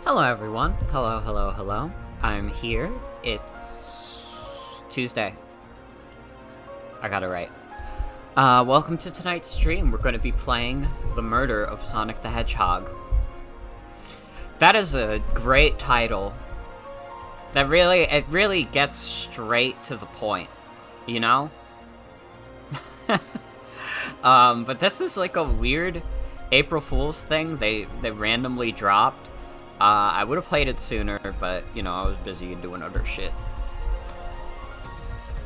Hello everyone. Hello. I'm here. It's Tuesday. I got it right. Welcome to tonight's stream. We're going to be playing The Murder of Sonic the Hedgehog. That is a great title. It really gets straight to the point, you know? But this is like a weird April Fool's thing they randomly dropped. I would have played it sooner, but, you know, I was busy doing other shit.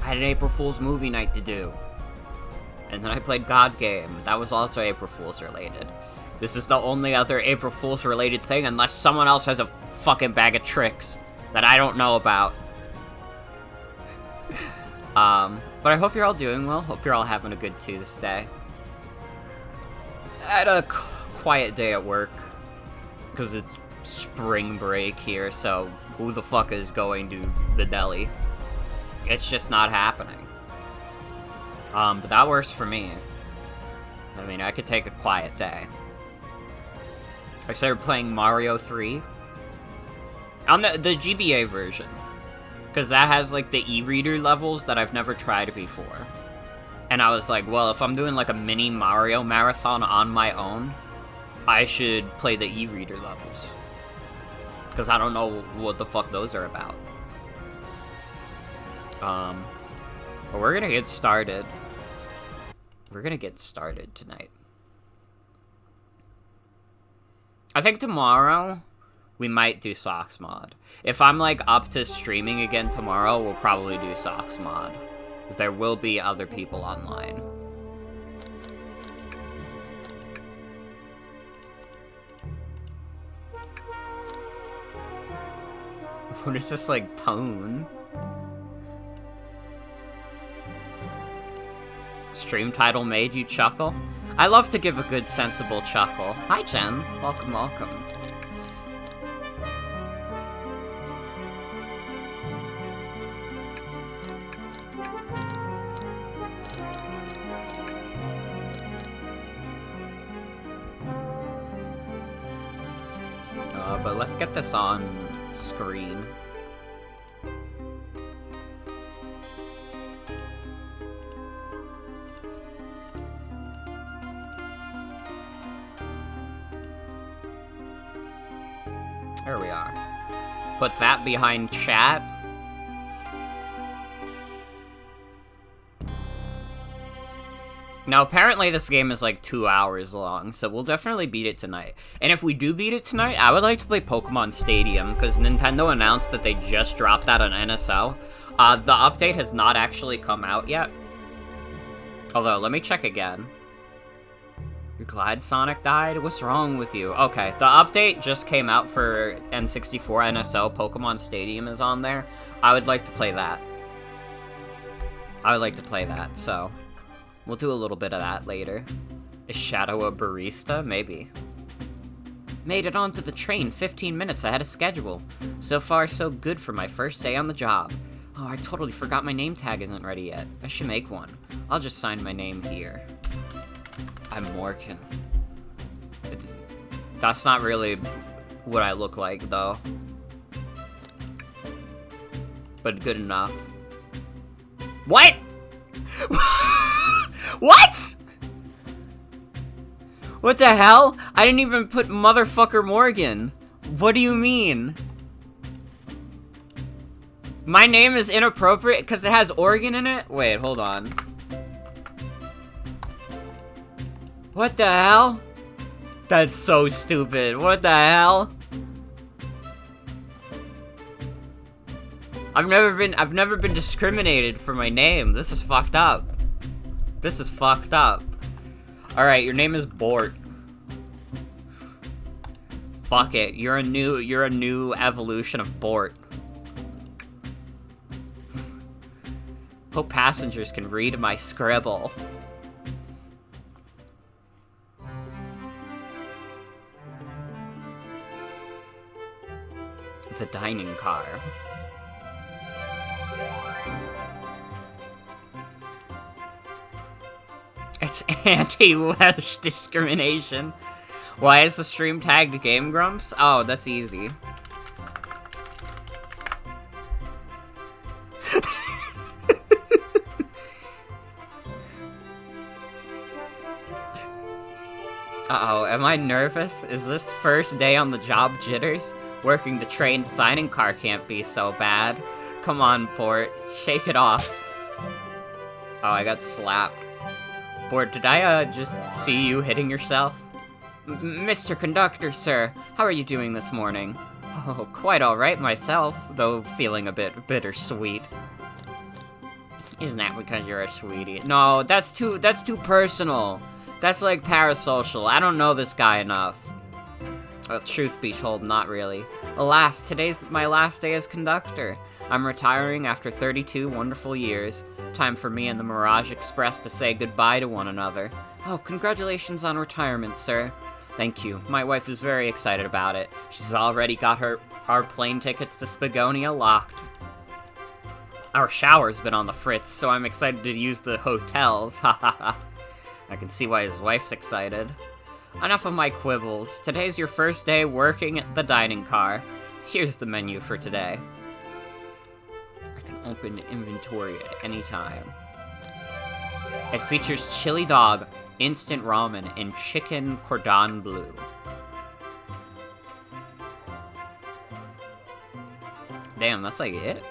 I had an April Fool's movie night to do. And then I played God Game. That was also April Fool's related. This is the only other April Fool's related thing, unless someone else has a fucking bag of tricks that I don't know about. But I hope you're all doing well. Hope you're all having a good Tuesday. I had a quiet day at work, because it's spring break here, so who the fuck is going to the deli? It's just not happening. But that works for me. I mean, I could take a quiet day. I started playing Mario 3 on the GBA version, because that has like the e-reader levels that I've never tried before. And I was like, well, if I'm doing like a mini Mario marathon on my own, I should play the e-reader levels. Because I don't know what the fuck those are about. But we're gonna get started. We're gonna get started tonight. I think tomorrow, we might do Socks Mod. If I'm like up to streaming again tomorrow, we'll probably do Socks Mod. Because there will be other people online. What is this, like, tone? Stream title made you chuckle? I love to give a good, sensible chuckle. Hi, Jen. Welcome. But let's get this on screen. There we are. Put that behind chat. Now, apparently this game is like 2 hours long, so we'll definitely beat it tonight. And if we do beat it tonight, I would like to play Pokemon Stadium, because Nintendo announced that they just dropped that on NSO. The update has not actually come out yet. Although, let me check again. You're glad Sonic died? What's wrong with you? Okay, the update just came out for N64 NSO. Pokemon Stadium is on there. I would like to play that. So we'll do a little bit of that later. Is Shadow a barista? Maybe. Made it onto the train 15 minutes ahead of schedule. So far, so good for my first day on the job. Oh, I totally forgot my name tag isn't ready yet. I should make one. I'll just sign my name here. I'm Morgan. That's not really what I look like, though. But good enough. What? What? What the hell? I didn't even put motherfucker Morgan. What do you mean? My name is inappropriate because it has organ in it? Wait, hold on. What the hell? That's so stupid. What the hell? I've never been discriminated for my name. This is fucked up. Alright, your name is Bort. Fuck it. You're a new evolution of Bort. Hope passengers can read my scribble. The dining car. It's anti-Welsh discrimination. Why is the stream tagged Game Grumps? Oh, that's easy. Uh-oh, am I nervous? Is this first day on the job jitters? Working the train signing car can't be so bad. Come on, Bort. Shake it off. Oh, I got slapped. Bort, did I, just see you hitting yourself? Mr. Conductor, sir, how are you doing this morning? Oh, quite alright myself, though feeling a bit bittersweet. Isn't that because you're a sweetie? No, that's too personal. That's like parasocial. I don't know this guy enough. Well, truth be told, not really. Alas, today's my last day as conductor. I'm retiring after 32 wonderful years. Time for me and the Mirage Express to say goodbye to one another. Oh, congratulations on retirement, sir. Thank you. My wife is very excited about it. She's already got our plane tickets to Spagonia locked. Our shower's been on the fritz, so I'm excited to use the hotels. Ha ha ha. I can see why his wife's excited. Enough of my quibbles. Today's your first day working at the dining car. Here's the menu for today. I can open the inventory at any time. It features chili dog, instant ramen, and chicken cordon bleu. Damn, that's like it?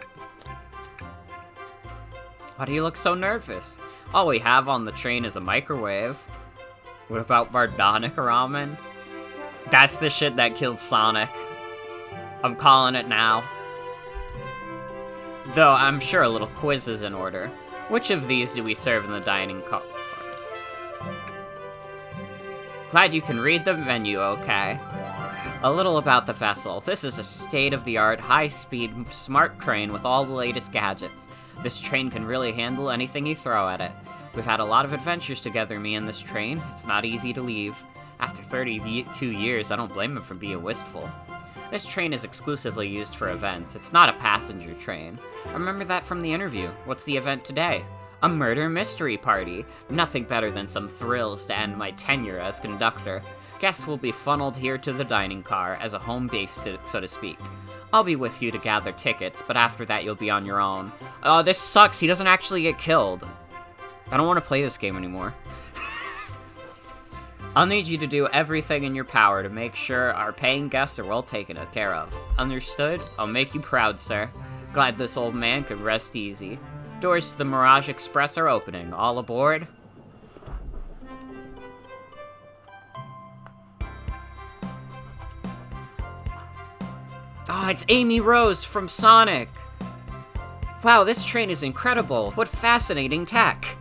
Why do you look so nervous? All we have on the train is a microwave. What about Bardonic ramen? That's the shit that killed Sonic. I'm calling it now. Though I'm sure a little quiz is in order. Which of these do we serve in the dining car? Glad you can read the menu, okay. A little about the vessel. This is a state-of-the-art, high-speed, smart train with all the latest gadgets. This train can really handle anything you throw at it. We've had a lot of adventures together, me and this train. It's not easy to leave. After 32 years, I don't blame him for being wistful. This train is exclusively used for events. It's not a passenger train. I remember that from the interview. What's the event today? A murder mystery party. Nothing better than some thrills to end my tenure as conductor. Guests will be funneled here to the dining car as a home base, so to speak. I'll be with you to gather tickets, but after that you'll be on your own. Oh, this sucks. He doesn't actually get killed. I don't want to play this game anymore. I'll need you to do everything in your power to make sure our paying guests are well taken care of. Understood? I'll make you proud, sir. Glad this old man could rest easy. Doors to the Mirage Express are opening. All aboard? Oh, it's Amy Rose from Sonic! Wow, this train is incredible! What fascinating tech!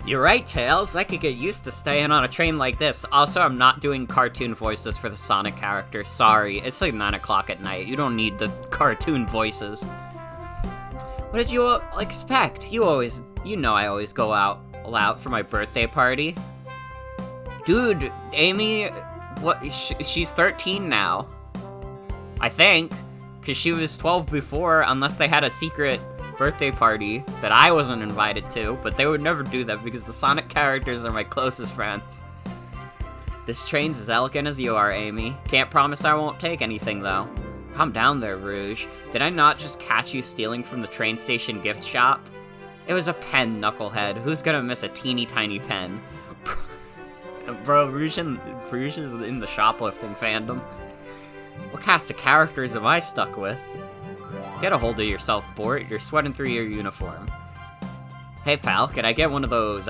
You're right, Tails. I could get used to staying on a train like this. Also, I'm not doing cartoon voices for the Sonic characters. Sorry, it's like 9 o'clock at night. You don't need the cartoon voices. What did you expect? You know I always go out for my birthday party. Dude, Amy, she's 13 now. I think, because she was 12 before, unless they had a secret birthday party that I wasn't invited to, but they would never do that because the Sonic characters are my closest friends. This train's as elegant as you are, Amy. Can't promise I won't take anything, though. Calm down there, Rouge. Did I not just catch you stealing from the train station gift shop? It was a pen, knucklehead. Who's gonna miss a teeny tiny pen? Bro, Rouge is in the shoplifting fandom. What cast of characters am I stuck with? Get a hold of yourself, Bort. You're sweating through your uniform. Hey, pal, can I get one of those,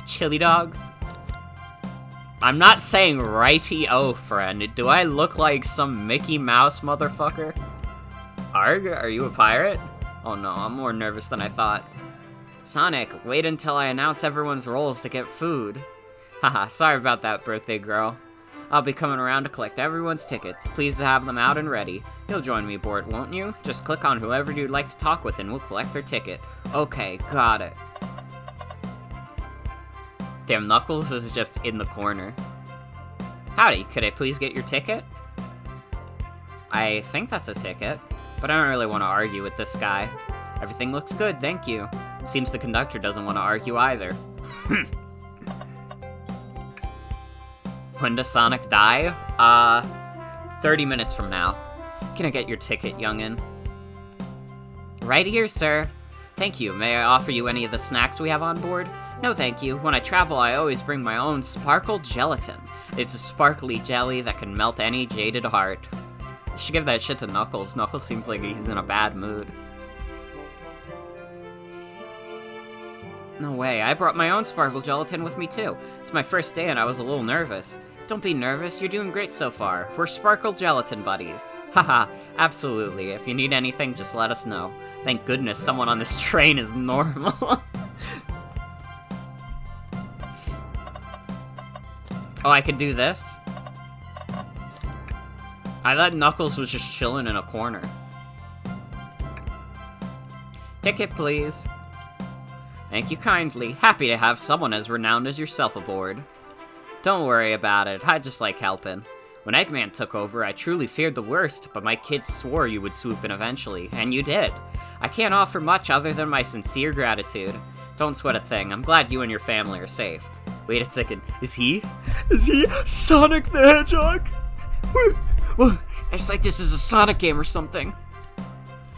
chili dogs? I'm not saying righty-o, friend. Do I look like some Mickey Mouse motherfucker? Arg, are you a pirate? Oh no, I'm more nervous than I thought. Sonic, wait until I announce everyone's roles to get food. Haha, sorry about that, birthday girl. I'll be coming around to collect everyone's tickets. Pleased to have them out and ready. You'll join me, Bort, won't you? Just click on whoever you'd like to talk with and we'll collect their ticket. Okay, got it. Damn, Knuckles is just in the corner. Howdy, could I please get your ticket? I think that's a ticket, but I don't really want to argue with this guy. Everything looks good, thank you. Seems the conductor doesn't want to argue either. When does Sonic die? 30 minutes from now. Can I get your ticket, youngin'? Right here, sir. Thank you. May I offer you any of the snacks we have on board? No, thank you. When I travel, I always bring my own sparkle gelatin. It's a sparkly jelly that can melt any jaded heart. You should give that shit to Knuckles. Knuckles seems like he's in a bad mood. No way, I brought my own sparkle gelatin with me too. It's my first day and I was a little nervous. Don't be nervous, you're doing great so far. We're sparkle gelatin buddies. Haha, absolutely. If you need anything, just let us know. Thank goodness someone on this train is normal. Oh, I could do this? I thought Knuckles was just chilling in a corner. Ticket, please. Thank you kindly. Happy to have someone as renowned as yourself aboard. Don't worry about it, I just like helping. When Eggman took over, I truly feared the worst, but my kids swore you would swoop in eventually, and you did. I can't offer much other than my sincere gratitude. Don't sweat a thing, I'm glad you and your family are safe. Wait a second, is he Sonic the Hedgehog? It's like this is a Sonic game or something.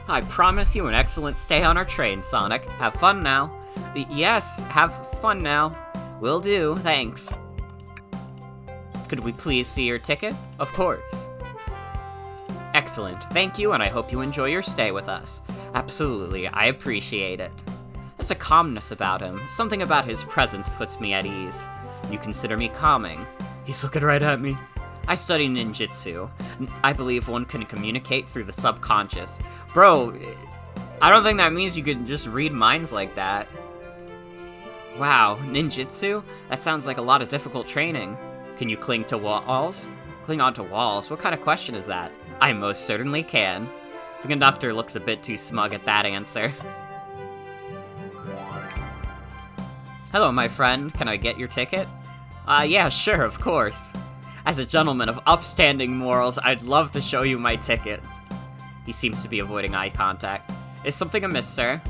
I promise you an excellent stay on our train, Sonic. Have fun now. Yes, have fun now. Will do, thanks. Could we please see your ticket? Of course. Excellent, thank you, and I hope you enjoy your stay with us. Absolutely, I appreciate it. There's a calmness about him. Something about his presence puts me at ease. You consider me calming. He's looking right at me. I study ninjutsu. I believe one can communicate through the subconscious. Bro, I don't think that means you could just read minds like that. Wow, ninjutsu? That sounds like a lot of difficult training. Can you cling to walls? Cling onto walls? What kind of question is that? I most certainly can. The conductor looks a bit too smug at that answer. Hello, my friend. Can I get your ticket? Yeah, sure, of course. As a gentleman of upstanding morals, I'd love to show you my ticket. He seems to be avoiding eye contact. Is something amiss, sir?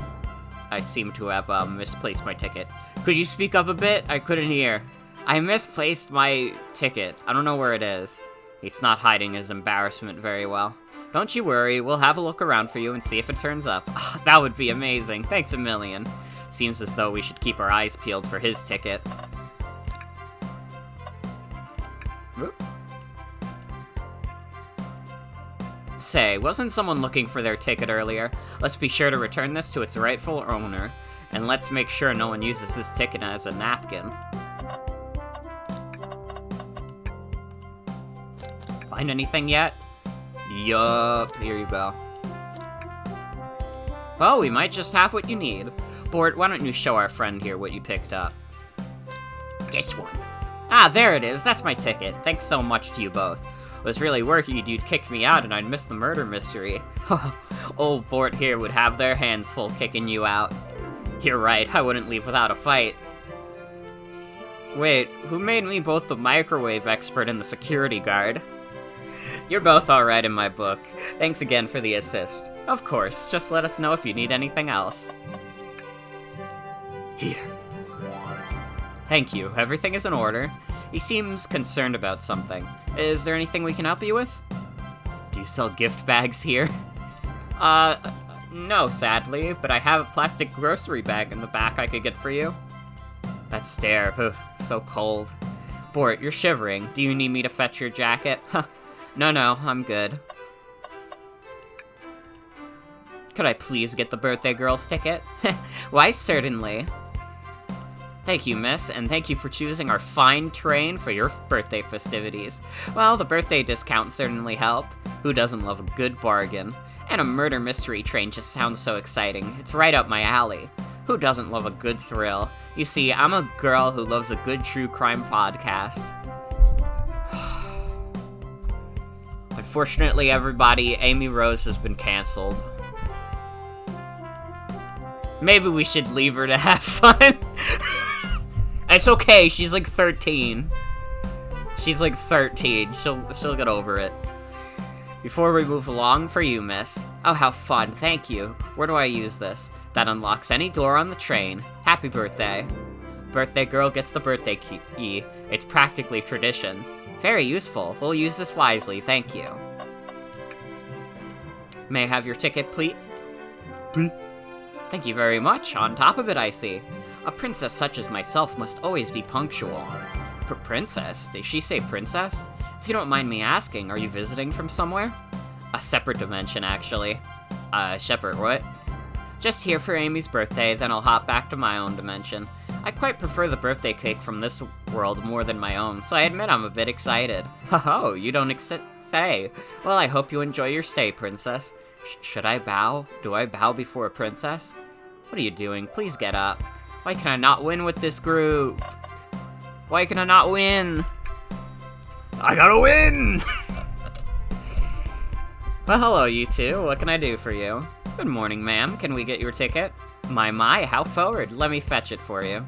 I seem to have, misplaced my ticket. Could you speak up a bit? I couldn't hear. I misplaced my ticket. I don't know where it is. He's not hiding his embarrassment very well. Don't you worry, we'll have a look around for you and see if it turns up. Oh, that would be amazing. Thanks a million. Seems as though we should keep our eyes peeled for his ticket. Whoop. Say, wasn't someone looking for their ticket earlier? Let's be sure to return this to its rightful owner. And let's make sure no one uses this ticket as a napkin. Find anything yet? Yup, here you go. Well, we might just have what you need. Bort, why don't you show our friend here what you picked up? This one. Ah, there it is, that's my ticket. Thanks so much to you both. I was really worried you'd kick me out and I'd miss the murder mystery. Old Bort here would have their hands full kicking you out. You're right, I wouldn't leave without a fight. Wait, who made me both the microwave expert and the security guard? You're both alright in my book. Thanks again for the assist. Of course, just let us know if you need anything else. Here. Thank you, everything is in order. He seems concerned about something. Is there anything we can help you with? Do you sell gift bags here? No, sadly, but I have a plastic grocery bag in the back I could get for you. That stare, so cold. Bort, you're shivering. Do you need me to fetch your jacket? Huh. No, I'm good. Could I please get the birthday girl's ticket? Why, certainly. Thank you, miss, and thank you for choosing our fine train for your birthday festivities. Well, the birthday discount certainly helped. Who doesn't love a good bargain? And a murder mystery train just sounds so exciting. It's right up my alley. Who doesn't love a good thrill? You see, I'm a girl who loves a good true crime podcast. Unfortunately, everybody, Amy Rose has been canceled. Maybe we should leave her to have fun. It's okay, she's like 13. She's like 13, she'll get over it. Before we move along, for you, miss. Oh, how fun, thank you. Where do I use this? That unlocks any door on the train. Happy birthday. Birthday girl gets the birthday key. It's practically tradition. Very useful. We'll use this wisely, thank you. May I have your ticket, please? Please? Thank you very much. On top of it, I see. A princess such as myself must always be punctual. Princess? Did she say princess? If you don't mind me asking, are you visiting from somewhere? A separate dimension, actually. Separate what? Just here for Amy's birthday, then I'll hop back to my own dimension. I quite prefer the birthday cake from this world more than my own, so I admit I'm a bit excited. Ho-ho, you don't say. Well, I hope you enjoy your stay, princess. Should I bow? Do I bow before a princess? What are you doing? Please get up. Why can I not win with this group? Why can I not win? I gotta win! Well, hello, you two. What can I do for you? Good morning, ma'am. Can we get your ticket? My, how forward. Let me fetch it for you.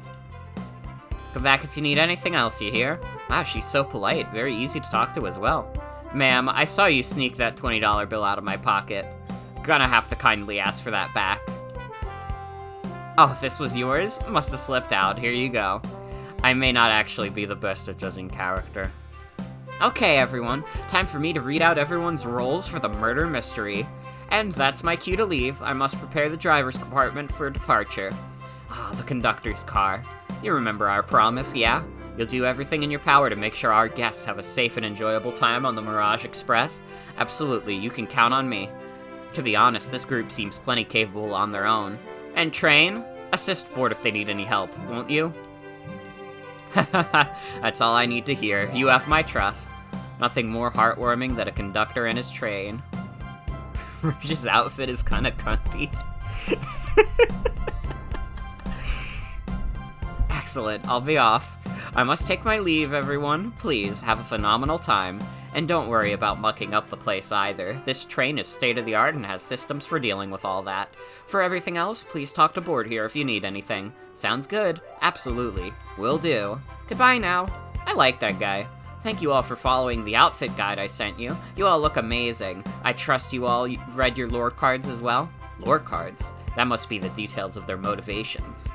Come back if you need anything else, you hear? Wow, she's so polite. Very easy to talk to as well. Ma'am, I saw you sneak that $20 bill out of my pocket. Gonna have to kindly ask for that back. Oh, this was yours? Must have slipped out. Here you go. I may not actually be the best at judging character. Okay, everyone. Time for me to read out everyone's roles for the murder mystery. And that's my cue to leave. I must prepare the driver's compartment for departure. Ah, the conductor's car. You remember our promise, yeah? You'll do everything in your power to make sure our guests have a safe and enjoyable time on the Mirage Express? Absolutely, you can count on me. To be honest, this group seems plenty capable on their own. And train? Assist board if they need any help, won't you? That's all I need to hear. You have my trust. Nothing more heartwarming than a conductor and his train. Rouge's outfit is kinda cunty. Excellent, I'll be off. I must take my leave, everyone. Please, have a phenomenal time. And don't worry about mucking up the place either. This train is state-of-the-art and has systems for dealing with all that. For everything else, please talk to board here if you need anything. Sounds good. Absolutely. Will do. Goodbye now. I like that guy. Thank you all for following the outfit guide I sent you. You all look amazing. I trust you all read your lore cards as well? Lore cards? That must be the details of their motivations.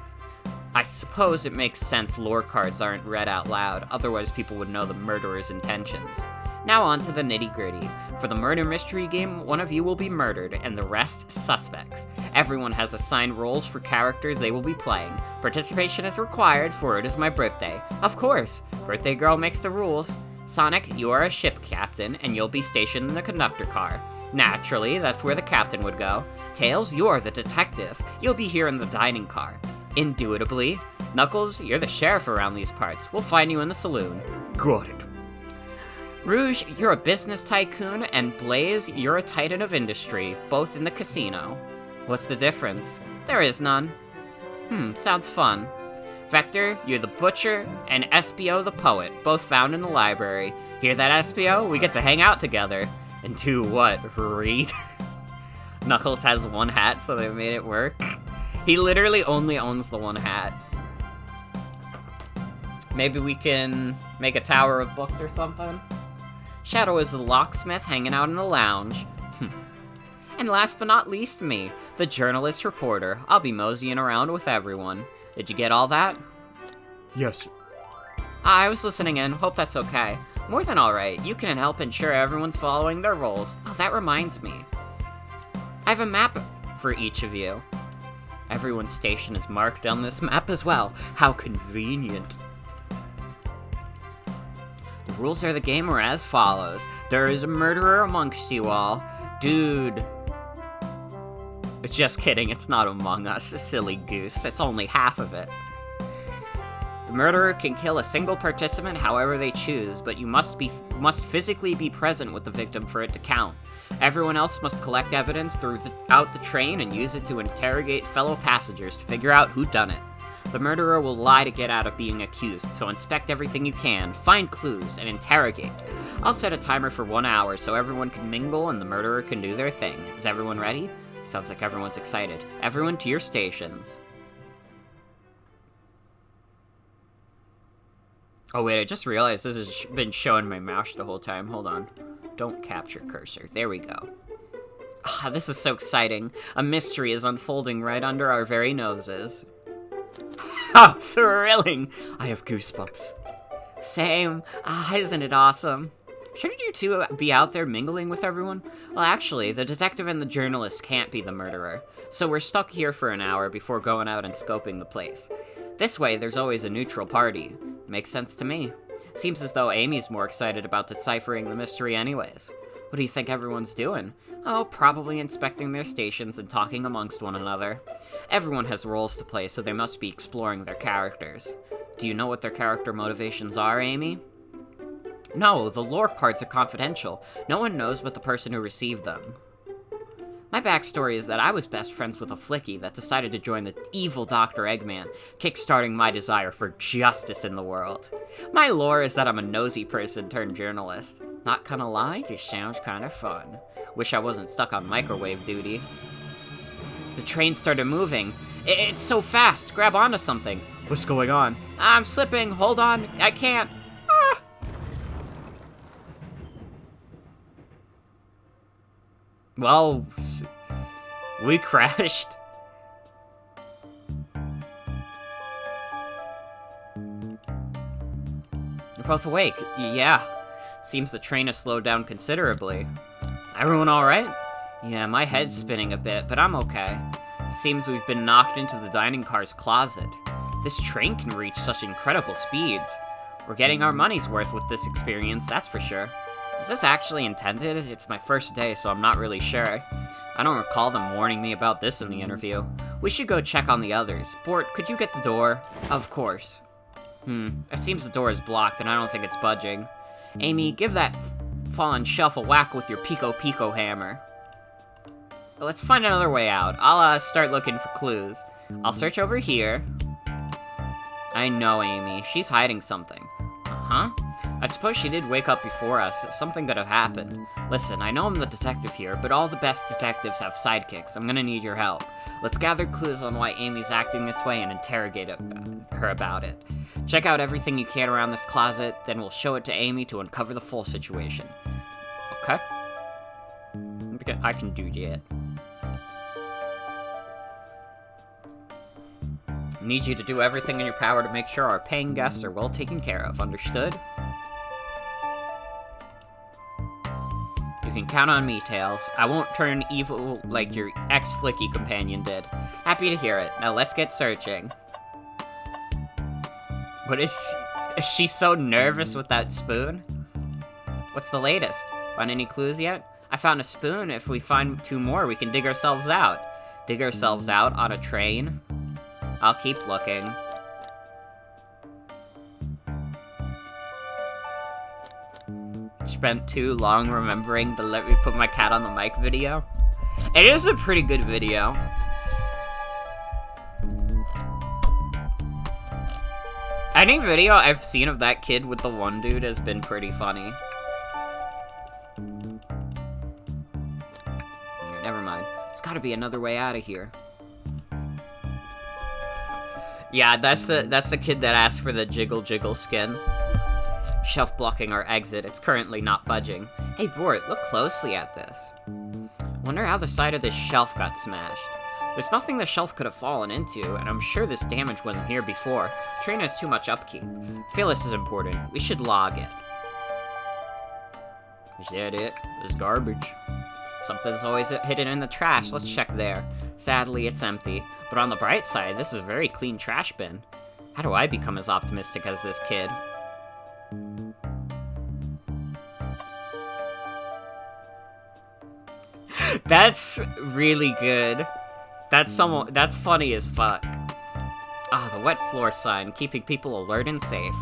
I suppose it makes sense lore cards aren't read out loud, otherwise people would know the murderer's intentions. Now on to the nitty-gritty. For the murder mystery game, one of you will be murdered, and the rest suspects. Everyone has assigned roles for characters they will be playing. Participation is required, for it is my birthday. Of course! Birthday girl makes the rules. Sonic, you are a ship captain, and you'll be stationed in the conductor car. Naturally, that's where the captain would go. Tails, you're the detective. You'll be here in the dining car. Indubitably. Knuckles, you're the sheriff around these parts. We'll find you in the saloon. Got it. Rouge, you're a business tycoon, and Blaze, you're a titan of industry, both in the casino. What's the difference? There is none. Sounds fun. Vector, you're the butcher, and SBO the poet, both found in the library. Hear that, SBO? We get to hang out together. And do what? Read? Knuckles has one hat, so they made it work. He literally only owns the one hat. Maybe we can make a tower of books or something? Shadow is the locksmith hanging out in the lounge. And last but not least me, the journalist reporter. I'll be moseying around with everyone. Did you get all that? Yes. I was listening in. Hope that's okay. More than alright. You can help ensure everyone's following their roles. Oh, that reminds me. I have a map for each of you. Everyone's station is marked on this map as well. How convenient. The rules of the game are as follows. There is a murderer amongst you all. Dude. Just kidding, it's not among us, silly goose. It's only half of it. The murderer can kill a single participant however they choose, but you must physically be present with the victim for it to count. Everyone else must collect evidence throughout the train and use it to interrogate fellow passengers to figure out who done it. The murderer will lie to get out of being accused, so inspect everything you can, find clues, and interrogate. I'll set a timer for 1 hour so everyone can mingle and the murderer can do their thing. Is everyone ready? Sounds like everyone's excited. Everyone to your stations. Oh wait, I just realized this has been showing my mouse the whole time. Hold on. Don't capture cursor. There we go. Ah, this is so exciting. A mystery is unfolding right under our very noses. How thrilling! I have goosebumps. Same. Ah, isn't it awesome? Shouldn't you two be out there mingling with everyone? Well, actually, the detective and the journalist can't be the murderer, so we're stuck here for an hour before going out and scoping the place. This way, there's always a neutral party. Makes sense to me. Seems as though Amy's more excited about deciphering the mystery anyways. What do you think everyone's doing? Oh, probably inspecting their stations and talking amongst one another. Everyone has roles to play, so they must be exploring their characters. Do you know what their character motivations are, Amy? No, the lore parts are confidential. No one knows but the person who received them. My backstory is that I was best friends with a flicky that decided to join the evil Dr. Eggman, kickstarting my desire for justice in the world. My lore is that I'm a nosy person turned journalist. Not gonna lie, this sounds kinda fun. Wish I wasn't stuck on microwave duty. The train started moving. It's so fast, grab onto something. What's going on? I'm slipping, hold on, I can't. Ah! Well, we crashed. You're both awake. Yeah. Seems the train has slowed down considerably. Everyone alright? Yeah, my head's spinning a bit, but I'm okay. Seems we've been knocked into the dining car's closet. This train can reach such incredible speeds. We're getting our money's worth with this experience, that's for sure. Is this actually intended? It's my first day, so I'm not really sure. I don't recall them warning me about this in the interview. We should go check on the others. Bort, could you get the door? Of course. It seems the door is blocked, and I don't think it's budging. Amy, give that fallen shelf a whack with your Pico hammer. Let's find another way out. I'll start looking for clues. I'll search over here. I know Amy. She's hiding something. Uh-huh. I suppose she did wake up before us. Something could have happened. Listen, I know I'm the detective here, but all the best detectives have sidekicks. I'm gonna need your help. Let's gather clues on why Amy's acting this way and interrogate her about it. Check out everything you can around this closet, then we'll show it to Amy to uncover the full situation. Okay? I can do that. Need you to do everything in your power to make sure our paying guests are well taken care of, understood? You can count on me, Tails. I won't turn evil like your ex-flicky companion did. Happy to hear it. Now let's get searching. What is she so nervous with that spoon? What's the latest? Find any clues yet? I found a spoon. If we find 2 more, we can dig ourselves out. Dig ourselves out on a train? I'll keep looking. Spent too long remembering to let me put my cat on the mic video. It is a pretty good video. Any video I've seen of that kid with the one dude has been pretty funny. Never mind. There's gotta be another way out of here. Yeah, that's the kid that asked for the jiggle skin. Shelf blocking our exit. It's currently not budging. Hey, Bort, look closely at this. Wonder how the side of this shelf got smashed. There's nothing the shelf could have fallen into, and I'm sure this damage wasn't here before. The train has too much upkeep. I feel this is important. We should log it. Is that it? It's garbage. Something's always hidden in the trash. Let's check there. Sadly, it's empty. But on the bright side, this is a very clean trash bin. How do I become as optimistic as this kid? That's really good. That's funny as fuck. Ah, the wet floor sign, keeping people alert and safe.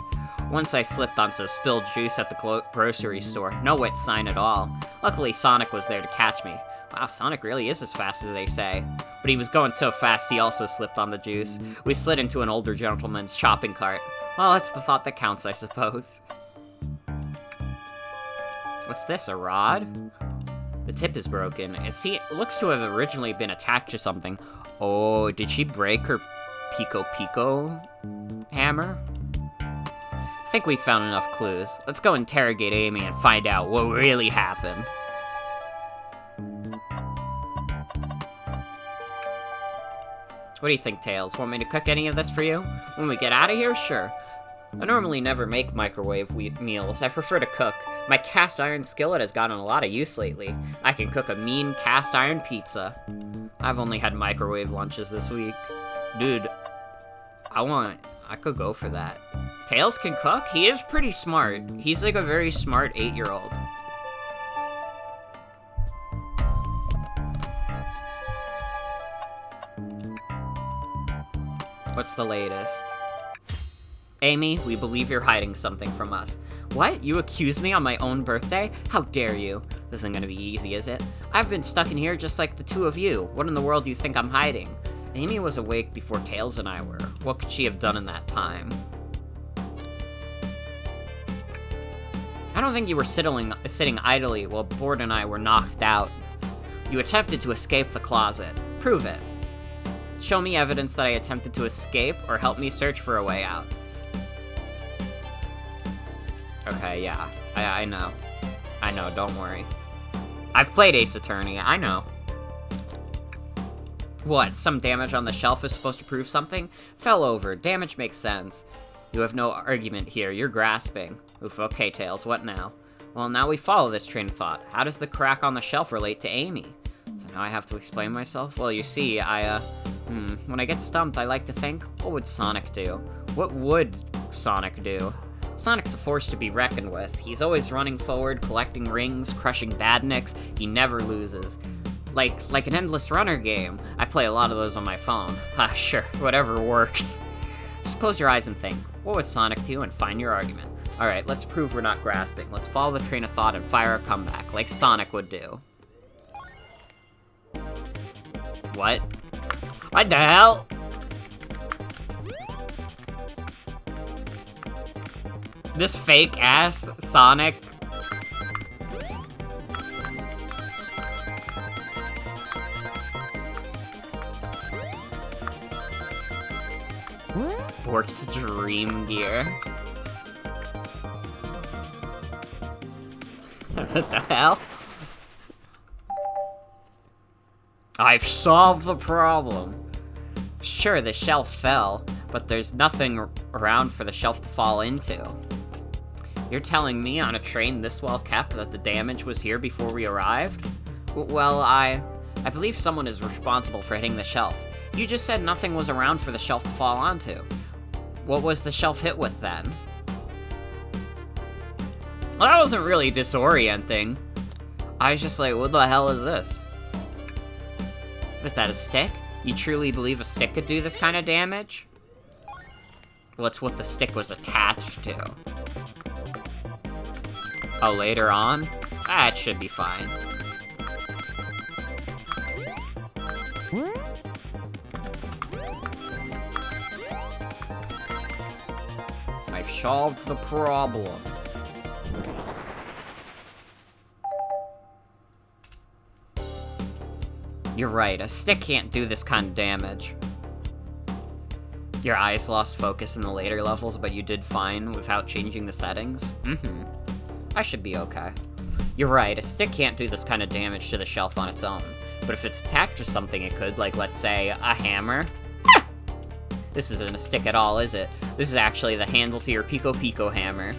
Once I slipped on some spilled juice at the grocery store. No wet sign at all. Luckily, Sonic was there to catch me. Wow, Sonic really is as fast as they say. But he was going so fast, he also slipped on the juice. We slid into an older gentleman's shopping cart. Well, it's the thought that counts, I suppose. What's this, a rod? The tip is broken. It looks to have originally been attached to something. Oh, did she break her Pico hammer? I think we found enough clues. Let's go interrogate Amy and find out what really happened. What do you think, Tails? Want me to cook any of this for you? When we get out of here? Sure. I normally never make microwave meals. I prefer to cook. My cast iron skillet has gotten a lot of use lately. I can cook a mean cast iron pizza. I've only had microwave lunches this week. Dude, I could go for that. Tails can cook? He is pretty smart. He's like a very smart 8-year-old. What's the latest? Amy, we believe you're hiding something from us. What? You accuse me on my own birthday? How dare you? This isn't gonna be easy, is it? I've been stuck in here just like the two of you. What in the world do you think I'm hiding? Amy was awake before Tails and I were. What could she have done in that time? I don't think you were sitting idly while Bord and I were knocked out. You attempted to escape the closet. Prove it. Show me evidence that I attempted to escape, or help me search for a way out. Okay, yeah. I know. I know, don't worry. I've played Ace Attorney, I know. What, some damage on the shelf is supposed to prove something? Fell over, damage makes sense. You have no argument here, you're grasping. Oof, okay, Tails, what now? Well, now we follow this train of thought. How does the crack on the shelf relate to Amy? So now I have to explain myself? Well, you see, when I get stumped, I like to think, what would Sonic do? What would Sonic do? Sonic's a force to be reckoned with. He's always running forward, collecting rings, crushing badniks. He never loses. Like an endless runner game. I play a lot of those on my phone. Sure, whatever works. Just close your eyes and think, what would Sonic do, and find your argument. Alright, let's prove we're not grasping. Let's follow the train of thought and fire a comeback, like Sonic would do. What? What the hell? This fake-ass Sonic. Sports Dream Gear. What the hell? I've solved the problem. Sure, the shelf fell, but there's nothing around for the shelf to fall into. You're telling me on a train this well kept that the damage was here before we arrived? Well, I believe someone is responsible for hitting the shelf. You just said nothing was around for the shelf to fall onto. What was the shelf hit with then? Well, that wasn't really disorienting. I was just like, what the hell is this? Is that a stick? You truly believe a stick could do this kind of damage? Well, it's what the stick was attached to. Oh, later on? That should be fine. I've solved the problem. You're right, a stick can't do this kind of damage. Your eyes lost focus in the later levels, but you did fine without changing the settings? I should be okay. You're right, a stick can't do this kind of damage to the shelf on its own. But if it's attached to something it could, like, let's say, a hammer. This isn't a stick at all, is it? This is actually the handle to your Pico Pico hammer.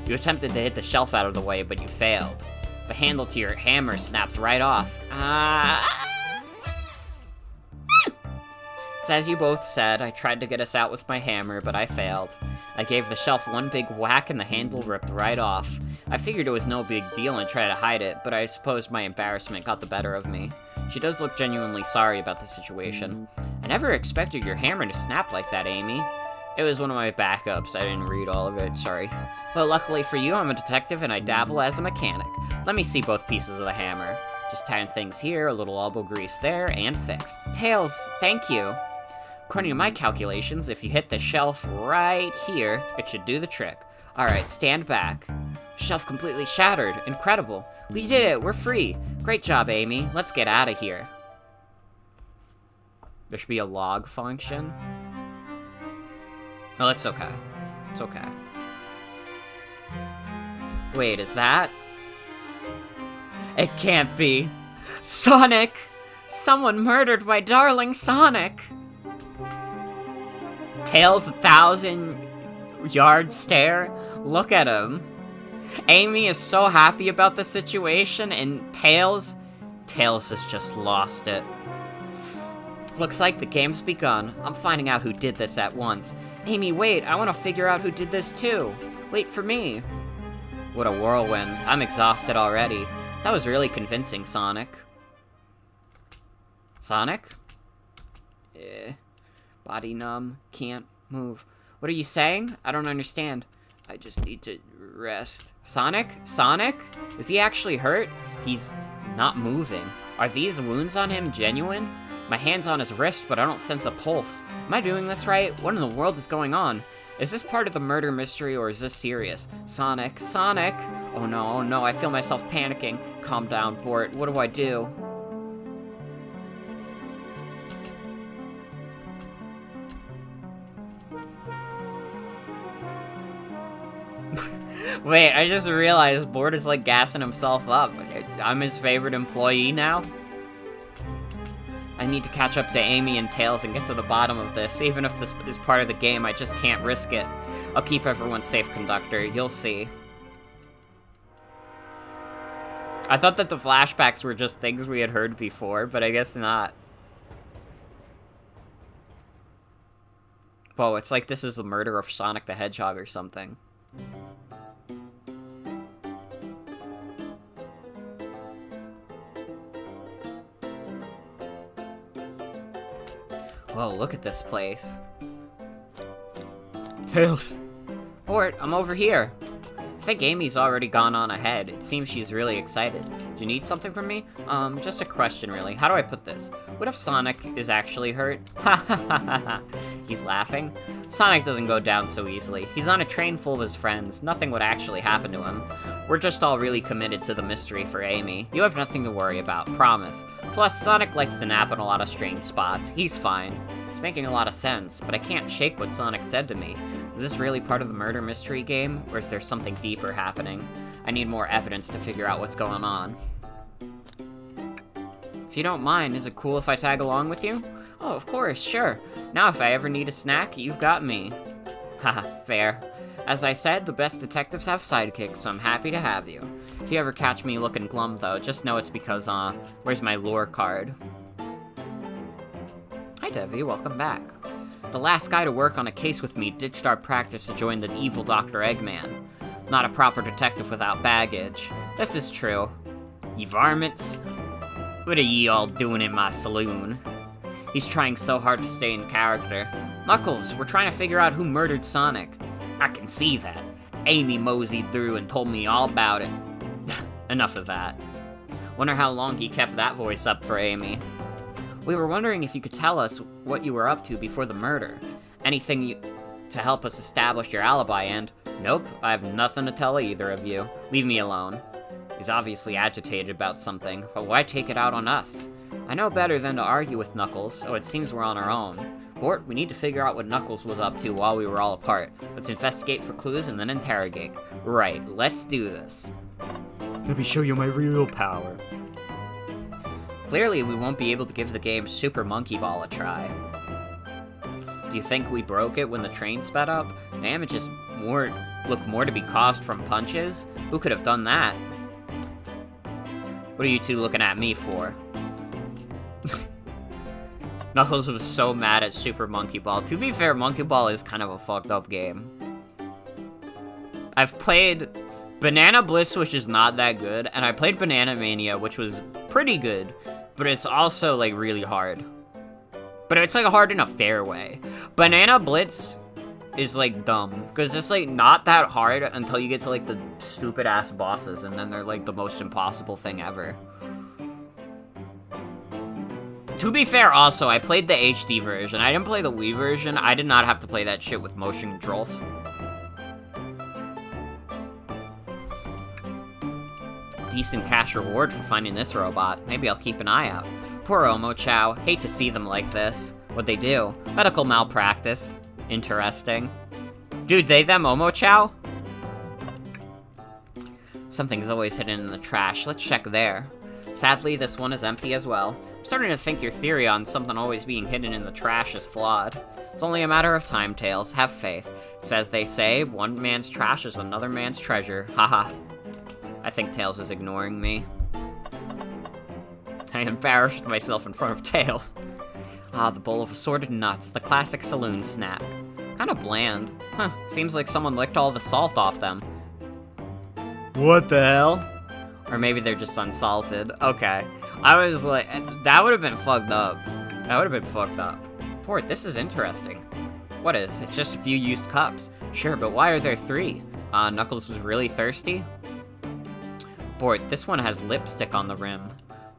You attempted to hit the shelf out of the way, but you failed. The handle to your hammer snapped right off. It's as you both said, I tried to get us out with my hammer, but I failed. I gave the shelf one big whack and the handle ripped right off. I figured it was no big deal and tried to hide it, but I suppose my embarrassment got the better of me. She does look genuinely sorry about the situation. I never expected your hammer to snap like that, Amy. It was one of my backups, I didn't read all of it, sorry. But luckily for you, I'm a detective and I dabble as a mechanic. Let me see both pieces of the hammer. Just tying things here, a little elbow grease there, and fixed. Tails, thank you. According to my calculations, if you hit the shelf right here, it should do the trick. Alright, stand back. Shelf completely shattered. Incredible. We did it, we're free. Great job, Amy. Let's get out of here. There should be a log function. Oh, it's okay. It's okay. Wait, is that? It can't be. Sonic! Someone murdered my darling Sonic! Tails 1,000 yard stare. Look at him. Amy is so happy about the situation, and Tails has just lost it. Looks like the game's begun. I'm finding out who did this at once. Amy, wait, I want to figure out who did this too. Wait for me. What a whirlwind. I'm exhausted already. That was really convincing, Sonic. Sonic? Body numb, can't move. What are you saying? I don't understand. I just need to rest. Sonic? Sonic? Is he actually hurt? He's not moving. Are these wounds on him genuine? My hand's on his wrist, but I don't sense a pulse. Am I doing this right? What in the world is going on? Is this part of the murder mystery, or is this serious? Sonic, Sonic! Oh no, I feel myself panicking. Calm down, Bort. What do I do? Wait, I just realized Bort is like gassing himself up. I'm his favorite employee now? I need to catch up to Amy and Tails and get to the bottom of this. Even if this is part of the game, I just can't risk it. I'll keep everyone safe, Conductor. You'll see. I thought that the flashbacks were just things we had heard before, but I guess not. Whoa, it's like this is the murder of Sonic the Hedgehog or something. Whoa, look at this place. Tails! Bort, I'm over here. I think Amy's already gone on ahead. It seems she's really excited. Do you need something from me? Just a question, really. How do I put this? What if Sonic is actually hurt? Ha ha ha ha ha. He's laughing. Sonic doesn't go down so easily. He's on a train full of his friends. Nothing would actually happen to him. We're just all really committed to the mystery for Amy. You have nothing to worry about, promise. Plus, Sonic likes to nap in a lot of strange spots. He's fine. It's making a lot of sense, but I can't shake what Sonic said to me. Is this really part of the murder mystery game, or is there something deeper happening? I need more evidence to figure out what's going on. If you don't mind, is it cool if I tag along with you? Oh, of course, sure. Now if I ever need a snack, you've got me. Haha, fair. As I said, the best detectives have sidekicks, so I'm happy to have you. If you ever catch me looking glum, though, just know it's because, where's my lure card? Hi, Debbie, welcome back. The last guy to work on a case with me ditched our practice to join the evil Dr. Eggman. Not a proper detective without baggage. This is true. Ye varmints. What are ye all doing in my saloon? He's trying so hard to stay in character. Knuckles, we're trying to figure out who murdered Sonic. I can see that. Amy moseyed through and told me all about it. Enough of that. Wonder how long he kept that voice up for Amy. We were wondering if you could tell us what you were up to before the murder. Anything to help us establish your alibi, and... Nope, I have nothing to tell either of you. Leave me alone. He's obviously agitated about something, but why take it out on us? I know better than to argue with Knuckles, so it seems we're on our own. Bort, we need to figure out what Knuckles was up to while we were all apart. Let's investigate for clues and then interrogate. Right, let's do this. Let me show you my real power. Clearly, we won't be able to give the game Super Monkey Ball a try. Do you think we broke it when the train sped up? Damages look more to be caused from punches? Who could have done that? What are you two looking at me for? Knuckles was so mad at Super Monkey Ball. To be fair, Monkey Ball is kind of a fucked up game. I've played Banana Bliss, which is not that good, and I played Banana Mania, which was pretty good, but it's also, like, really hard. But it's, like, hard in a fair way. Banana Blitz is, like, dumb, because it's, like, not that hard until you get to, like, the stupid-ass bosses, and then they're, like, the most impossible thing ever. To be fair, also, I played the HD version. I didn't play the Wii version. I did not have to play that shit with motion controls. Decent cash reward for finding this robot. Maybe I'll keep an eye out. Poor Omochao. Hate to see them like this. What'd they do? Medical malpractice. Interesting. Dude, they them Omochao? Something's always hidden in the trash. Let's check there. Sadly, this one is empty as well. I'm starting to think your theory on something always being hidden in the trash is flawed. It's only a matter of time, Tails. Have faith. It's as they say, one man's trash is another man's treasure. Haha. I think Tails is ignoring me. I embarrassed myself in front of Tails. Ah, the bowl of assorted nuts, the classic saloon snack. Kinda bland. Huh, seems like someone licked all the salt off them. What the hell? Or maybe they're just unsalted. Okay. I was like, that would have been fucked up. That would have been fucked up. Port, this is interesting. What is? It's just a few used cups. Sure, but why are there 3? Knuckles was really thirsty? Port, this one has lipstick on the rim.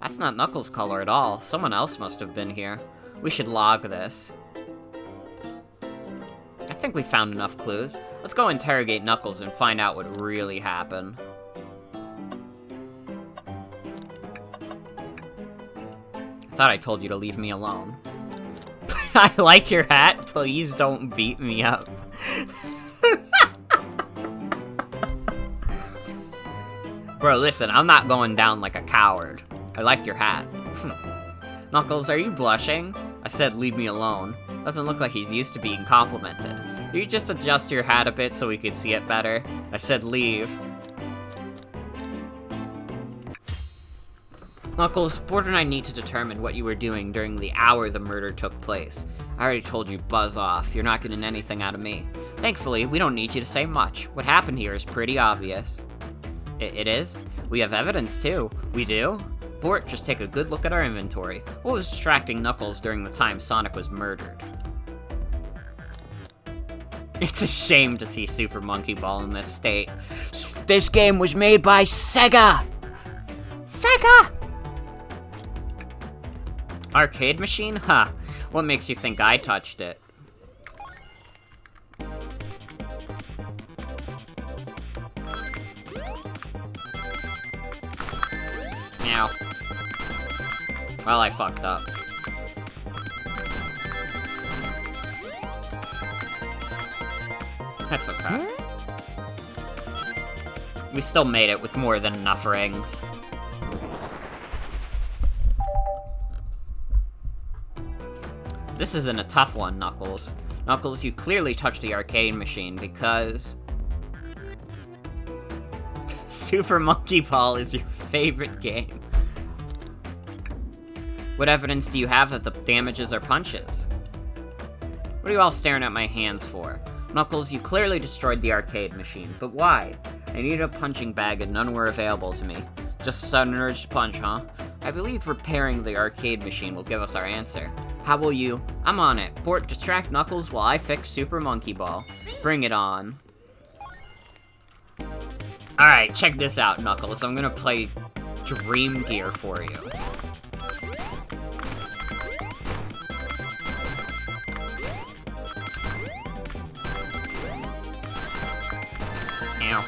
That's not Knuckles' color at all. Someone else must have been here. We should log this. I think we found enough clues. Let's go interrogate Knuckles and find out what really happened. I thought I told you to leave me alone. I like your hat. Please don't beat me up. Bro, listen, I'm not going down like a coward. I like your hat. Knuckles, are you blushing? I said leave me alone. Doesn't look like he's used to being complimented. Will you just adjust your hat a bit so we can see it better? I said leave. Knuckles, Bort and I need to determine what you were doing during the hour the murder took place. I already told you buzz off. You're not getting anything out of me. Thankfully, we don't need you to say much. What happened here is pretty obvious. It is? We have evidence too. We do? Bort, just take a good look at our inventory. What was distracting Knuckles during the time Sonic was murdered? It's a shame to see Super Monkey Ball in this state. This game was made by Sega! Sega! Arcade machine? Huh. What makes you think I touched it? Meow. Well, I fucked up. That's okay. We still made it with more than enough rings. This isn't a tough one, Knuckles. Knuckles, you clearly touched the arcade machine because... Super Monkey Ball is your favorite game. What evidence do you have that the damages are punches? What are you all staring at my hands for? Knuckles, you clearly destroyed the arcade machine, but why? I needed a punching bag and none were available to me. Just a sudden urge to punch, huh? I believe repairing the arcade machine will give us our answer. How will you? I'm on it. Bort, distract Knuckles while I fix Super Monkey Ball. Bring it on. Alright, check this out, Knuckles. I'm gonna play Dream Gear for you. Ow.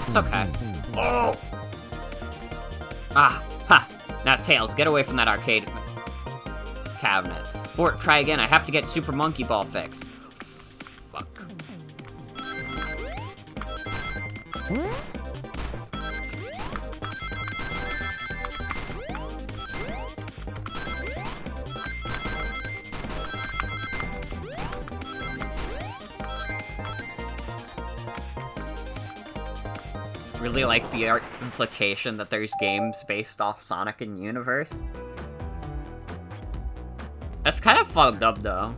It's okay. Oh! Ah, ha! Now, Tails, get away from that arcade cabinet. Bort, try again. I have to get Super Monkey Ball fixed. Fuck. Really like the implication that there's games based off Sonic and Universe. That's kind of fucked up, though.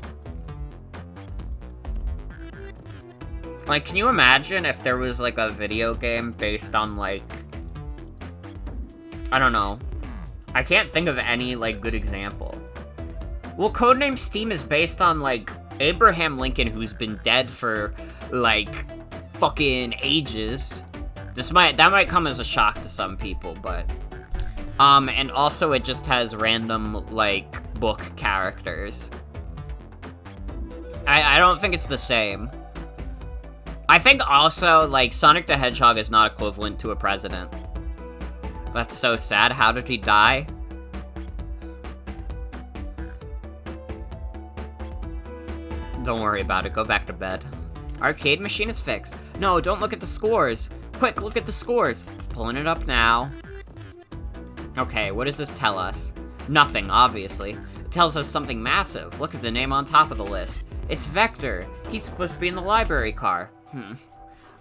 Like, can you imagine if there was, like, a video game based on, like... I don't know. I can't think of any, like, good example. Well, Codename Steam is based on, like, Abraham Lincoln, who's been dead for, like, fucking ages. That might come as a shock to some people, but... and also it just has random, like, book characters. I don't think it's the same. I think also, like, Sonic the Hedgehog is not equivalent to a president. That's so sad. How did he die? Don't worry about it. Go back to bed. Arcade machine is fixed. No, don't look at the scores. Quick, look at the scores. Pulling it up now. Okay, what does this tell us? Nothing, obviously. It tells us something massive. Look at the name on top of the list. It's Vector. He's supposed to be in the library car.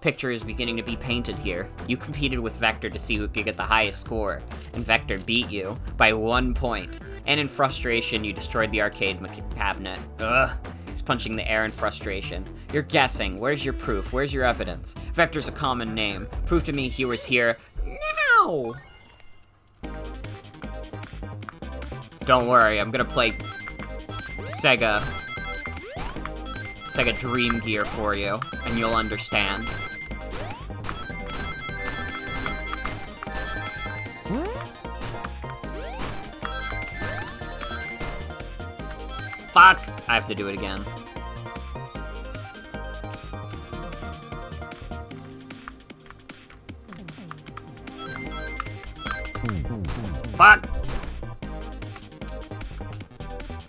Picture is beginning to be painted here. You competed with Vector to see who could get the highest score, and Vector beat you by 1 point. And in frustration, you destroyed the arcade cabinet. Ugh. He's punching the air in frustration. You're guessing. Where's your proof? Where's your evidence? Vector's a common name. Prove to me he was here now! Don't worry, I'm gonna play Sega Dream Gear for you, and you'll understand. Fuck! I have to do it again. Fuck!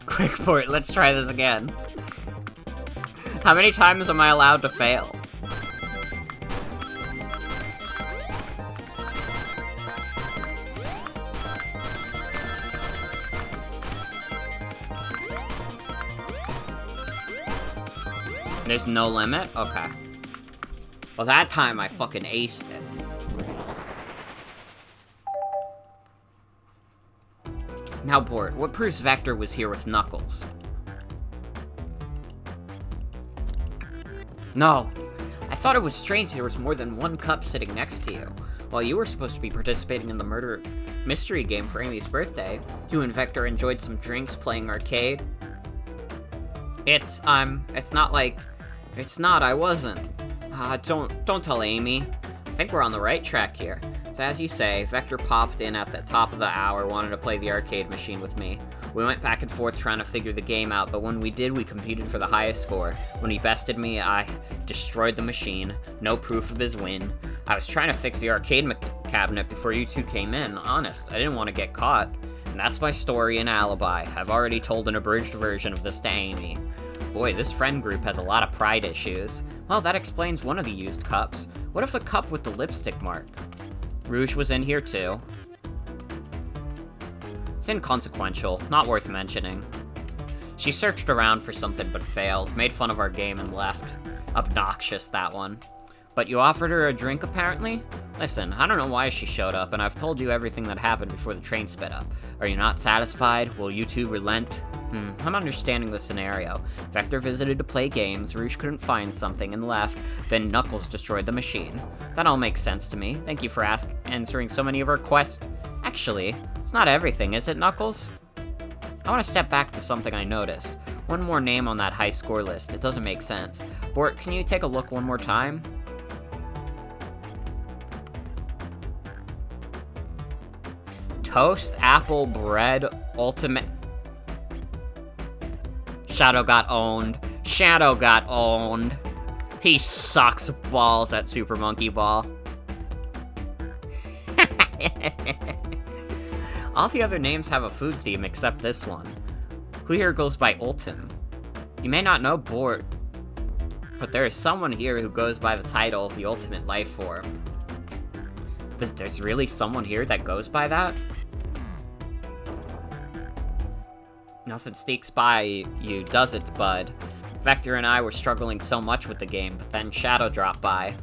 Quick port, let's try this again. How many times am I allowed to fail? There's no limit? Okay. Well, that time I fucking aced it. Now, Bort, what proves Vector was here with Knuckles? No. I thought it was strange there was more than one cup sitting next to you. While you were supposed to be participating in the murder mystery game for Amy's birthday, you and Vector enjoyed some drinks playing arcade. It's not like... It's not, I wasn't. Don't tell Amy. I think we're on the right track here. So as you say, Vector popped in at the top of the hour, wanted to play the arcade machine with me. We went back and forth trying to figure the game out, but when we did, we competed for the highest score. When he bested me, I destroyed the machine. No proof of his win. I was trying to fix the arcade cabinet before you two came in. Honest, I didn't want to get caught. And that's my story and alibi. I've already told an abridged version of this to Amy. Boy, this friend group has a lot of pride issues. Well, that explains one of the used cups. What if the cup with the lipstick mark? Rouge was in here too. It's inconsequential, not worth mentioning. She searched around for something but failed, made fun of our game and left. Obnoxious, that one. But you offered her a drink, apparently? Listen, I don't know why she showed up, and I've told you everything that happened before the train sped up. Are you not satisfied? Will you two relent? I'm understanding the scenario. Vector visited to play games, Rouge couldn't find something and left, then Knuckles destroyed the machine. That all makes sense to me. Thank you for answering so many of our quests. Actually, it's not everything, is it, Knuckles? I want to step back to something I noticed. One more name on that high score list. It doesn't make sense. Bort, can you take a look one more time? Toast, apple, bread, ultimate... Shadow got owned. Shadow got owned. He sucks balls at Super Monkey Ball. All the other names have a food theme except this one. Who here goes by Ultim? You may not know Bort, but there is someone here who goes by the title the Ultimate Life Form. There's really someone here that goes by that? Nothing sneaks by you, does it, bud? Vector and I were struggling so much with the game, but then Shadow dropped by.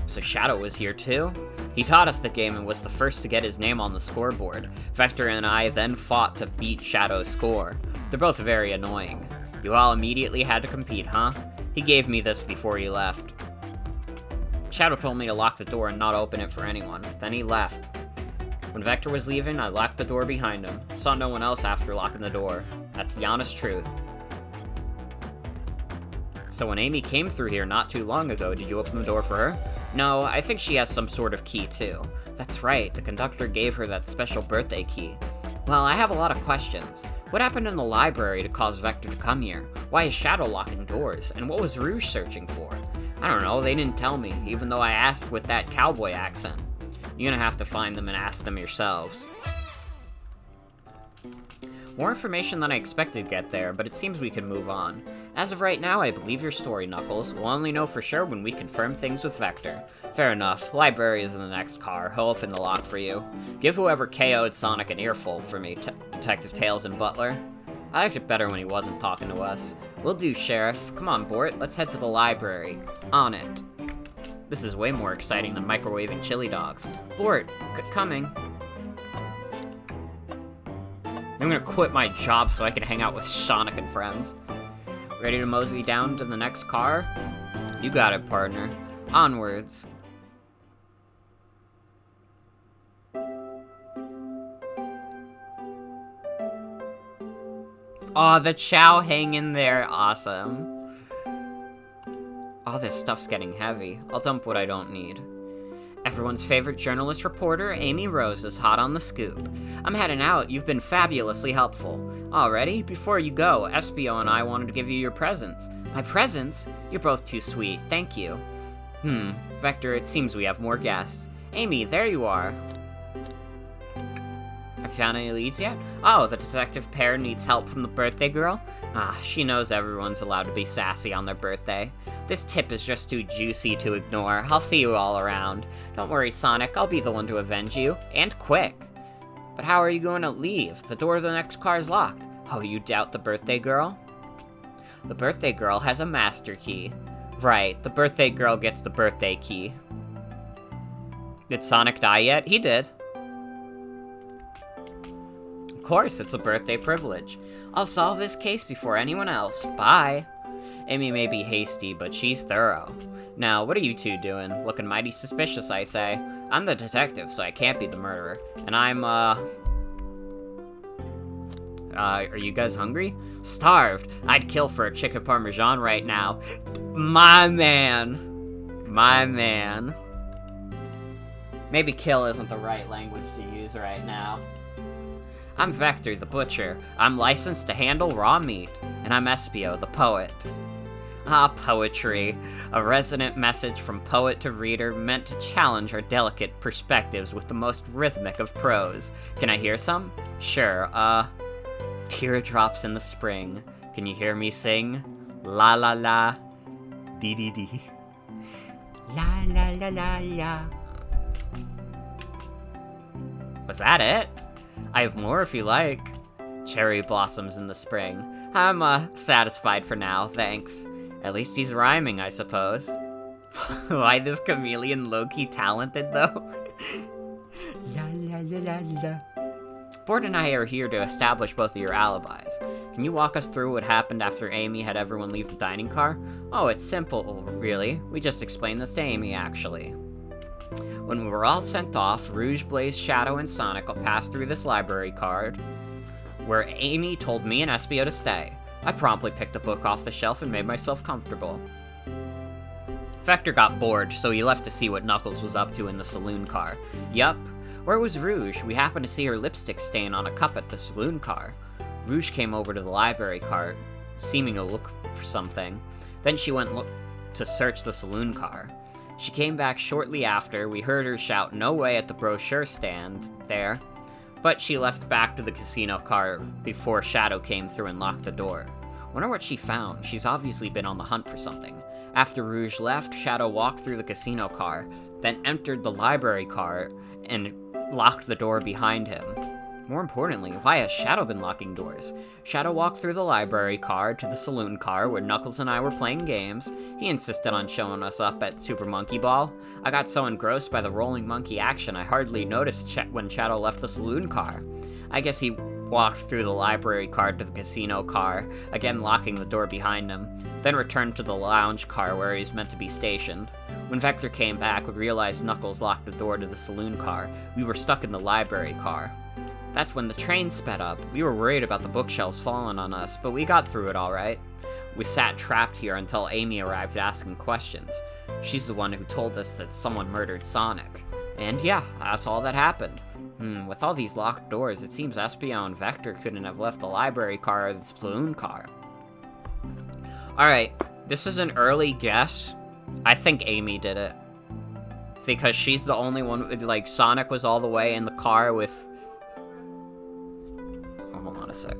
So Shadow was here too? He taught us the game and was the first to get his name on the scoreboard. Vector and I then fought to beat Shadow's score. They're both very annoying. You all immediately had to compete, huh? He gave me this before he left. Shadow told me to lock the door and not open it for anyone. Then he left. When Vector was leaving, I locked the door behind him. Saw no one else after locking the door. That's the honest truth. So when Amy came through here not too long ago, did you open the door for her? No, I think she has some sort of key too. That's right, the conductor gave her that special birthday key. Well, I have a lot of questions. What happened in the library to cause Vector to come here? Why is Shadow locking doors? And what was Rouge searching for? I don't know, they didn't tell me, even though I asked with that cowboy accent. You're gonna have to find them and ask them yourselves. More information than I expected to get there, but it seems we can move on. As of right now, I believe your story, Knuckles. We'll only know for sure when we confirm things with Vector. Fair enough. Library is in the next car. He'll open the lock for you. Give whoever KO'd Sonic an earful for me, Detective Tails and Butler. I liked it better when he wasn't talking to us. Will do, Sheriff. Come on, Bort. Let's head to the library. On it. This is way more exciting than microwaving chili dogs. Bort, coming. I'm gonna quit my job so I can hang out with Sonic and friends. Ready to mosey down to the next car? You got it, partner. Onwards. Aw, the chow hang in there. Awesome. All this stuff's getting heavy. I'll dump what I don't need. Everyone's favorite journalist reporter, Amy Rose, is hot on the scoop. I'm heading out. You've been fabulously helpful. Already? Before you go, Espio and I wanted to give you your presents. My presents? You're both too sweet. Thank you. Vector, it seems we have more guests. Amy, there you are. Have you found any leads yet? Oh, the detective pair needs help from the birthday girl? Ah, she knows everyone's allowed to be sassy on their birthday. This tip is just too juicy to ignore. I'll see you all around. Don't worry, Sonic, I'll be the one to avenge you. And quick. But how are you going to leave? The door to the next car is locked. Oh, you doubt the birthday girl? The birthday girl has a master key. Right, the birthday girl gets the birthday key. Did Sonic die yet? He did. Of course, it's a birthday privilege. I'll solve this case before anyone else. Bye. Amy may be hasty, but she's thorough. Now, what are you two doing? Looking mighty suspicious, I say. I'm the detective, so I can't be the murderer. And I'm, are you guys hungry? Starved. I'd kill for a chicken parmesan right now. My man. My man. Maybe kill isn't the right language to use right now. I'm Vector, the butcher. I'm licensed to handle raw meat. And I'm Espio, the poet. Ah, poetry. A resonant message from poet to reader meant to challenge our delicate perspectives with the most rhythmic of prose. Can I hear some? Sure, Teardrops in the spring. Can you hear me sing? La la la. Dee dee dee. La la la la la. Was that it? I have more if you like. Cherry blossoms in the spring. I'm, satisfied for now, thanks. At least he's rhyming, I suppose. Why this chameleon low-key talented, though? La la la la la. Bort and I are here to establish both of your alibis. Can you walk us through what happened after Amy had everyone leave the dining car? Oh, it's simple, really. We just explained this to Amy, actually. When we were all sent off, Rouge, Blaze, Shadow, and Sonic passed through this library card, where Amy told me and Espio to stay. I promptly picked a book off the shelf and made myself comfortable. Vector got bored, so he left to see what Knuckles was up to in the saloon car. Yup. Where was Rouge? We happened to see her lipstick stain on a cup at the saloon car. Rouge came over to the library car, seeming to look for something. Then she went to search the saloon car. She came back shortly after. We heard her shout "No way" at the brochure stand there, but she left back to the casino car before Shadow came through and locked the door. Wonder what she found. She's obviously been on the hunt for something. After Rouge left, Shadow walked through the casino car, then entered the library car and locked the door behind him. More importantly, why has Shadow been locking doors? Shadow walked through the library car to the saloon car where Knuckles and I were playing games. He insisted on showing us up at Super Monkey Ball. I got so engrossed by the rolling monkey action I hardly noticed when Shadow left the saloon car. I guess he walked through the library car to the casino car, again locking the door behind him, then returned to the lounge car where he was meant to be stationed. When Vector came back, we realized Knuckles locked the door to the saloon car. We were stuck in the library car. That's when the train sped up. We were worried about the bookshelves falling on us, but we got through it alright. We sat trapped here until Amy arrived asking questions. She's the one who told us that someone murdered Sonic. And yeah, that's all that happened. With all these locked doors, it seems Espio and Vector couldn't have left the library car or the saloon car. Alright, this is an early guess. I think Amy did it. Because she's the only one, like, Sonic was all the way in the car with... Hold on a sec.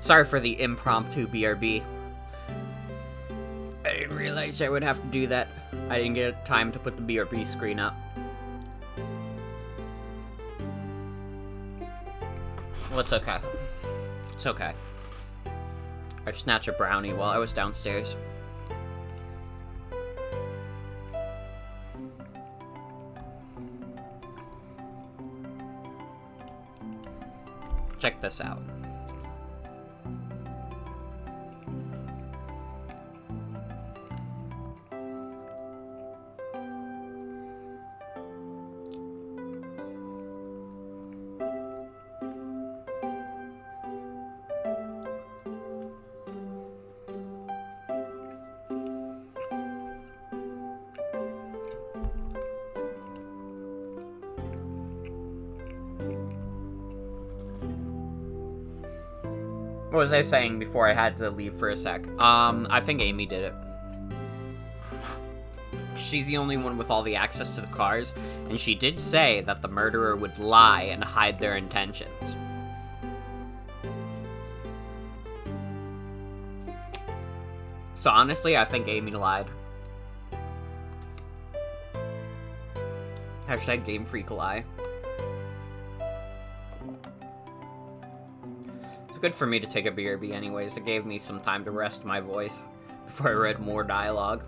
Sorry for the impromptu BRB. I didn't realize I would have to do that. I didn't get time to put the BRB screen up. Well, it's okay. It's okay. I snatched a brownie while I was downstairs. Check this out. What was I saying before I had to leave for a sec? I think Amy did it. She's the only one with all the access to the cars, and she did say that the murderer would lie and hide their intentions. So honestly, I think Amy lied. Hashtag Game Freak lie. Good for me to take a BRB anyways. It gave me some time to rest my voice before I read more dialogue.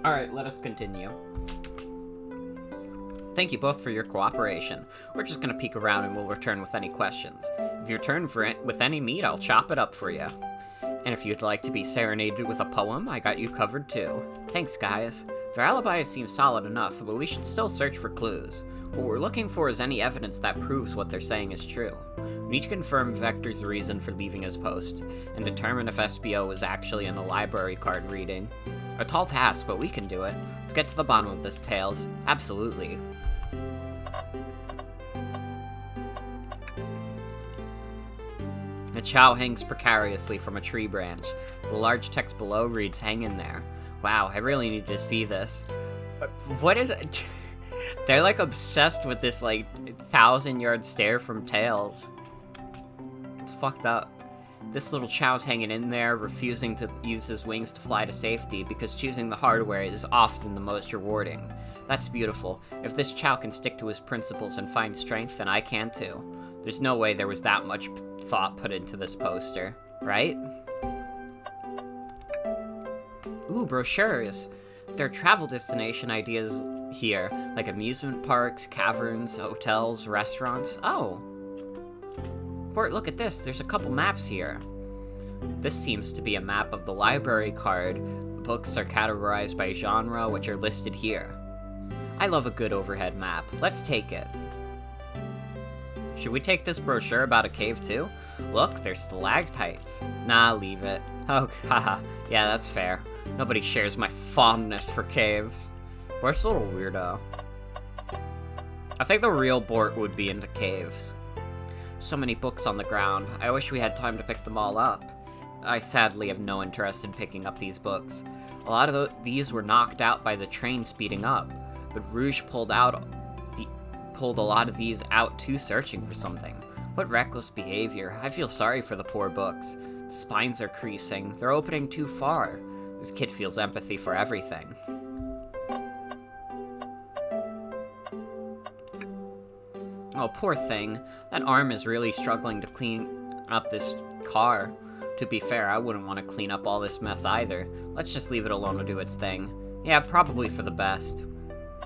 Alright, let us continue. Thank you both for your cooperation. We're just gonna peek around and we'll return with any questions. If you return with any meat, I'll chop it up for you. And if you'd like to be serenaded with a poem, I got you covered too. Thanks, guys. Their alibis seem solid enough, but we should still search for clues. What we're looking for is any evidence that proves what they're saying is true. We need to confirm Vector's reason for leaving his post, and determine if SBO was actually in the library card reading. A tall task, but we can do it. Let's get to the bottom of this, Tails. Absolutely. A chow hangs precariously from a tree branch. The large text below reads, "Hang in there." Wow, I really need to see this. What is it? They're like obsessed with this like 1,000-yard stare from Tails. It's fucked up. This little chow's hanging in there, refusing to use his wings to fly to safety because choosing the hardware is often the most rewarding. That's beautiful. If this chow can stick to his principles and find strength, then I can too. There's no way there was that much thought put into this poster, right? Ooh, brochures. There are travel destination ideas here, like amusement parks, caverns, hotels, restaurants. Oh. Bort, look at this. There's a couple maps here. This seems to be a map of the library card. The books are categorized by genre, which are listed here. I love a good overhead map. Let's take it. Should we take this brochure about a cave too? Look, there's stalactites. Nah, leave it. Oh, haha. Yeah, that's fair. Nobody shares my fondness for caves. Bort's a little weirdo. I think the real Bort would be into caves. So many books on the ground. I wish we had time to pick them all up. I sadly have no interest in picking up these books. A lot of these were knocked out by the train speeding up, but Rouge pulled a lot of these out too, searching for something. What reckless behavior. I feel sorry for the poor books. The spines are creasing. They're opening too far. This kid feels empathy for everything. Oh, poor thing. That arm is really struggling to clean up this car. To be fair, I wouldn't want to clean up all this mess either. Let's just leave it alone to do its thing. Yeah, probably for the best.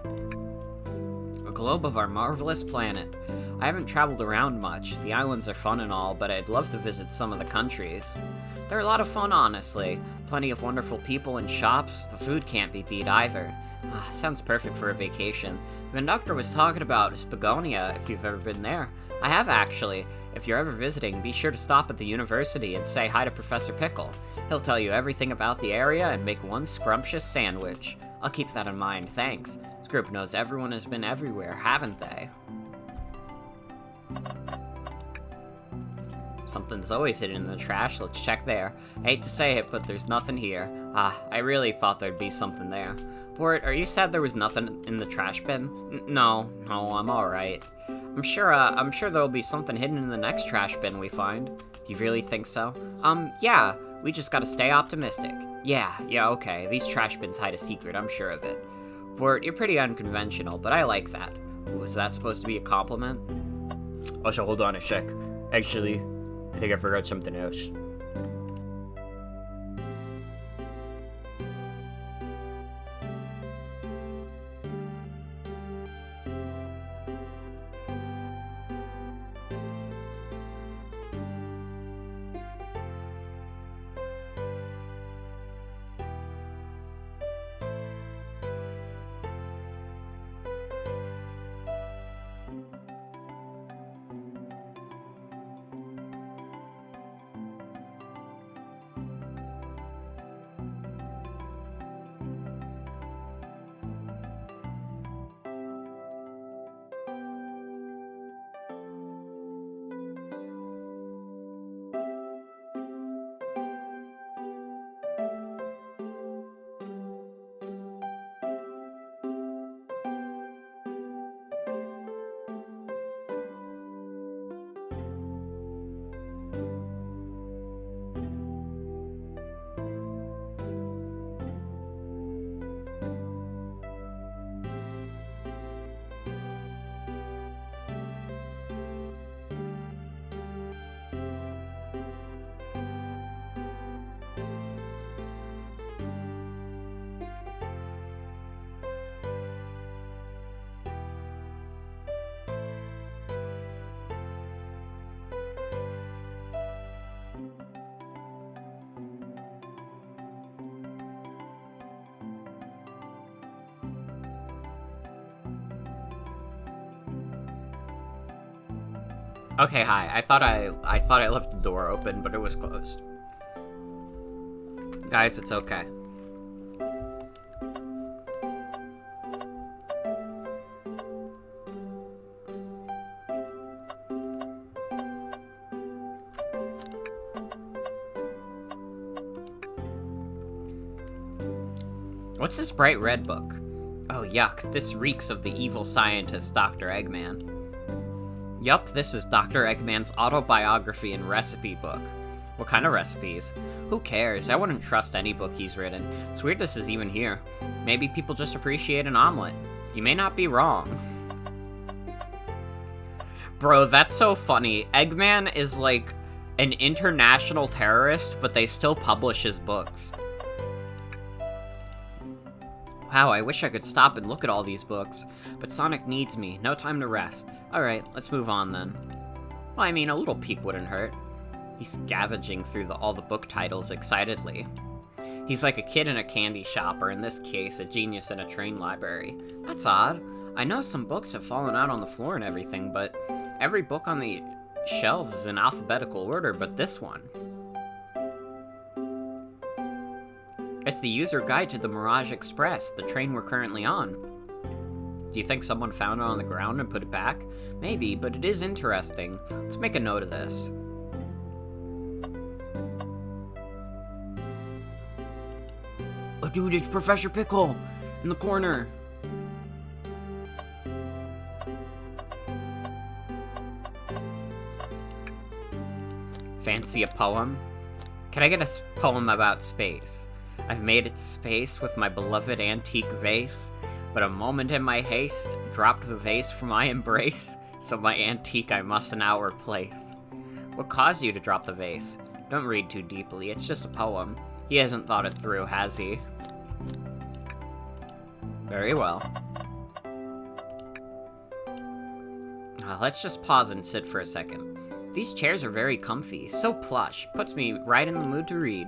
A globe of our marvelous planet. I haven't traveled around much. The islands are fun and all, but I'd love to visit some of the countries. They're a lot of fun, honestly. Plenty of wonderful people and shops. The food can't be beat either. Sounds perfect for a vacation. The conductor was talking about Spagonia, if you've ever been there. I have, actually. If you're ever visiting, be sure to stop at the university and say hi to Professor Pickle. He'll tell you everything about the area and make one scrumptious sandwich. I'll keep that in mind, thanks. This group knows everyone has been everywhere, haven't they? Something's always hidden in the trash. Let's check there. I hate to say it, but there's nothing here. I really thought there'd be something there. Bort, are you sad there was nothing in the trash bin? No, I'm alright. I'm sure there'll be something hidden in the next trash bin we find. You really think so? Yeah. We just gotta stay optimistic. Yeah, okay. These trash bins hide a secret, I'm sure of it. Bort, you're pretty unconventional, but I like that. Was that supposed to be a compliment? Also, hold on a sec. Actually, I think I forgot something else. Okay, hi. I thought I left the door open, but it was closed. Guys, it's okay. What's this bright red book? Oh, yuck. This reeks of the evil scientist, Dr. Eggman. Yup, this is Dr. Eggman's autobiography and recipe book. What kind of recipes? Who cares? I wouldn't trust any book he's written. It's weird this is even here. Maybe people just appreciate an omelet. You may not be wrong. Bro, that's so funny. Eggman is like an international terrorist, but they still publish his books. Wow, I wish I could stop and look at all these books. But Sonic needs me. No time to rest. Alright, let's move on then. Well, I mean, a little peek wouldn't hurt. He's scavenging through all the book titles excitedly. He's like a kid in a candy shop, or in this case, a genius in a train library. That's odd. I know some books have fallen out on the floor and everything, but every book on the shelves is in alphabetical order, but this one. It's the user guide to the Mirage Express, the train we're currently on. Do you think someone found it on the ground and put it back? Maybe, but it is interesting. Let's make a note of this. Oh dude, it's Professor Pickle! In the corner! Fancy a poem? Can I get a poem about space? I've made it to space with my beloved antique vase, but a moment in my haste dropped the vase from my embrace, so my antique I must now replace. What caused you to drop the vase? Don't read too deeply, it's just a poem. He hasn't thought it through, has he? Very well. Let's just pause and sit for a second. These chairs are very comfy, so plush, puts me right in the mood to read.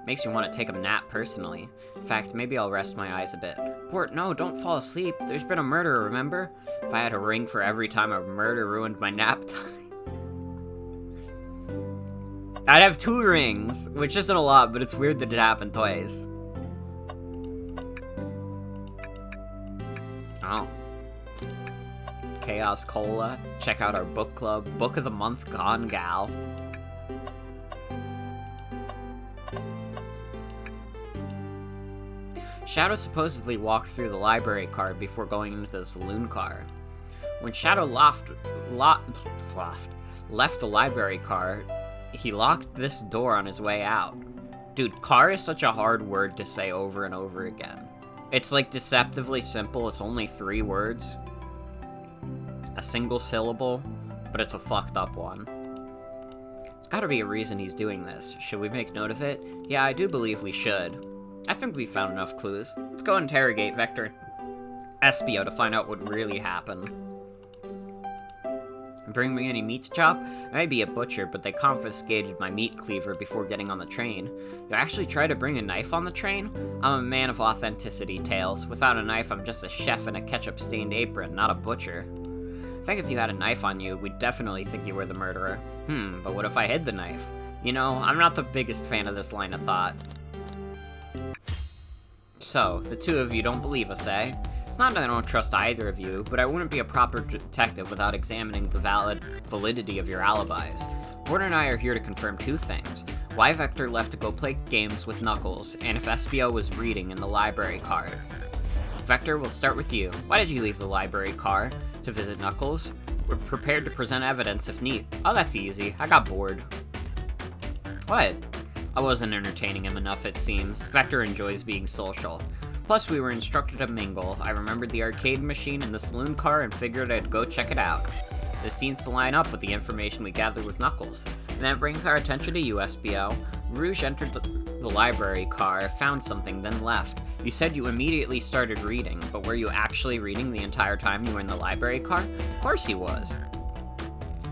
Makes me want to take a nap, personally. In fact, maybe I'll rest my eyes a bit. Port, no, don't fall asleep. There's been a murder, remember? If I had a ring for every time a murder ruined my nap time. I'd have 2 rings, which isn't a lot, but it's weird that it happened twice. Oh. Chaos Cola. Check out our book club. Book of the Month Gone Gal. Shadow supposedly walked through the library car before going into the saloon car. When Shadow left the library car, he locked this door on his way out. Dude, car is such a hard word to say over and over again. It's like deceptively simple, it's only 3 words. a single syllable, but it's a fucked up one. There's gotta be a reason he's doing this. Should we make note of it? Yeah, I do believe we should. I think we found enough clues. Let's go interrogate Vector Espio to find out what really happened. Bring me any meat to chop? I may be a butcher, but they confiscated my meat cleaver before getting on the train. You actually try to bring a knife on the train? I'm a man of authenticity, Tails. Without a knife, I'm just a chef in a ketchup-stained apron, not a butcher. I think if you had a knife on you, we'd definitely think you were the murderer. But what if I hid the knife? You know, I'm not the biggest fan of this line of thought. So, the two of you don't believe us, eh? It's not that I don't trust either of you, but I wouldn't be a proper detective without examining the validity of your alibis. Bort and I are here to confirm two things. Why Vector left to go play games with Knuckles, and if Espio was reading in the library car. Vector, we'll start with you. Why did you leave the library car? To visit Knuckles? We're prepared to present evidence if need. Oh, that's easy. I got bored. What? I wasn't entertaining him enough, it seems. Vector enjoys being social. Plus, we were instructed to mingle. I remembered the arcade machine and the saloon car and figured I'd go check it out. This seems to line up with the information we gathered with Knuckles. And that brings our attention to you, Espio. Rouge entered the library car, found something, then left. You said you immediately started reading, but were you actually reading the entire time you were in the library car? Of course he was.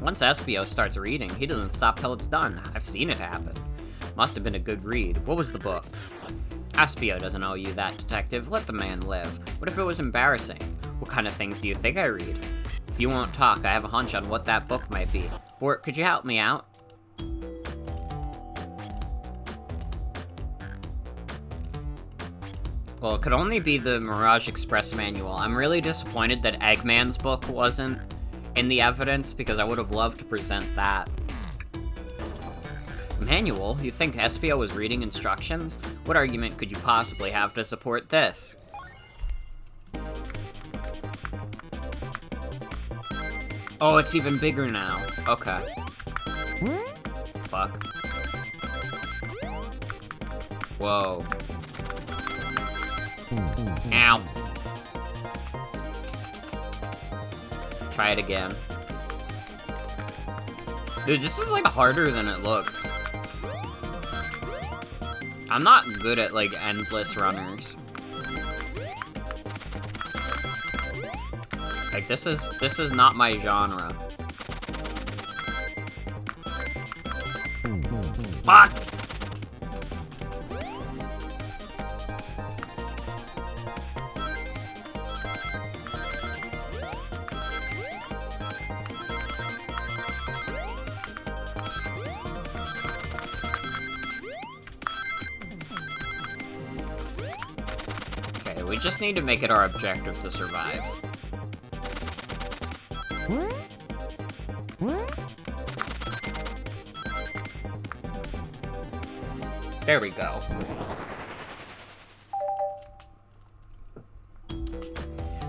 Once Espio starts reading, he doesn't stop till it's done. I've seen it happen. Must have been a good read. What was the book? Espio doesn't owe you that, detective. Let the man live. What if it was embarrassing? What kind of things do you think I read? If you won't talk, I have a hunch on what that book might be. Bort, could you help me out? Well, it could only be the Mirage Express manual. I'm really disappointed that Eggman's book wasn't in the evidence, because I would have loved to present that. Manual? You think Espio was reading instructions? What argument could you possibly have to support this? Oh, it's even bigger now. Okay. Fuck. Whoa. Ow. Try it again. Dude, this is like harder than it looks. I'm not good at, like, endless runners. Like, this is not my genre. Fuck! We just need to make it our objective to survive. There we go.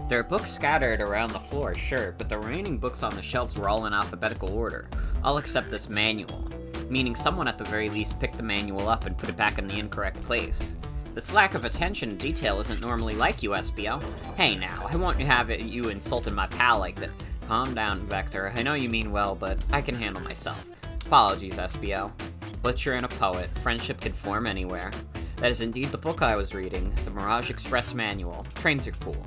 There are books scattered around the floor, sure, but the remaining books on the shelves were all in alphabetical order. I'll accept this manual, meaning someone at the very least picked the manual up and put it back in the incorrect place. This lack of attention to detail isn't normally like you, Espio. Hey now, I won't have you insulting my pal like that. Calm down, Vector. I know you mean well, but I can handle myself. Apologies, Espio. Butcher and a poet. Friendship can form anywhere. That is indeed the book I was reading, the Mirage Express Manual. Trains are cool.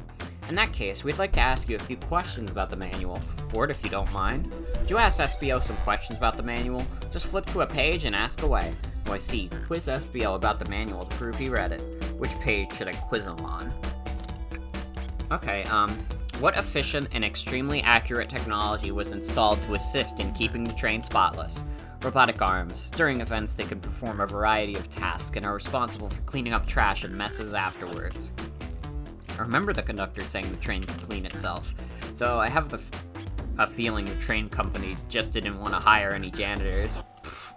In that case, we'd like to ask you a few questions about the manual. Bort, if you don't mind. Would you ask Espio some questions about the manual? Just flip to a page and ask away. Oh, I see. Quiz Espio about the manual to prove he read it. Which page should I quiz him on? Okay, what efficient and extremely accurate technology was installed to assist in keeping the train spotless? Robotic arms. During events, they can perform a variety of tasks and are responsible for cleaning up trash and messes afterwards. I remember the conductor saying the train could clean itself, though I have a feeling the train company just didn't want to hire any janitors. Pfft.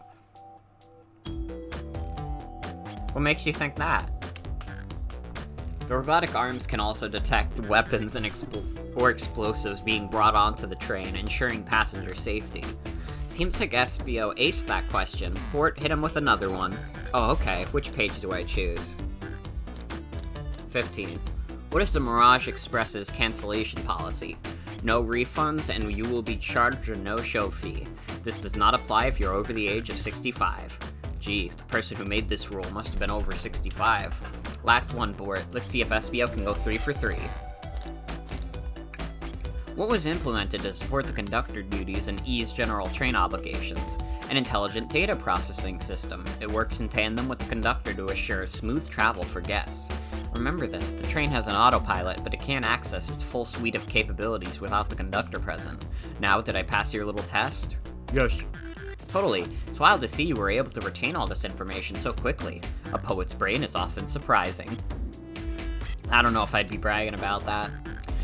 What makes you think that? The robotic arms can also detect weapons and explosives being brought onto the train, ensuring passenger safety. Seems like Espio aced that question. Bort, hit him with another one. Oh, okay. Which page do I choose? 15. What is the Mirage Express's cancellation policy? No refunds, and you will be charged a no-show fee. This does not apply if you're over the age of 65. Gee, the person who made this rule must have been over 65. Last one, Bort. Let's see if SBO can go 3 for 3. What was implemented to support the conductor duties and ease general train obligations? An intelligent data processing system. It works in tandem with the conductor to assure smooth travel for guests. Remember this, the train has an autopilot, but it can't access its full suite of capabilities without the conductor present. Now, did I pass your little test? Yes. Totally. It's wild to see you were able to retain all this information so quickly. A poet's brain is often surprising. I don't know if I'd be bragging about that.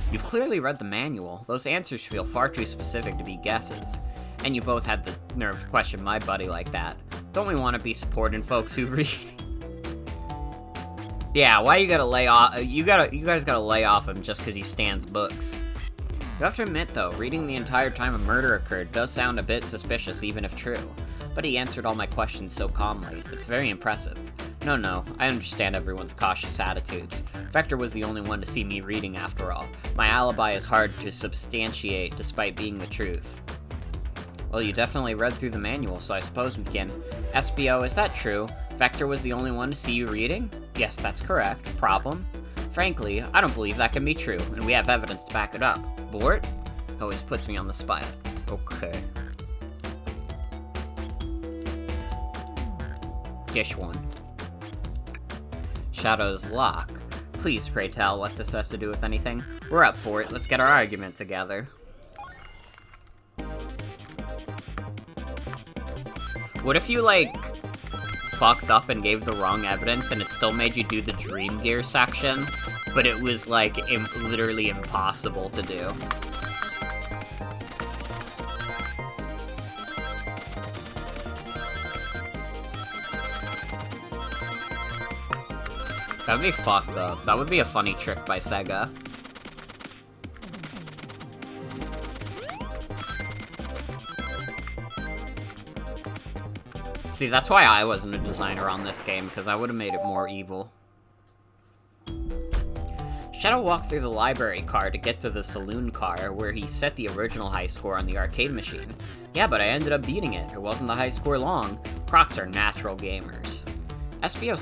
You've clearly read the manual. Those answers feel far too specific to be guesses. And you both had the nerve to question my buddy like that. Don't we want to be supporting folks who read? Yeah, why you gotta lay off? You guys gotta lay off him just because he stands books. You have to admit, though, reading the entire time a murder occurred does sound a bit suspicious, even if true. But he answered all my questions so calmly. It's very impressive. No, I understand everyone's cautious attitudes. Vector was the only one to see me reading, after all. My alibi is hard to substantiate, despite being the truth. Well, you definitely read through the manual, so I suppose we can. SBO, is that true? Vector was the only one to see you reading? Yes, that's correct. Problem? Frankly, I don't believe that can be true, and we have evidence to back it up. Bort? Always puts me on the spot. Okay. Dish 1. Shadow's lock. Please, pray tell what this has to do with anything. We're up for it. Let's get our argument together. What if you, like, fucked up and gave the wrong evidence and it still made you do the Dream Gear section, but it was, like, literally impossible to do? That'd be fucked up. That would be a funny trick by Sega. See, that's why I wasn't a designer on this game, because I would have made it more evil. Shadow walked through the library car to get to the saloon car, where he set the original high score on the arcade machine. Yeah, but I ended up beating it. It wasn't the high score long. Crocs are natural gamers. SBO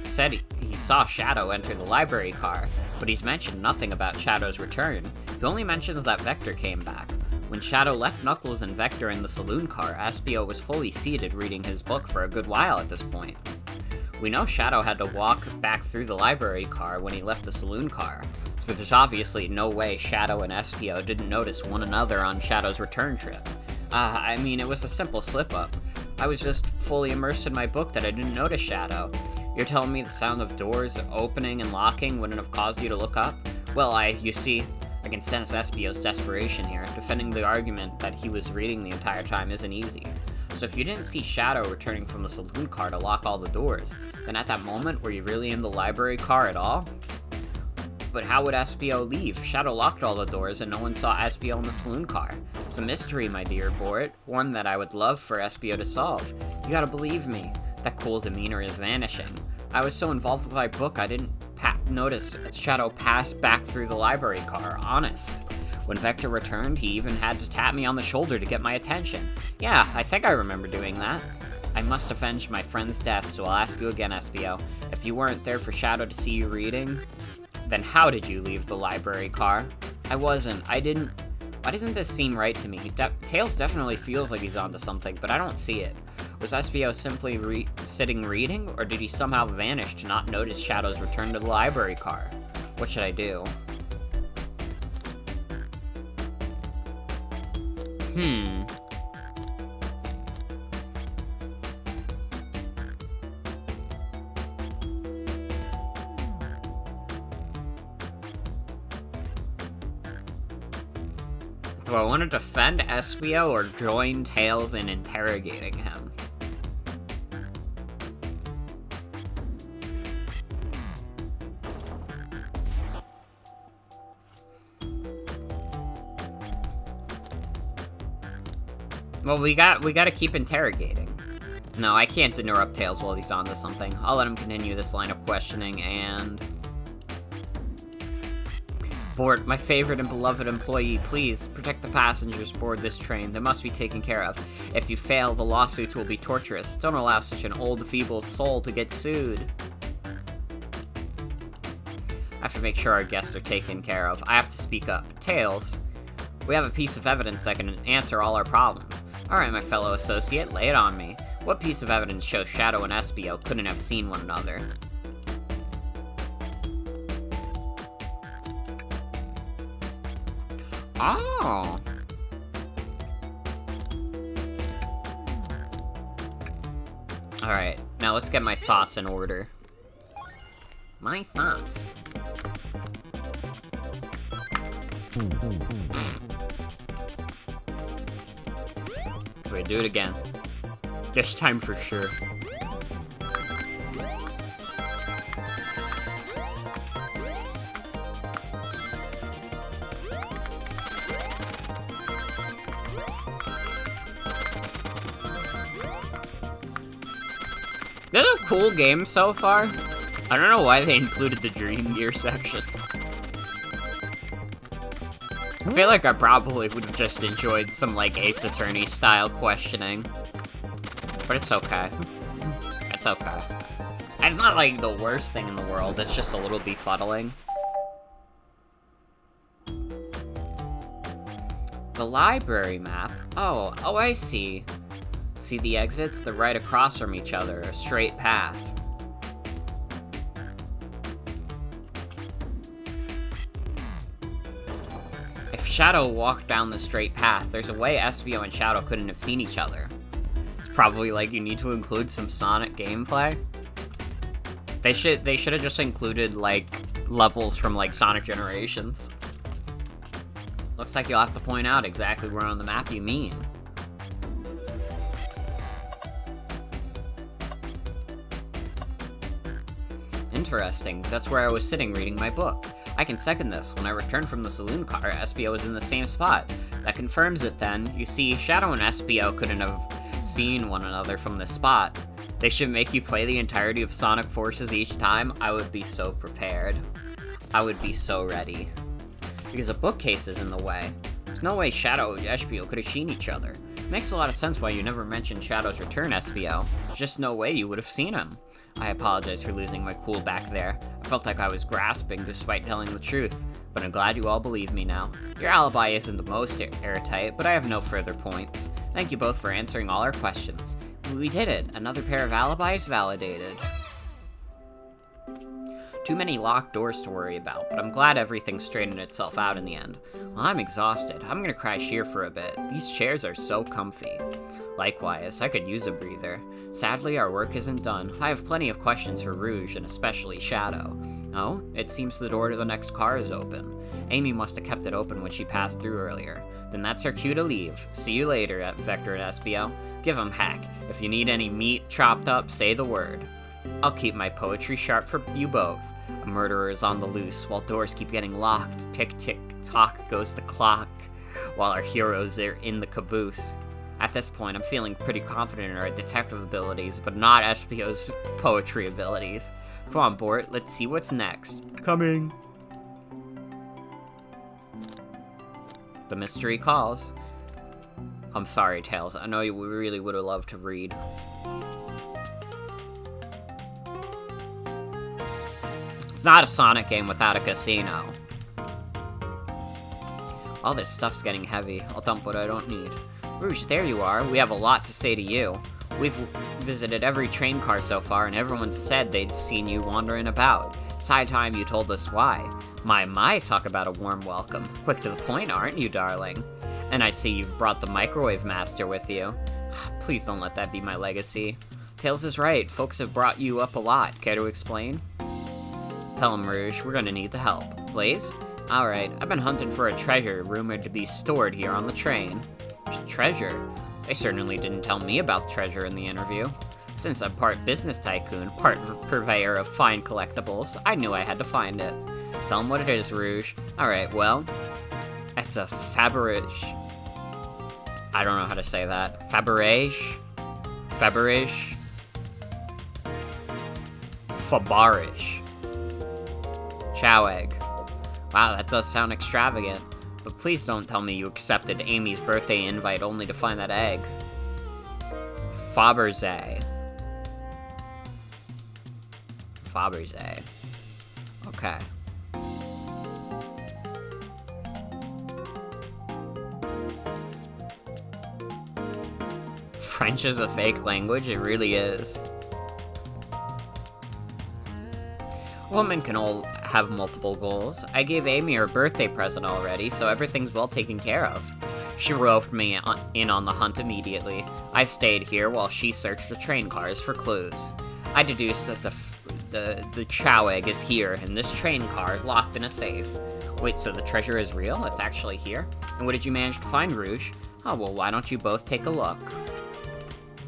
said he saw Shadow enter the library car, but he's mentioned nothing about Shadow's return. He only mentions that Vector came back. When Shadow left Knuckles and Vector in the saloon car, SBO was fully seated reading his book for a good while at this point. We know Shadow had to walk back through the library car when he left the saloon car, so there's obviously no way Shadow and SBO didn't notice one another on Shadow's return trip. I mean, it was a simple slip-up. I was just fully immersed in my book that I didn't notice Shadow. You're telling me the sound of doors opening and locking wouldn't have caused you to look up? Well, you see, I can sense SBO's desperation here. Defending the argument that he was reading the entire time isn't easy. So if you didn't see Shadow returning from the saloon car to lock all the doors, then at that moment, were you really in the library car at all? But how would SBO leave? Shadow locked all the doors and no one saw SBO in the saloon car. It's a mystery, my dear Bort. One that I would love for SBO to solve. You gotta believe me. That cool demeanor is vanishing. I was so involved with my book, I didn't notice Shadow pass back through the library car, honest. When Vector returned, he even had to tap me on the shoulder to get my attention. Yeah, I think I remember doing that. I must avenge my friend's death, so I'll ask you again, SBO. If you weren't there for Shadow to see you reading, then how did you leave the library car? I wasn't. I didn't. Why doesn't this seem right to me? Tails definitely feels like he's onto something, but I don't see it. Was SBO simply sitting reading, or did he somehow vanish to not notice Shadow's return to the library car? What should I do? Do I want to defend SBO or join Tails in interrogating him? Well, we gotta keep interrogating. No, I can't interrupt Tails while he's onto something. I'll let him continue this line of questioning, and... Bort, my favorite and beloved employee, please protect the passengers aboard this train. They must be taken care of. If you fail, the lawsuits will be torturous. Don't allow such an old, feeble soul to get sued. I have to make sure our guests are taken care of. I have to speak up. Tails, we have a piece of evidence that can answer all our problems. Alright, my fellow associate, lay it on me. What piece of evidence shows Shadow and Espio couldn't have seen one another? Oh! Alright, now let's get my thoughts in order. My thoughts. Wait, do it again. This time for sure. This is a cool game so far. I don't know why they included the Dream Gear section. I feel like I probably would have just enjoyed some, like, Ace Attorney style questioning. But it's okay. It's okay. It's not, like, the worst thing in the world, it's just a little befuddling. The library map? Oh, I see. See the exits? They're right across from each other, a straight path. If Shadow walked down the straight path, there's a way Espio and Shadow couldn't have seen each other. It's probably like you need to include some Sonic gameplay. They should have just included, like, levels from, like, Sonic Generations. Looks like you'll have to point out exactly where on the map you mean. Interesting. That's where I was sitting reading my book. I can second this. When I returned from the saloon car, Espio was in the same spot. That confirms it then. You see, Shadow and Espio couldn't have seen one another from this spot. They should make you play the entirety of Sonic Forces each time. I would be so prepared. I would be so ready. Because a bookcase is in the way. There's no way Shadow and Espio could have seen each other. It makes a lot of sense why you never mentioned Shadow's return, Espio. There's just no way you would have seen him. I apologize for losing my cool back there. I felt like I was grasping despite telling the truth, but I'm glad you all believe me now. Your alibi isn't the most airtight, but I have no further points. Thank you both for answering all our questions. We did it! Another pair of alibis validated. Too many locked doors to worry about, but I'm glad everything straightened itself out in the end. Well, I'm exhausted. I'm gonna crash here for a bit. These chairs are so comfy. Likewise, I could use a breather. Sadly, our work isn't done. I have plenty of questions for Rouge, and especially Shadow. Oh, it seems the door to the next car is open. Amy must have kept it open when she passed through earlier. Then that's her cue to leave. See you later, Vector and Espio. Give 'em heck. If you need any meat chopped up, say the word. I'll keep my poetry sharp for you both. A murderer is on the loose, while doors keep getting locked. Tick, tick, tock goes the clock, while our heroes are in the caboose. At this point, I'm feeling pretty confident in our detective abilities, but not Espio's poetry abilities. Come on, Bort, let's see what's next. Coming! The mystery calls. I'm sorry, Tails. I know you really would have loved to read. It's not a Sonic game without a casino. All this stuff's getting heavy. I'll dump what I don't need. Rouge, there you are. We have a lot to say to you. We've visited every train car so far, and everyone said they'd seen you wandering about. It's high time you told us why. My, talk about a warm welcome. Quick to the point, aren't you, darling? And I see you've brought the Microwave Master with you. Please don't let that be my legacy. Tails is right. Folks have brought you up a lot. Care to explain? Tell him, Rouge. We're gonna need the help. Blaze? Alright, I've been hunting for a treasure rumored to be stored here on the train. Treasure? They certainly didn't tell me about treasure in the interview. Since I'm part business tycoon, part purveyor of fine collectibles, I knew I had to find it. Tell them what it is, Rouge. Alright, well, it's a Faberge. I don't know how to say that. Faberge? Faberge? Fabarage. Chow egg. Wow, that does sound extravagant. But please don't tell me you accepted Amy's birthday invite only to find that egg. Fabergé. Fabergé. Okay. French is a fake language, it really is. Women can all have multiple goals. I gave Amy her birthday present already, so everything's well taken care of. She roped me in on the hunt immediately. I stayed here while she searched the train cars for clues. I deduced that the Chow egg is here, in this train car, locked in a safe. Wait, so the treasure is real? It's actually here? And what did you manage to find, Rouge? Oh, well, why don't you both take a look?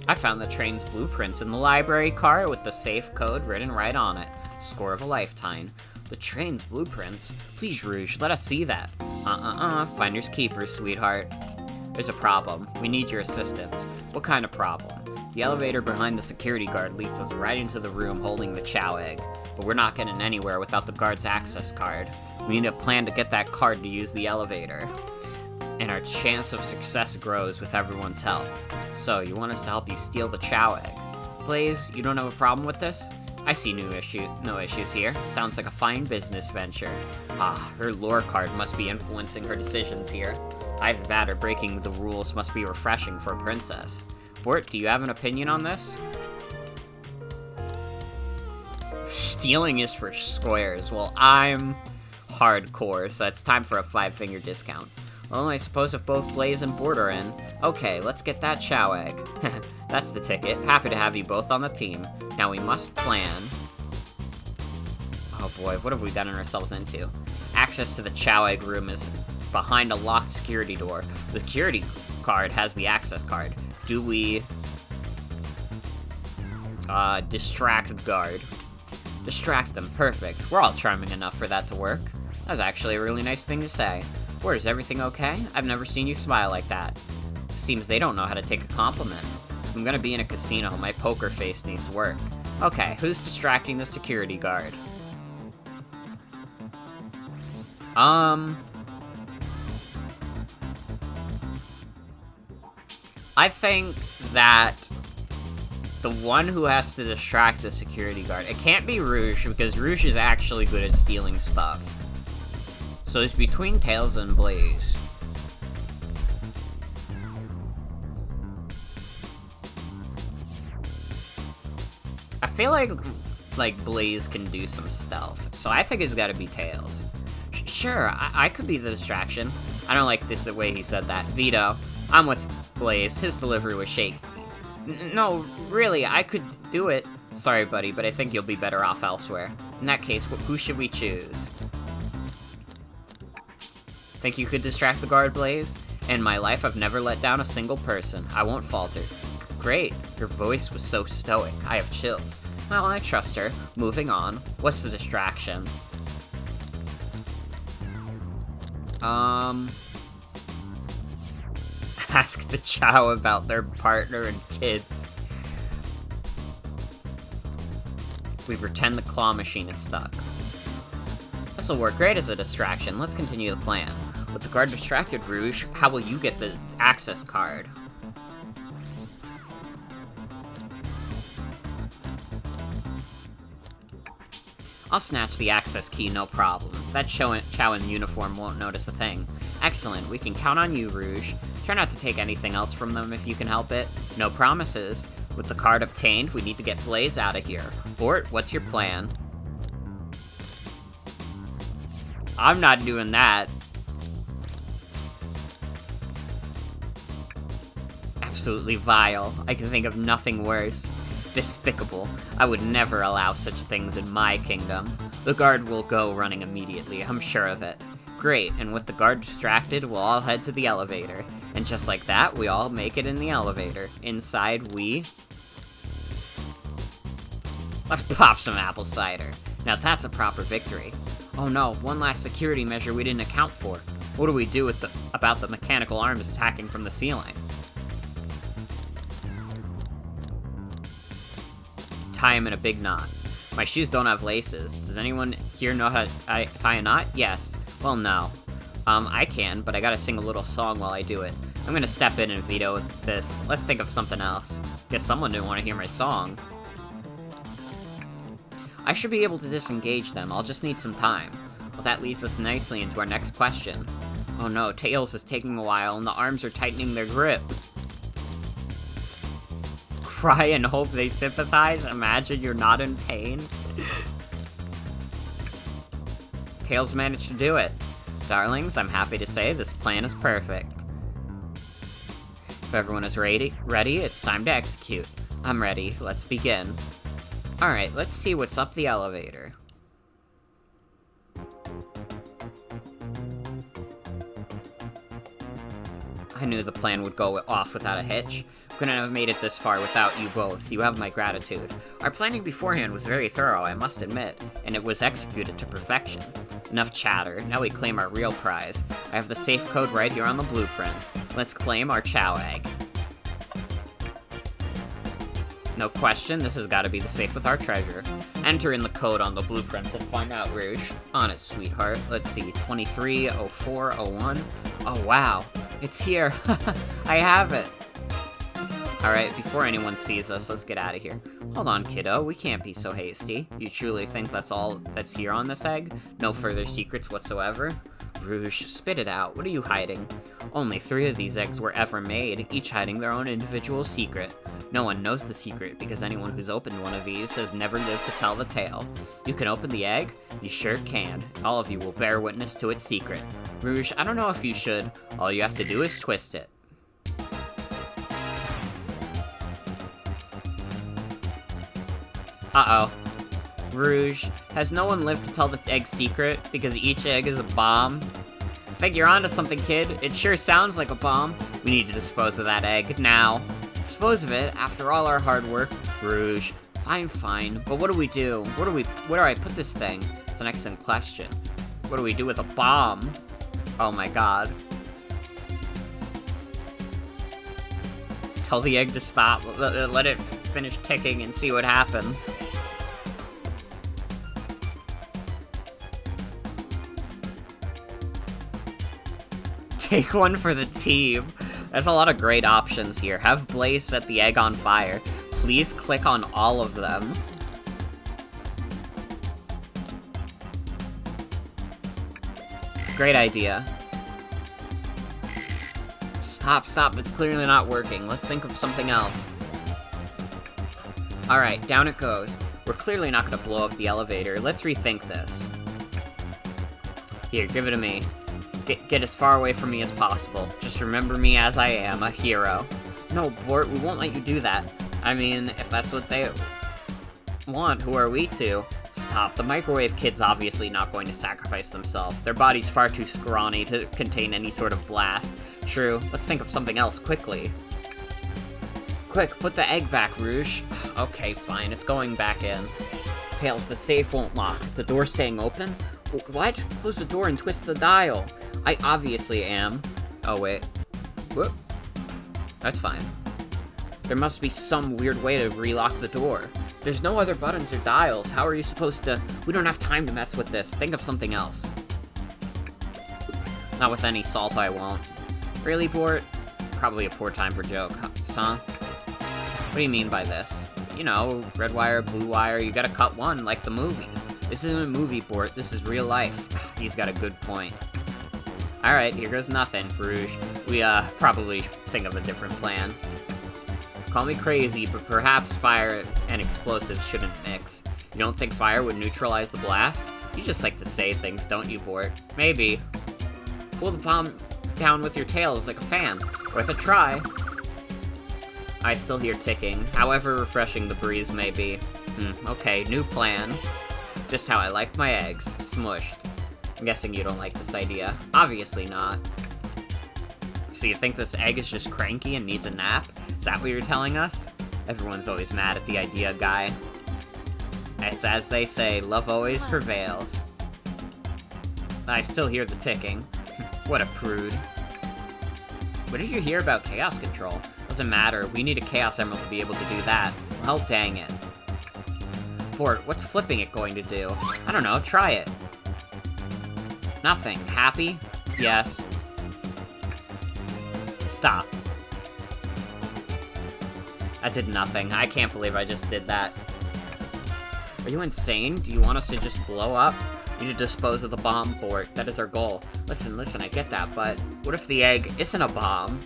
I found the train's blueprints in the library car with the safe code written right on it. Score of a lifetime. The train's blueprints? Please, Rouge, let us see that. Finders keepers, sweetheart. There's a problem. We need your assistance. What kind of problem? The elevator behind the security guard leads us right into the room holding the Chow egg, but we're not getting anywhere without the guard's access card. We need a plan to get that card to use the elevator. And our chance of success grows with everyone's help. So, you want us to help you steal the Chow egg? Blaze, you don't have a problem with this? I see no issues here. Sounds like a fine business venture. Ah, her lore card must be influencing her decisions here. Either that or breaking the rules must be refreshing for a princess. Bort, do you have an opinion on this? Stealing is for squares. Well, I'm hardcore, so it's time for a 5-finger discount. Well, I suppose if both Blaze and Bort are in. Okay, let's get that Chow egg. That's the ticket. Happy to have you both on the team. Now we must plan. Oh boy, what have we gotten ourselves into? Access to the Chow egg room is behind a locked security door. The security card has the access card. Do we distract the guard? Distract them, perfect. We're all charming enough for that to work. That was actually a really nice thing to say. Bort, is everything okay? I've never seen you smile like that. Seems they don't know how to take a compliment. I'm gonna be in a casino, my poker face needs work. Okay, who's distracting the security guard? I think that the one who has to distract the security guard, it can't be Rouge, because Rouge is actually good at stealing stuff. So it's between Tails and Blaze. I feel like Blaze can do some stealth, so I think it's gotta be Tails. Sure, I could be the distraction. I don't like this the way he said that. Vito, I'm with Blaze. His delivery was shaky. No, really, I could do it. Sorry, buddy, but I think you'll be better off elsewhere. In that case, who should we choose? Think you could distract the guard, Blaze? In my life, I've never let down a single person. I won't falter. Great. Her voice was so stoic. I have chills. Well, I trust her. Moving on. What's the distraction? Ask the Chow about their partner and kids. We pretend the claw machine is stuck. This'll work great as a distraction. Let's continue the plan. With the guard distracted, Rouge, how will you get the access card? I'll snatch the access key, no problem. That Chow in uniform won't notice a thing. Excellent, we can count on you, Rouge. Try not to take anything else from them if you can help it. No promises. With the card obtained, we need to get Blaze out of here. Bort, what's your plan? I'm not doing that. Absolutely vile. I can think of nothing worse. Despicable. I would never allow such things in my kingdom. The guard will go running immediately, I'm sure of it. Great, and with the guard distracted, we'll all head to the elevator. And just like that, we all make it in the elevator. Inside, let's pop some apple cider. Now that's a proper victory. Oh no, one last security measure we didn't account for. What do we do about the mechanical arms attacking from the ceiling? Tie him in a big knot. My shoes don't have laces. Does anyone here know how to tie a knot? Yes. Well, no. I can, but I gotta sing a little song while I do it. I'm gonna step in and veto this. Let's think of something else. Guess someone didn't want to hear my song. I should be able to disengage them, I'll just need some time. Well, that leads us nicely into our next question. Oh no, Tails is taking a while, and the arms are tightening their grip. Cry and hope they sympathize? Imagine you're not in pain? Tails managed to do it. Darlings, I'm happy to say this plan is perfect. If everyone is ready, it's time to execute. I'm ready, let's begin. Alright, let's see what's up the elevator. I knew the plan would go off without a hitch. Couldn't have made it this far without you both. You have my gratitude. Our planning beforehand was very thorough, I must admit, and it was executed to perfection. Enough chatter. Now we claim our real prize. I have the safe code right here on the blueprints. Let's claim our Chow Egg. No question, this has got to be the safe with our treasure. Enter in the code on the blueprints and find out, Rouge. On it, sweetheart. Let's see, 230401. Oh, wow. It's here. I have it. Alright, before anyone sees us, let's get out of here. Hold on, kiddo. We can't be so hasty. You truly think that's all that's here on this egg? No further secrets whatsoever? Rouge, spit it out. What are you hiding? Only 3 of these eggs were ever made, each hiding their own individual secret. No one knows the secret, because anyone who's opened one of these has never lived to tell the tale. You can open the egg? You sure can. All of you will bear witness to its secret. Rouge, I don't know if you should. All you have to do is twist it. Uh-oh. Rouge, has no one lived to tell the egg's secret, because each egg is a bomb? I think you're onto something, kid. It sure sounds like a bomb. We need to dispose of that egg, now. Dispose of it, after all our hard work? Rouge, fine, but what do we do? Where do I put this thing? It's an excellent question. What do we do with a bomb? Oh my god. Tell the egg to stop. Let it finish ticking and see what happens. Take one for the team. There's a lot of great options here. Have Blaze set the egg on fire. Please click on all of them. Great idea. Stop, it's clearly not working. Let's think of something else. Alright, down it goes. We're clearly not gonna blow up the elevator. Let's rethink this. Here, give it to me. Get as far away from me as possible. Just remember me as I am, a hero. No, Bort, we won't let you do that. I mean, if that's what they want, who are we to? Stop. The microwave kid's obviously not going to sacrifice themselves. Their body's far too scrawny to contain any sort of blast. True. Let's think of something else quickly. Quick, put the egg back, Rouge. Okay, fine. It's going back in. Tails, the safe won't lock. The door's staying open? What? Close the door and twist the dial. I obviously am. Oh, wait. Whoop. That's fine. There must be some weird way to relock the door. There's no other buttons or dials. How are you supposed to... We don't have time to mess with this. Think of something else. Not with any salt, I won't. Really, Bort? Probably a poor time for joke, huh? What do you mean by this? You know, red wire, blue wire, you gotta cut one, like the movies. This isn't a movie, Bort. This is real life. He's got a good point. Alright, here goes nothing, Rouge. We, probably think of a different plan. Call me crazy, but perhaps fire and explosives shouldn't mix. You don't think fire would neutralize the blast? You just like to say things, don't you, Bort? Maybe. Pull the bomb down with your tails like a fan. Worth a try. I still hear ticking, however refreshing the breeze may be. Okay, new plan. Just how I like my eggs, smushed. I'm guessing you don't like this idea. Obviously not. So you think this egg is just cranky and needs a nap? Is that what you're telling us? Everyone's always mad at the idea guy. It's as they say, love always prevails. I still hear the ticking. What a prude. What did you hear about chaos control? Doesn't matter, we need a chaos emerald to be able to do that. Well, dang it. Bort, what's flipping it going to do? I don't know, try it. Nothing. Happy? Yes. Stop. I did nothing. I can't believe I just did that. Are you insane? Do you want us to just blow up? We need to dispose of the bomb, Bort. That is our goal. Listen, I get that, but what if the egg isn't a bomb?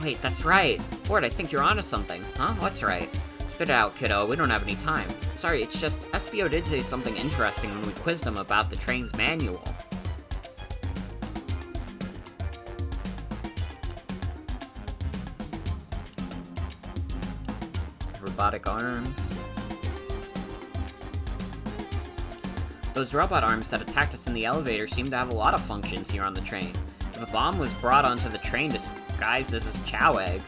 Wait, that's right. Bort, I think you're onto something. Huh? What's right? Spit it out, kiddo. We don't have any time. Sorry, it's just SBO did say something interesting when we quizzed him about the train's manual. Robotic arms. Those robot arms that attacked us in the elevator seem to have a lot of functions here on the train. If a bomb was brought onto the train disguised as a chow egg,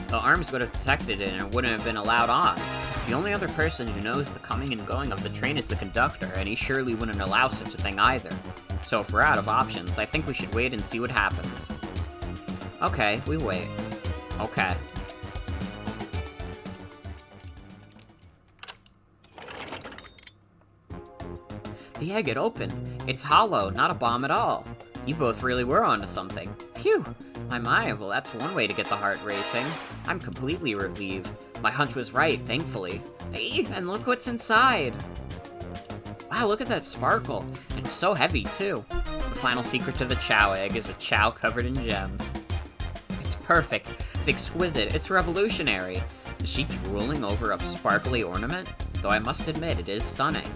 the arms would have detected it and it wouldn't have been allowed on. The only other person who knows the coming and going of the train is the conductor, and he surely wouldn't allow such a thing either. So if we're out of options, I think we should wait and see what happens. Okay, we wait. Okay. The egg had opened. It's hollow, not a bomb at all. You both really were onto something. Phew! My, well that's one way to get the heart racing. I'm completely relieved. My hunch was right, thankfully. Hey, and look what's inside! Wow, look at that sparkle. And it's so heavy, too. The final secret to the chow egg is a chow covered in gems. It's perfect. It's exquisite. It's revolutionary. Is she drooling over a sparkly ornament? Though I must admit, it is stunning.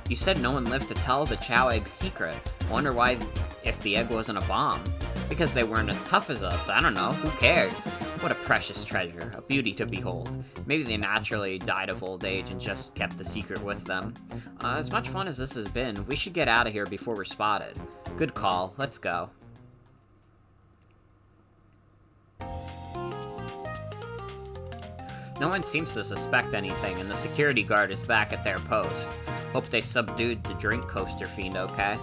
You said no one lived to tell the chow egg's secret. I wonder why, if the egg wasn't a bomb. Because they weren't as tough as us, I don't know, who cares? What a precious treasure, a beauty to behold. Maybe they naturally died of old age and just kept the secret with them. As much fun as this has been, we should get out of here before we're spotted. Good call, let's go. No one seems to suspect anything, and the security guard is back at their post. Hope they subdued the drink coaster fiend, okay?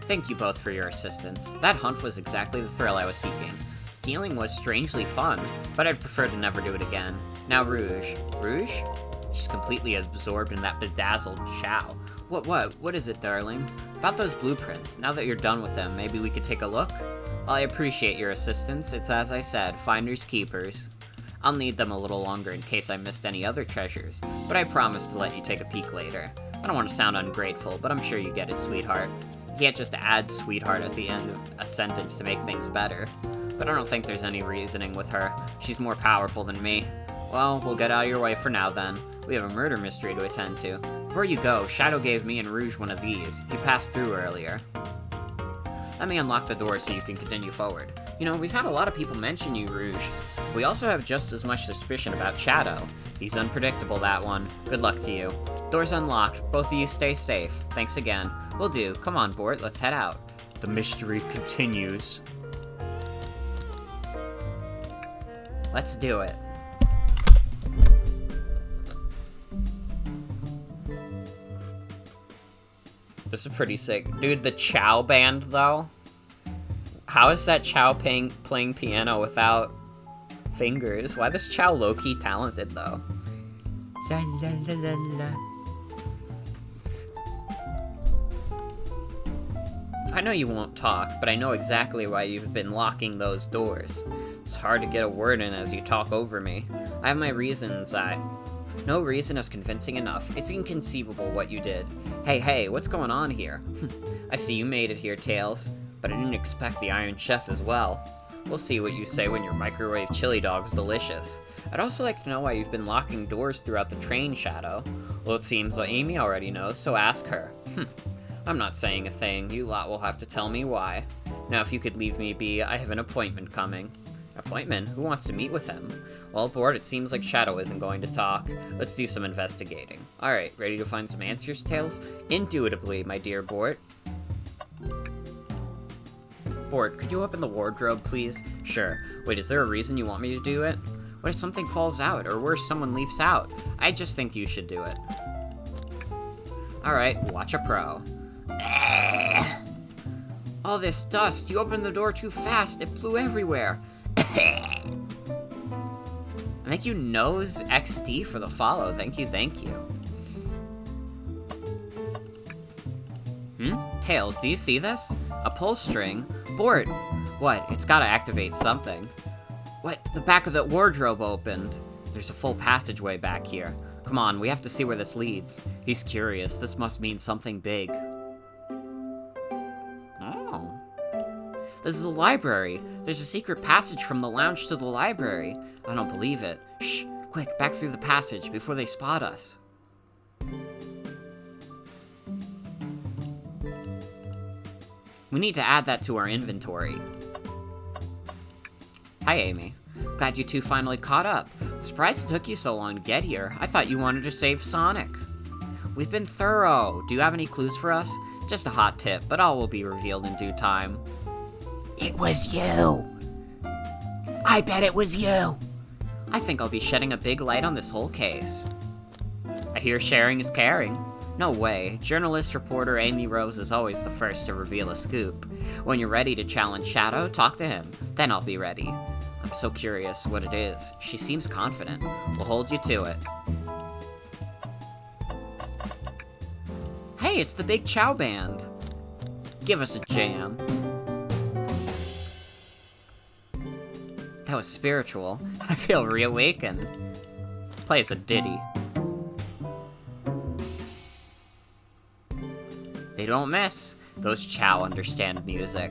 Thank you both for your assistance. That hunt was exactly the thrill I was seeking. Stealing was strangely fun, but I'd prefer to never do it again. Now Rouge. Rouge? She's completely absorbed in that bedazzled chow. What is it, darling? About those blueprints. Now that you're done with them, maybe we could take a look? Well, I appreciate your assistance. It's as I said, finders keepers. I'll need them a little longer in case I missed any other treasures, but I promise to let you take a peek later. I don't want to sound ungrateful, but I'm sure you get it, sweetheart. You can't just add sweetheart at the end of a sentence to make things better. But I don't think there's any reasoning with her. She's more powerful than me. Well, we'll get out of your way for now then. We have a murder mystery to attend to. Before you go, Shadow gave me and Rouge one of these. You passed through earlier. Let me unlock the door so you can continue forward. You know, we've had a lot of people mention you, Rouge. We also have just as much suspicion about Shadow. He's unpredictable, that one. Good luck to you. Door's unlocked. Both of you stay safe. Thanks again. Will do. Come on, Bort. Let's head out. The mystery continues. Let's do it. This is pretty sick. Dude, the Chow band, though? How is that Chow playing piano without fingers? Why is Chow low-key talented, though? La la la la la. I know you won't talk, but I know exactly why you've been locking those doors. It's hard to get a word in as you talk over me. I have my reasons, No reason is convincing enough. It's inconceivable what you did. Hey, what's going on here? I see you made it here, Tails, but I didn't expect the Iron Chef as well. We'll see what you say when your microwave chili dog's delicious. I'd also like to know why you've been locking doors throughout the train, Shadow. Well, it seems like Amy already knows, so ask her. I'm not saying a thing. You lot will have to tell me why. Now, if you could leave me be, I have an appointment coming. Appointment? Who wants to meet with him? Well, Bort, it seems like Shadow isn't going to talk. Let's do some investigating. Alright, ready to find some answers, Tails? Indubitably, my dear Bort. Bort, could you open the wardrobe, please? Sure. Wait, is there a reason you want me to do it? What if something falls out, or worse, someone leaps out? I just think you should do it. Alright, watch a pro. All this dust, you opened the door too fast, it blew everywhere. I think you knows XD for the follow, thank you. Tails, do you see this? A pull string? Bort! What? It's gotta activate something. What? The back of the wardrobe opened. There's a full passageway back here. Come on, we have to see where this leads. He's curious. This must mean something big. Oh. This is the library. There's a secret passage from the lounge to the library. I don't believe it. Shh! Quick, back through the passage before they spot us. We need to add that to our inventory. Hi, Amy. Glad you two finally caught up. Surprised it took you so long to get here. I thought you wanted to save Sonic. We've been thorough. Do you have any clues for us? Just a hot tip, but all will be revealed in due time. It was you. I bet it was you. I think I'll be shedding a big light on this whole case. I hear sharing is caring. No way. Journalist reporter Amy Rose is always the first to reveal a scoop. When you're ready to challenge Shadow, talk to him. Then I'll be ready. I'm so curious what it is. She seems confident. We'll hold you to it. Hey, it's the Big Chow Band. Give us a jam. That was spiritual. I feel reawakened. Play us a ditty. They don't miss. Those Chow understand music.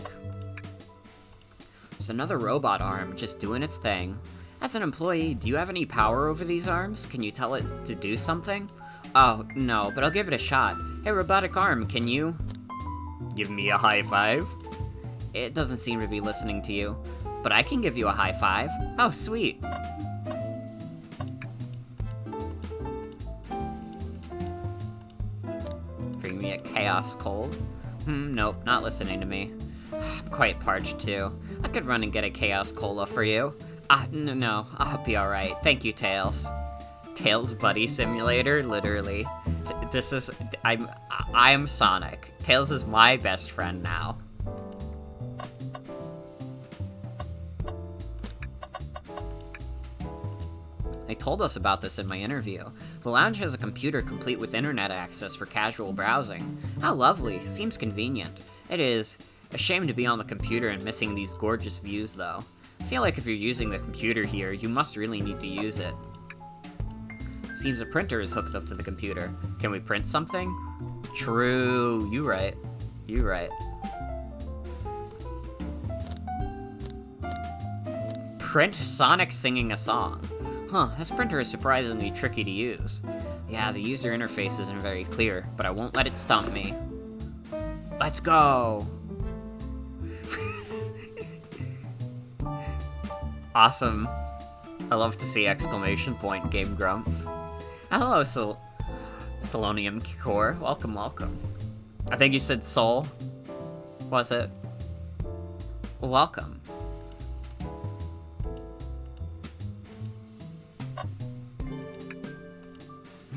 There's another robot arm just doing its thing. As an employee, do you have any power over these arms? Can you tell it to do something? Oh, no, but I'll give it a shot. Hey, robotic arm, can you... give me a high five? It doesn't seem to be listening to you. But I can give you a high five. Oh, sweet. Bring me a chaos cold. Nope, not listening to me. I'm quite parched too. I could run and get a chaos cola for you. No, I'll be alright. Thank you, Tails. Tails buddy simulator, literally. I'm Sonic. Tails is my best friend now. They told us about this in my interview. The lounge has a computer complete with internet access for casual browsing. How lovely. Seems convenient. It is. A shame to be on the computer and missing these gorgeous views, though. I feel like if you're using the computer here, you must really need to use it. Seems a printer is hooked up to the computer. Can we print something? True. You right. You right. Print Sonic singing a song. Huh, this printer is surprisingly tricky to use. Yeah, the user interface isn't very clear, but I won't let it stump me. Let's go! Awesome. I love to see exclamation point Game Grumps. Hello, Solonium Core. Welcome, welcome. I think you said Sol. Was it? Welcome.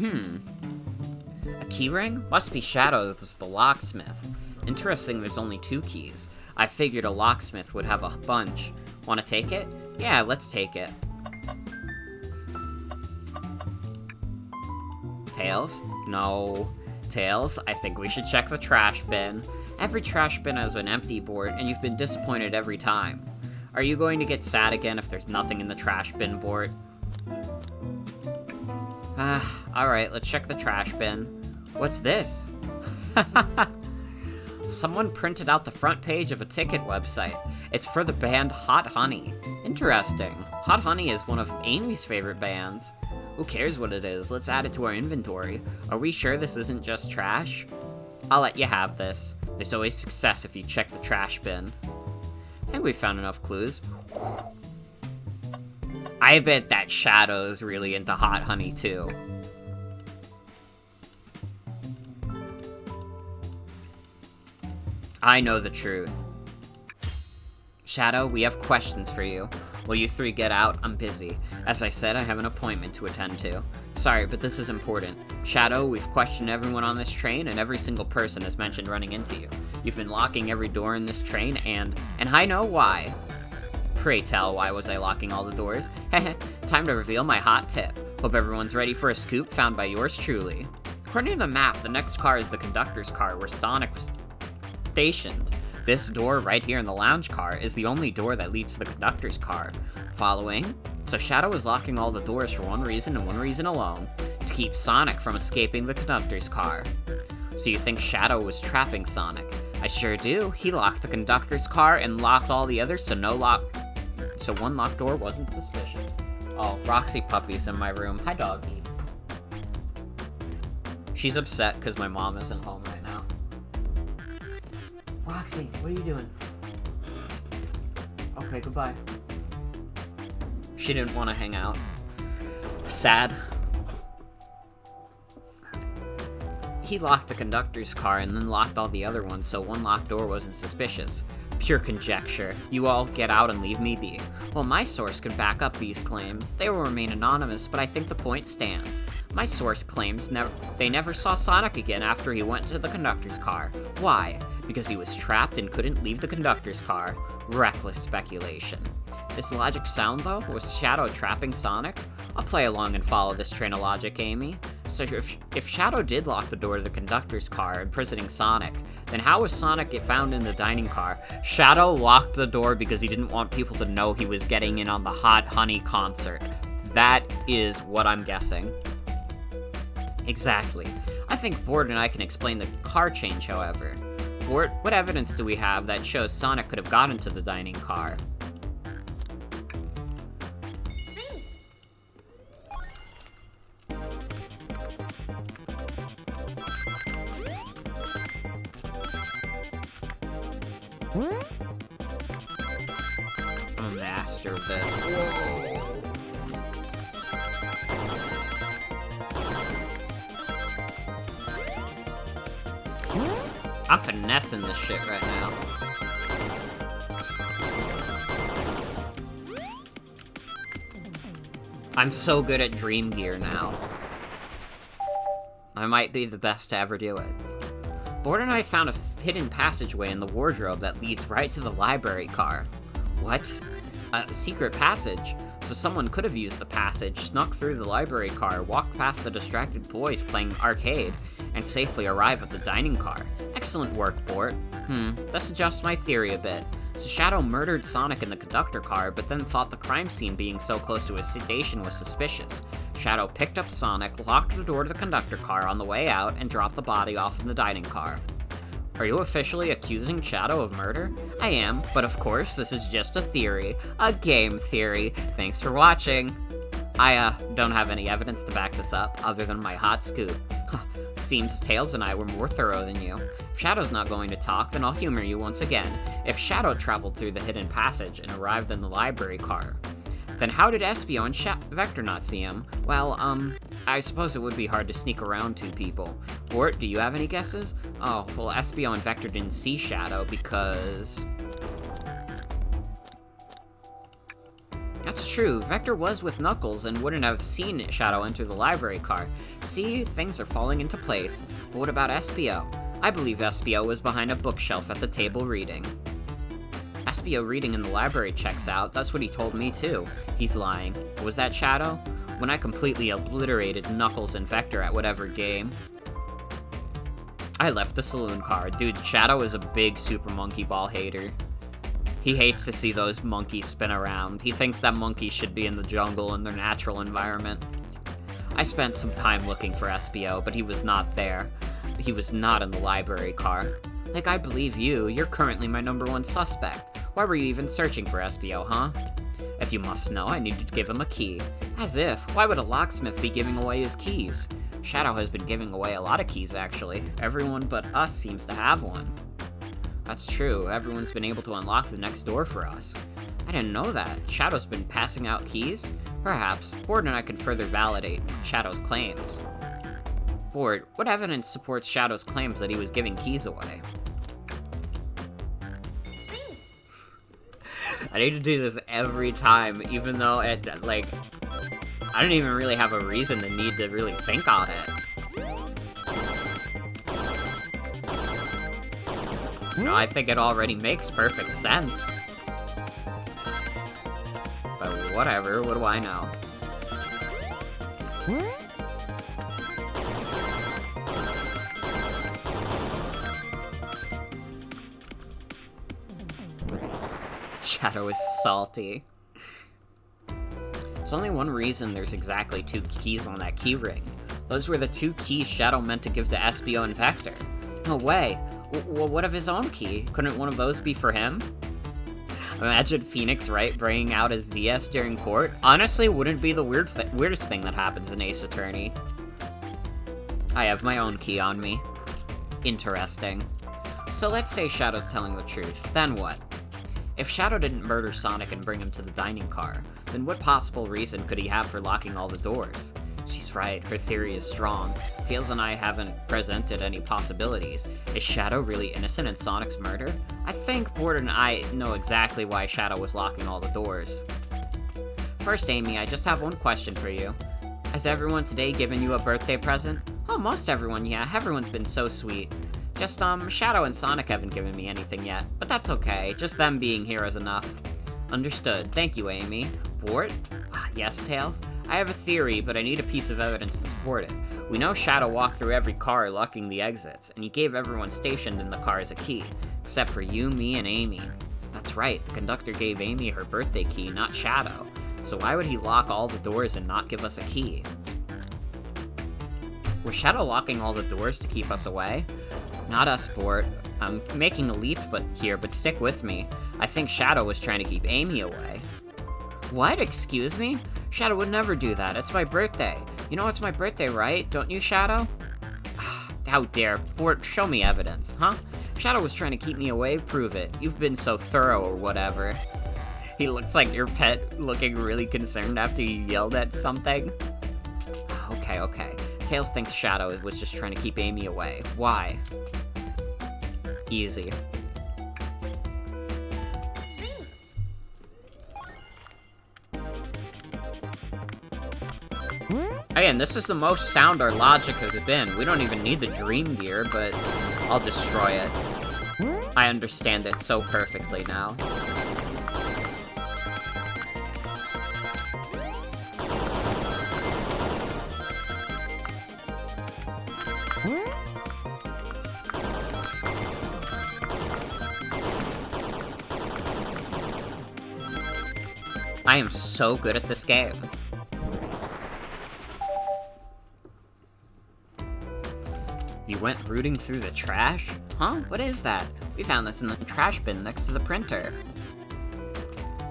A keyring? Must be Shadow's the locksmith. Interesting there's only 2 keys. I figured a locksmith would have a bunch. Wanna take it? Yeah, let's take it. Tails? No. Tails, I think we should check the trash bin. Every trash bin has an empty board, and you've been disappointed every time. Are you going to get sad again if there's nothing in the trash bin board? Alright, let's check the trash bin. What's this? Someone printed out the front page of a ticket website. It's for the band Hot Honey. Interesting. Hot Honey is one of Amy's favorite bands. Who cares what it is? Let's add it to our inventory. Are we sure this isn't just trash? I'll let you have this. There's always success if you check the trash bin. I think we've found enough clues. I bet that Shadow's really into Hot Honey too. I know the truth. Shadow, we have questions for you. Will you 3 get out? I'm busy. As I said, I have an appointment to attend to. Sorry, but this is important. Shadow, we've questioned everyone on this train, and every single person has mentioned running into you. You've been locking every door in this train, and I know why. Pray tell, why was I locking all the doors? Heh, time to reveal my hot tip. Hope everyone's ready for a scoop found by yours truly. According to the map, the next car is the conductor's car, where Sonic was stationed. This door right here in the lounge car is the only door that leads to the conductor's car. Following? So Shadow is locking all the doors for one reason and one reason alone, to keep Sonic from escaping the conductor's car. So you think Shadow was trapping Sonic? I sure do. He locked the conductor's car and locked all the others, so one locked door wasn't suspicious. Oh, Roxy Puppy's in my room. Hi, doggy. She's upset because my mom isn't home right now. Roxy, what are you doing? Okay, goodbye. She didn't want to hang out. Sad. He locked the conductor's car and then locked all the other ones, so one locked door wasn't suspicious. Pure conjecture. You all get out and leave me be. Well, my source could back up these claims. They will remain anonymous, but I think the point stands. My source claims they never saw Sonic again after he went to the conductor's car. Why? Because he was trapped and couldn't leave the conductor's car. Reckless speculation. Does logic sound, though? Was Shadow trapping Sonic? I'll play along and follow this train of logic, Amy. So if Shadow did lock the door to the conductor's car, imprisoning Sonic, then how was Sonic found in the dining car? Shadow locked the door because he didn't want people to know he was getting in on the Hot Honey concert. That is what I'm guessing. Exactly. I think Bort and I can explain the car change, however. Bort, what evidence do we have that shows Sonic could have gotten to the dining car? I'm a master of this. Whoa. I'm finessing this shit right now. I'm so good at Dream Gear now. I might be the best to ever do it. Bort and I found a hidden passageway in the wardrobe that leads right to the library car. What? A secret passage? So someone could have used the passage, snuck through the library car, walked past the distracted boys playing arcade, and safely arrive at the dining car. Excellent work, Bort. This adjusts my theory a bit. So Shadow murdered Sonic in the conductor car, but then thought the crime scene being so close to his station was suspicious. Shadow picked up Sonic, locked the door to the conductor car on the way out, and dropped the body off in the dining car. Are you officially accusing Shadow of murder? I am, but of course, this is just a theory. A game theory. Thanks for watching. I, don't have any evidence to back this up, other than my hot scoop. Seems Tails and I were more thorough than you. If Shadow's not going to talk, then I'll humor you once again. If Shadow traveled through the hidden passage and arrived in the library car, then how did Espio and Vector not see him? Well, I suppose it would be hard to sneak around two people. Bort, do you have any guesses? Oh, well, Espio and Vector didn't see Shadow because... That's true, Vector was with Knuckles and wouldn't have seen Shadow enter the library car. See, things are falling into place. But what about Espio? I believe Espio was behind a bookshelf at the table reading. Espio reading in the library checks out, that's what he told me too. He's lying. Was that Shadow? When I completely obliterated Knuckles and Vector at whatever game. I left the saloon car. Dude, Shadow is a big Super Monkey Ball hater. He hates to see those monkeys spin around. He thinks that monkeys should be in the jungle in their natural environment. I spent some time looking for Espio, but he was not there. He was not in the library car. Like, I believe you're currently my #1 suspect. Why were you even searching for Espio, huh? If you must know, I needed to give him a key. As if, why would a locksmith be giving away his keys? Shadow has been giving away a lot of keys, actually. Everyone but us seems to have one. That's true, everyone's been able to unlock the next door for us. I didn't know that. Shadow's been passing out keys? Perhaps. Bort and I could further validate Shadow's claims. Bort, what evidence supports Shadow's claims that he was giving keys away? I need to do this every time, even though I don't even really have a reason to need to really think on it. No, I think it already makes perfect sense. But whatever, what do I know? Shadow is salty. There's only one reason there's exactly 2 keys on that key ring. Those were the 2 keys Shadow meant to give to SBO and Vector. No way. Well, what of his own key? Couldn't one of those be for him? Imagine Phoenix Wright bringing out his DS during court. Honestly, wouldn't be the weirdest thing that happens in Ace Attorney. I have my own key on me. Interesting. So let's say Shadow's telling the truth. Then what? If Shadow didn't murder Sonic and bring him to the dining car, then what possible reason could he have for locking all the doors? She's right, her theory is strong. Tails and I haven't presented any possibilities. Is Shadow really innocent in Sonic's murder? I think Bort and I know exactly why Shadow was locking all the doors. First, Amy, I just have one question for you. Has everyone today given you a birthday present? Oh, most everyone, yeah. Everyone's been so sweet. Just, Shadow and Sonic haven't given me anything yet. But that's okay, just them being here is enough. Understood. Thank you, Amy. Bort? Yes, Tails? I have a theory, but I need a piece of evidence to support it. We know Shadow walked through every car locking the exits, and he gave everyone stationed in the cars a key, except for you, me, and Amy. That's right, the conductor gave Amy her birthday key, not Shadow. So why would he lock all the doors and not give us a key? Was Shadow locking all the doors to keep us away? Not us, Bort. I'm making a leap but stick with me. I think Shadow was trying to keep Amy away. What? Excuse me? Shadow would never do that. It's my birthday. You know it's my birthday, right? Don't you, Shadow? How dare. Bort, show me evidence, huh? If Shadow was trying to keep me away, prove it. You've been so thorough or whatever. He looks like your pet looking really concerned after you yelled at something. Okay. Tails thinks Shadow was just trying to keep Amy away. Why? Easy. Again, this is the most sound our logic has been. We don't even need the Dream Gear, but I'll destroy it. I understand it so perfectly now. I am so good at this game. You went rooting through the trash? Huh? What is that? We found this in the trash bin next to the printer.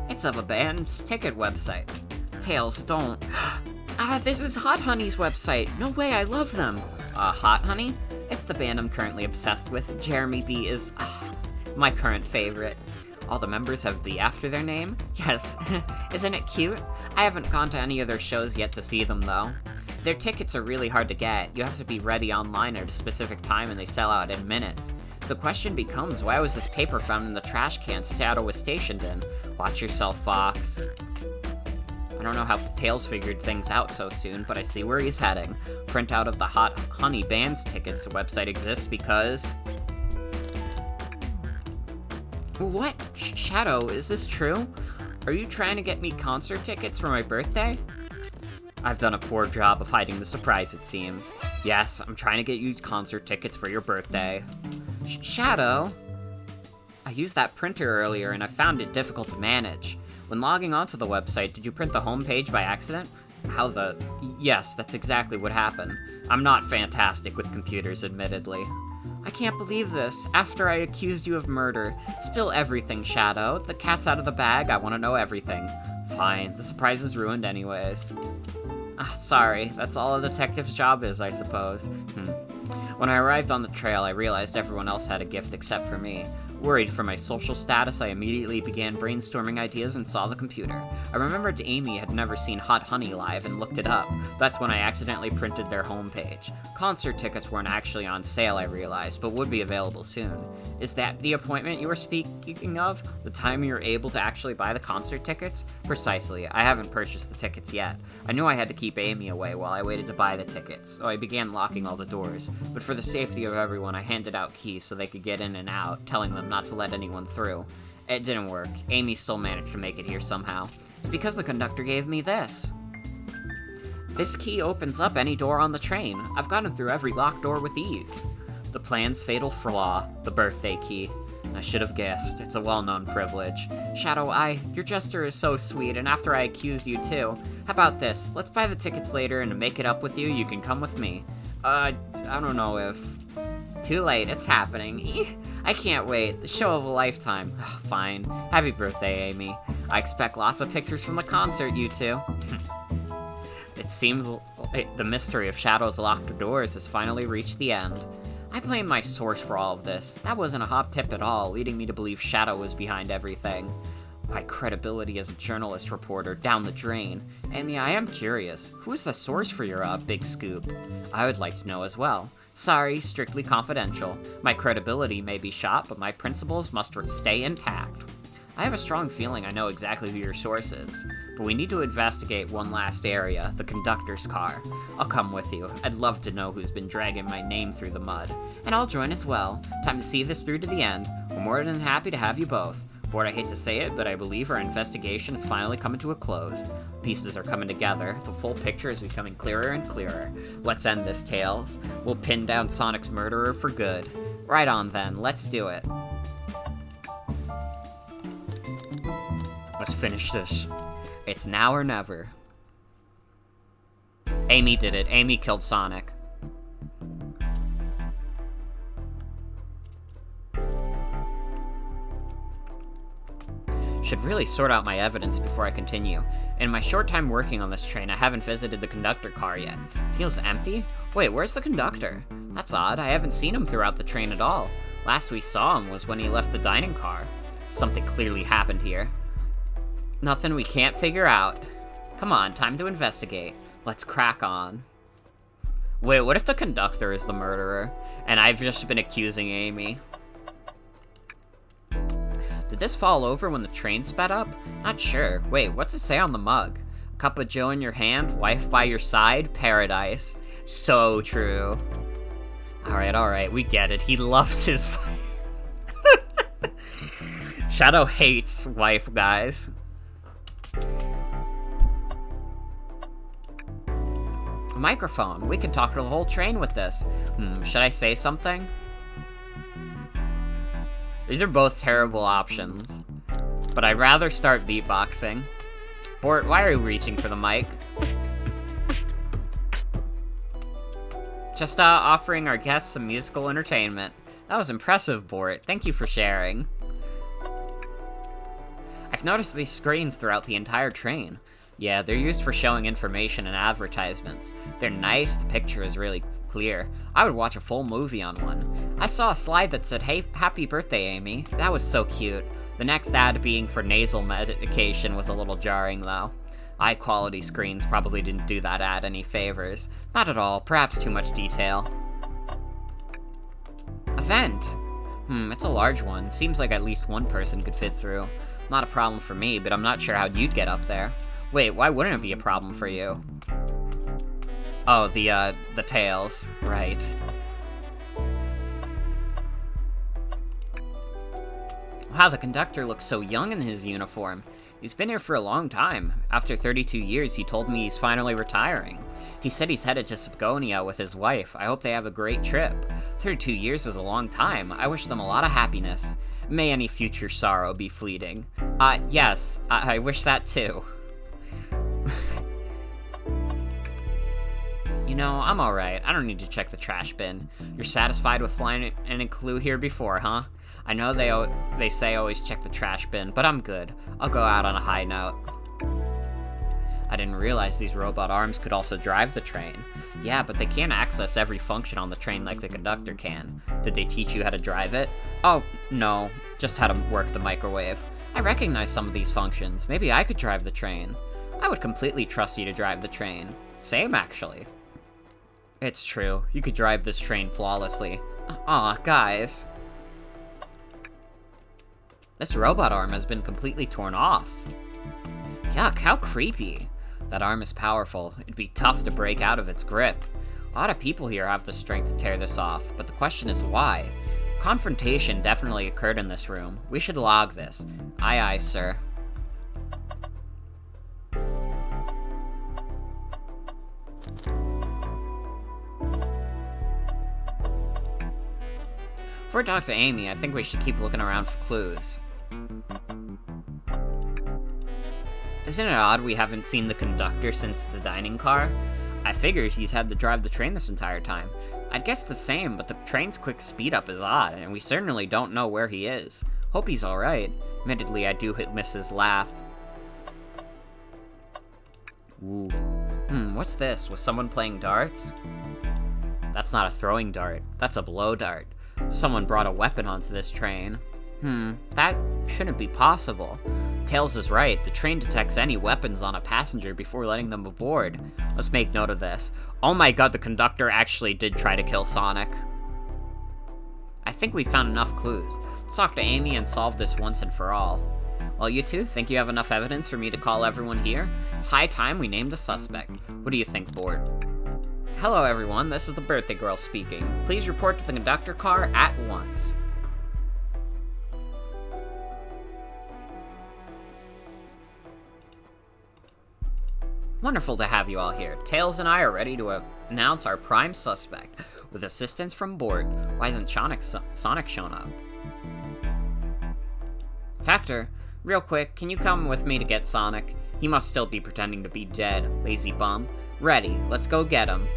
It's of a band's ticket website. Tails, don't. This is Hot Honey's website. No way, I love them. Hot Honey? It's the band I'm currently obsessed with. Jeremy B is my current favorite. All the members have B after their name? Yes. Isn't it cute? I haven't gone to any of their shows yet to see them, though. Their tickets are really hard to get. You have to be ready online at a specific time and they sell out in minutes. So the question becomes, why was this paper found in the trash can Shadow was stationed in? Watch yourself, Fox. I don't know how Tails figured things out so soon, but I see where he's heading. Printout of the Hot Honey Band's tickets website exists because... What? Shadow, is this true? Are you trying to get me concert tickets for my birthday? I've done a poor job of hiding the surprise, it seems. Yes, I'm trying to get you concert tickets for your birthday. Shadow? I used that printer earlier and I found it difficult to manage. When logging onto the website, did you print the homepage by accident? Yes, that's exactly what happened. I'm not fantastic with computers, admittedly. I can't believe this. After I accused you of murder. Spill everything, Shadow. The cat's out of the bag, I want to know everything. Fine, the surprise is ruined anyways. Sorry, that's all a detective's job is, I suppose. When I arrived on the trail, I realized everyone else had a gift except for me. Worried for my social status, I immediately began brainstorming ideas and saw the computer. I remembered Amy had never seen Hot Honey live and looked it up. That's when I accidentally printed their homepage. Concert tickets weren't actually on sale, I realized, but would be available soon. Is that the appointment you were speaking of? The time you were able to actually buy the concert tickets? Precisely. I haven't purchased the tickets yet. I knew I had to keep Amy away while I waited to buy the tickets, so I began locking all the doors. But for the safety of everyone, I handed out keys so they could get in and out, telling them not to let anyone through. It didn't work. Amy still managed to make it here somehow. It's because the conductor gave me this. This key opens up any door on the train. I've gotten through every locked door with ease. The plan's fatal flaw, the birthday key. I should have guessed. It's a well-known privilege. Shadow, your gesture is so sweet, and after I accused you too. How about this? Let's buy the tickets later, and to make it up with you, you can come with me. I don't know if... Too late, it's happening. I can't wait. The show of a lifetime. Fine. Happy birthday, Amy. I expect lots of pictures from the concert, you two. It seems the mystery of Shadow's locked doors has finally reached the end. I blame my source for all of this. That wasn't a hot tip at all, leading me to believe Shadow was behind everything. My credibility as a journalist reporter down the drain. Amy, I am curious. Who is the source for your big scoop? I would like to know as well. Sorry, strictly confidential. My credibility may be shot, but my principles must stay intact. I have a strong feeling I know exactly who your source is, but we need to investigate one last area, the conductor's car. I'll come with you. I'd love to know who's been dragging my name through the mud. And I'll join as well. Time to see this through to the end. We're more than happy to have you both. Board, I hate to say it, but I believe our investigation is finally coming to a close. Pieces are coming together. The full picture is becoming clearer and clearer. Let's end this, Tails. We'll pin down Sonic's murderer for good. Right on then, let's do it. Let's finish this. It's now or never. Amy did it. Amy killed Sonic. Should really sort out my evidence before I continue. In my short time working on this train, I haven't visited the conductor car yet. Feels empty? Wait, where's the conductor? That's odd. I haven't seen him throughout the train at all. Last we saw him was when he left the dining car. Something clearly happened here. Nothing we can't figure out. Come on, time to investigate. Let's crack on. Wait, what if the conductor is the murderer, and I've just been accusing Amy? Did this fall over when the train sped up? Not sure. Wait, what's it say on the mug? Cup of joe in your hand, wife by your side, paradise. So true. Alright, we get it. He loves his wife. Shadow hates wife, guys. A microphone. We can talk to the whole train with this. Should I say something? These are both terrible options, but I'd rather start beatboxing. Bort, why are you reaching for the mic? Just offering our guests some musical entertainment. That was impressive, Bort. Thank you for sharing. I've noticed these screens throughout the entire train. Yeah, they're used for showing information and advertisements. They're nice, the picture is really clear. I would watch a full movie on one. I saw a slide that said, "Hey, happy birthday, Amy." That was so cute. The next ad being for nasal medication was a little jarring, though. High-quality screens probably didn't do that ad any favors. Not at all, perhaps too much detail. A vent. It's a large one. Seems like at least one person could fit through. Not a problem for me, but I'm not sure how you'd get up there. Wait, why wouldn't it be a problem for you? Oh, the tails. Right. Wow, the conductor looks so young in his uniform. He's been here for a long time. After 32 years, he told me he's finally retiring. He said he's headed to Subgonia with his wife. I hope they have a great trip. 32 years is a long time. I wish them a lot of happiness. May any future sorrow be fleeting. Yes, I wish that too. You know, I'm alright. I don't need to check the trash bin. You're satisfied with flying in a Clue here before, huh? I know they say always check the trash bin, but I'm good. I'll go out on a high note. I didn't realize these robot arms could also drive the train. Yeah, but they can't access every function on the train like the conductor can. Did they teach you how to drive it? Oh, no. Just how to work the microwave. I recognize some of these functions. Maybe I could drive the train. I would completely trust you to drive the train. Same, actually. It's true. You could drive this train flawlessly. Aw, guys. This robot arm has been completely torn off. Yuck, how creepy. That arm is powerful. It'd be tough to break out of its grip. A lot of people here have the strength to tear this off, but the question is why? Confrontation definitely occurred in this room. We should log this. Aye, aye, sir. Before we talk to Amy, I think we should keep looking around for clues. Isn't it odd we haven't seen the conductor since the dining car? I figure he's had to drive the train this entire time. I'd guess the same, but the train's quick speed up is odd, and we certainly don't know where he is. Hope he's alright. Admittedly, I do miss his laugh. Ooh. What's this? Was someone playing darts? That's not a throwing dart. That's a blow dart. Someone brought a weapon onto this train. That shouldn't be possible. Tails is right. The train detects any weapons on a passenger before letting them aboard. Let's make note of this. Oh my god, the conductor actually did try to kill Sonic. I think we found enough clues. Let's talk to Amy and solve this once and for all. Well, you two, think you have enough evidence for me to call everyone here? It's high time we named a suspect. What do you think, board? Hello, everyone. This is the birthday girl speaking. Please report to the conductor car at once. Wonderful to have you all here. Tails and I are ready to announce our prime suspect. With assistance from board. Why hasn't Sonic shown up? Vector, real quick, can you come with me to get Sonic? He must still be pretending to be dead, lazy bum. Ready, let's go get him.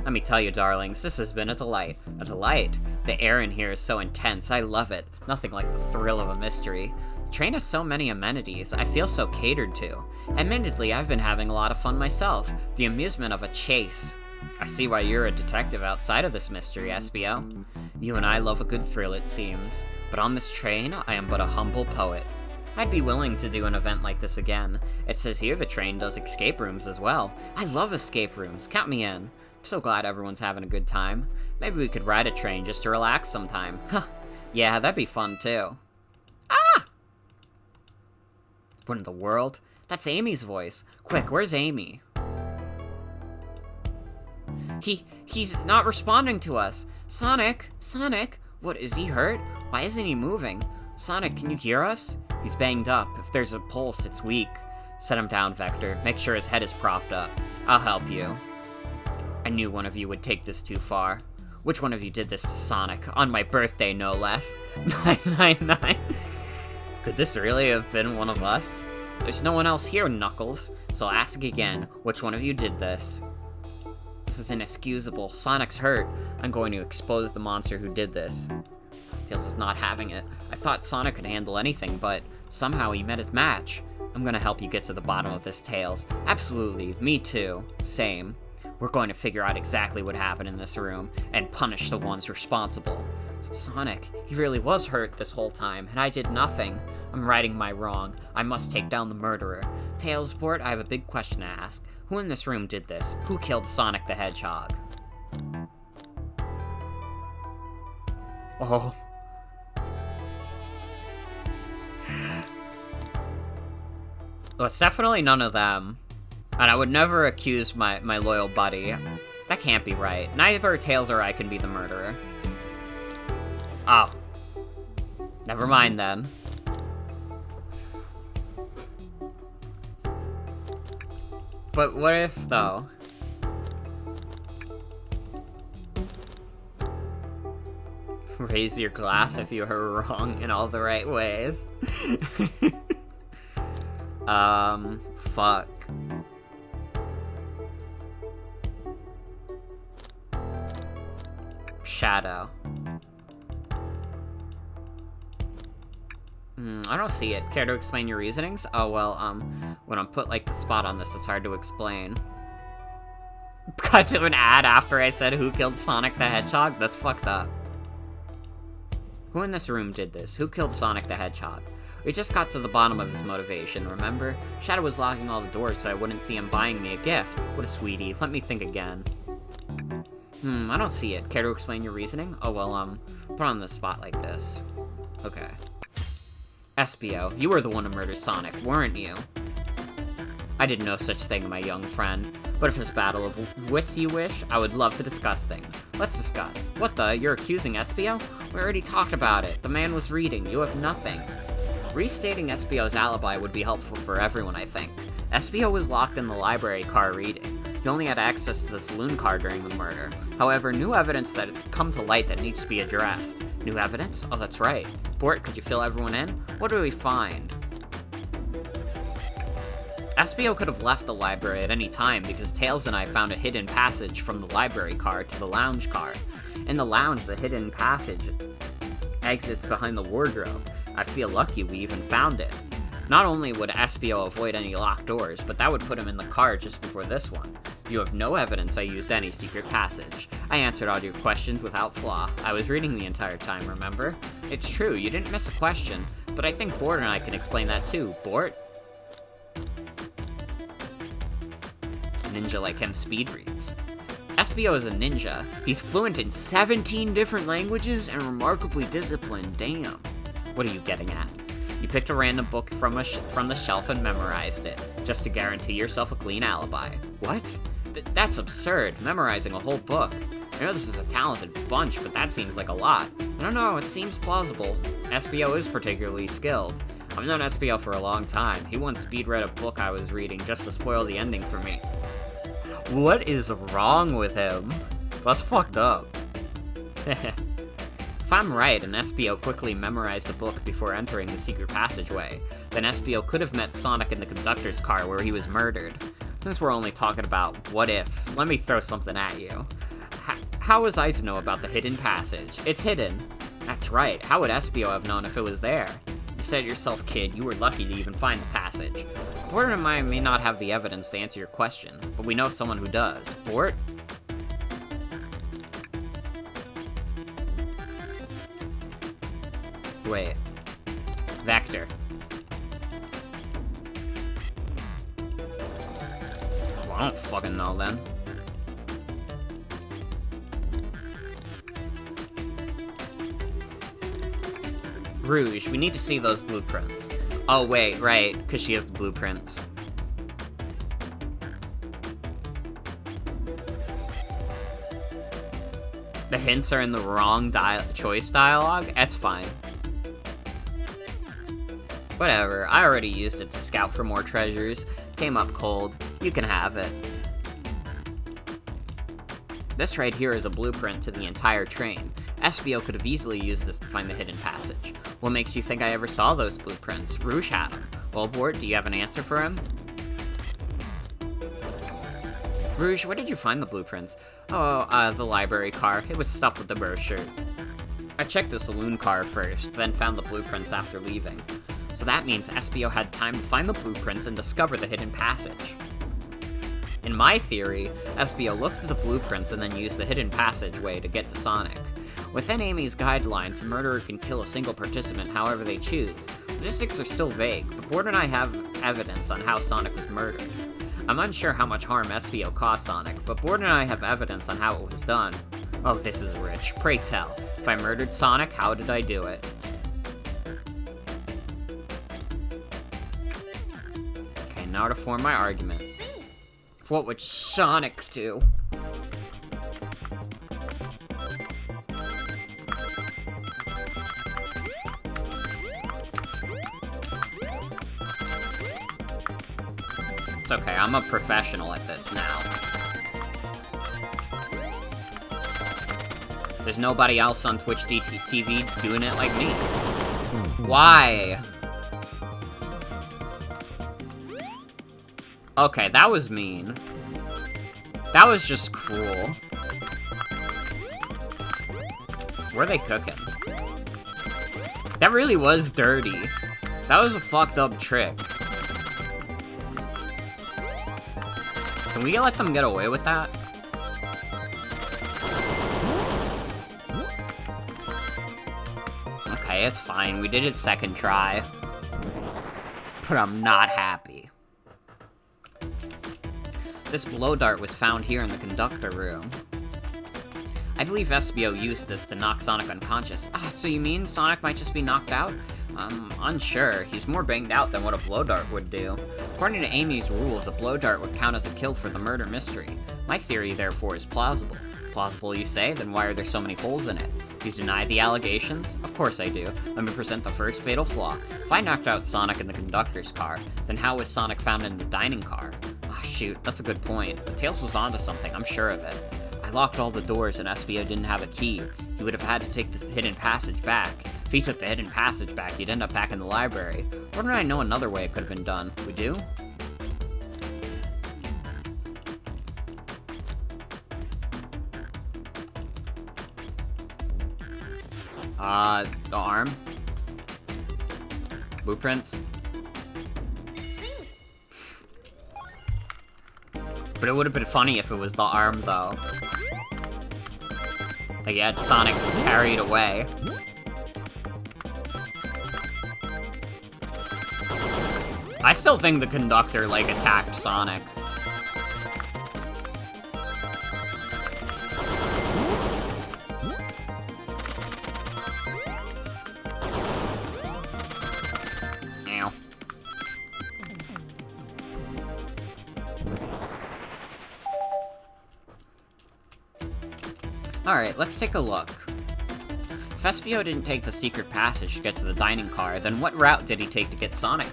Let me tell you, darlings, this has been a delight. A delight? The air in here is so intense, I love it. Nothing like the thrill of a mystery. The train has so many amenities, I feel so catered to. Admittedly, I've been having a lot of fun myself. The amusement of a chase. I see why you're a detective outside of this mystery, SBO. You and I love a good thrill, it seems. But on this train, I am but a humble poet. I'd be willing to do an event like this again. It says here the train does escape rooms as well. I love escape rooms, count me in. I'm so glad everyone's having a good time. Maybe we could ride a train just to relax sometime. Huh, yeah, that'd be fun too. Ah! What in the world? That's Amy's voice. Quick, where's Amy? He's not responding to us. Sonic? What, is he hurt? Why isn't he moving? Sonic, can you hear us? He's banged up. If there's a pulse, it's weak. Set him down, Vector. Make sure his head is propped up. I'll help you. I knew one of you would take this too far. Which one of you did this to Sonic? On my birthday, no less. 999. Could this really have been one of us? There's no one else here, Knuckles. So I'll ask again, which one of you did this? This is inexcusable. Sonic's hurt. I'm going to expose the monster who did this. Tails is not having it. I thought Sonic could handle anything, but somehow he met his match. I'm gonna help you get to the bottom of this, Tails. Absolutely. Me too. Same. We're going to figure out exactly what happened in this room and punish the ones responsible. Sonic, he really was hurt this whole time, and I did nothing. I'm righting my wrong. I must take down the murderer. Tails, Bort, I have a big question to ask. Who in this room did this? Who killed Sonic the Hedgehog? Oh. Well, it's definitely none of them. And I would never accuse my loyal buddy. That can't be right. Neither Tails or I can be the murderer. Oh. Never mind then. But what if, though? Raise your glass if you were wrong in all the right ways. Fuck. Shadow. I don't see it. Care to explain your reasonings? Oh, well, when I'm put, like, the spot on this, it's hard to explain. Cut to an ad after I said who killed Sonic the Hedgehog? That's fucked up. Who in this room did this? Who killed Sonic the Hedgehog? We just got to the bottom of his motivation, remember? Shadow was locking all the doors so I wouldn't see him buying me a gift. What a sweetie. Let me think again. I don't see it. Care to explain your reasoning? Oh, well, put on the spot like this. Okay. SBO, you were the one to murder Sonic, weren't you? I did no such thing, my young friend. But if it's a battle of wits you wish, I would love to discuss things. Let's discuss. What the? You're accusing SBO? We already talked about it. The man was reading. You have nothing. Restating SBO's alibi would be helpful for everyone, I think. SBO was locked in the library car reading. He only had access to the saloon car during the murder. However, new evidence that had come to light that needs to be addressed. New evidence? Oh, that's right. Bort, could you fill everyone in? What do we find? SBO could have left the library at any time because Tails and I found a hidden passage from the library car to the lounge car. In the lounge, the hidden passage exits behind the wardrobe. I feel lucky we even found it. Not only would SBO avoid any locked doors, but that would put him in the car just before this one. You have no evidence I used any secret passage. I answered all your questions without flaw. I was reading the entire time, remember? It's true, you didn't miss a question, but I think Bort and I can explain that too. Bort? Ninja like him speed reads. SBO is a ninja. He's fluent in 17 different languages and remarkably disciplined. Damn. What are you getting at? You picked a random book from the shelf and memorized it, just to guarantee yourself a clean alibi. What? That's absurd, memorizing a whole book. I know this is a talented bunch, but that seems like a lot. I don't know, it seems plausible. SBO is particularly skilled. I've known SBO for a long time. He once speed read a book I was reading just to spoil the ending for me. What is wrong with him? That's fucked up. If I'm right, and SBO quickly memorized the book before entering the secret passageway, then SBO could have met Sonic in the conductor's car where he was murdered. Since we're only talking about what-ifs, let me throw something at you. How was I to know about the hidden passage? It's hidden. That's right, how would SBO have known if it was there? You said yourself, kid, you were lucky to even find the passage. Bort and I may not have the evidence to answer your question, but we know someone who does. Bort? Wait. Vector. Well, I don't fucking know then. Rouge, we need to see those blueprints. Oh wait, right, because she has the blueprints. The hints are in the wrong choice dialogue? That's fine. Whatever, I already used it to scout for more treasures. Came up cold. You can have it. This right here is a blueprint to the entire train. SBO could have easily used this to find the hidden passage. What makes you think I ever saw those blueprints? Rouge had them. Well, Bort, do you have an answer for him? Rouge, where did you find the blueprints? Oh, the library car. It was stuffed with the brochures. I checked the saloon car first, then found the blueprints after leaving. So that means SBO had time to find the blueprints and discover the hidden passage. In my theory, SBO looked at the blueprints and then used the hidden passageway to get to Sonic. Within Amy's guidelines, the murderer can kill a single participant however they choose. Logistics are still vague, but Bort and I have evidence on how Sonic was murdered. I'm unsure how much harm SBO caused Sonic, but Bort and I have evidence on how it was done. Oh, this is rich. Pray tell. If I murdered Sonic, how did I do it? Okay, now to form my argument. What would Sonic do? It's okay, I'm a professional at this now. There's nobody else on Twitch TV doing it like me. Why? Okay, that was mean. That was just cruel. What are they cooking? That really was dirty. That was a fucked up trick. Can we let them get away with that? Okay, it's fine. We did it second try. But I'm not happy. This blow dart was found here in the conductor room. I believe SBO used this to knock Sonic unconscious. Ah, so you mean Sonic might just be knocked out? I'm unsure. He's more banged out than what a blow dart would do. According to Amy's rules, a blow dart would count as a kill for the murder mystery. My theory, therefore, is plausible. Plausible, you say? Then why are there so many holes in it? You deny the allegations? Of course I do. Let me present the first fatal flaw. If I knocked out Sonic in the conductor's car, then how was Sonic found in the dining car? Oh, shoot, that's a good point. Tails was onto something, I'm sure of it. I locked all the doors and SBO didn't have a key. He would have had to take this hidden passage back. If he took the hidden passage back, he'd end up back in the library. Or did I know another way it could have been done? We do? The arm? Blueprints? But it would have been funny if it was the arm, though. Like, yeah, it's Sonic carried away. I still think the conductor, like, attacked Sonic. Ow. Alright, let's take a look. If SBO didn't take the secret passage to get to the dining car, then what route did he take to get Sonic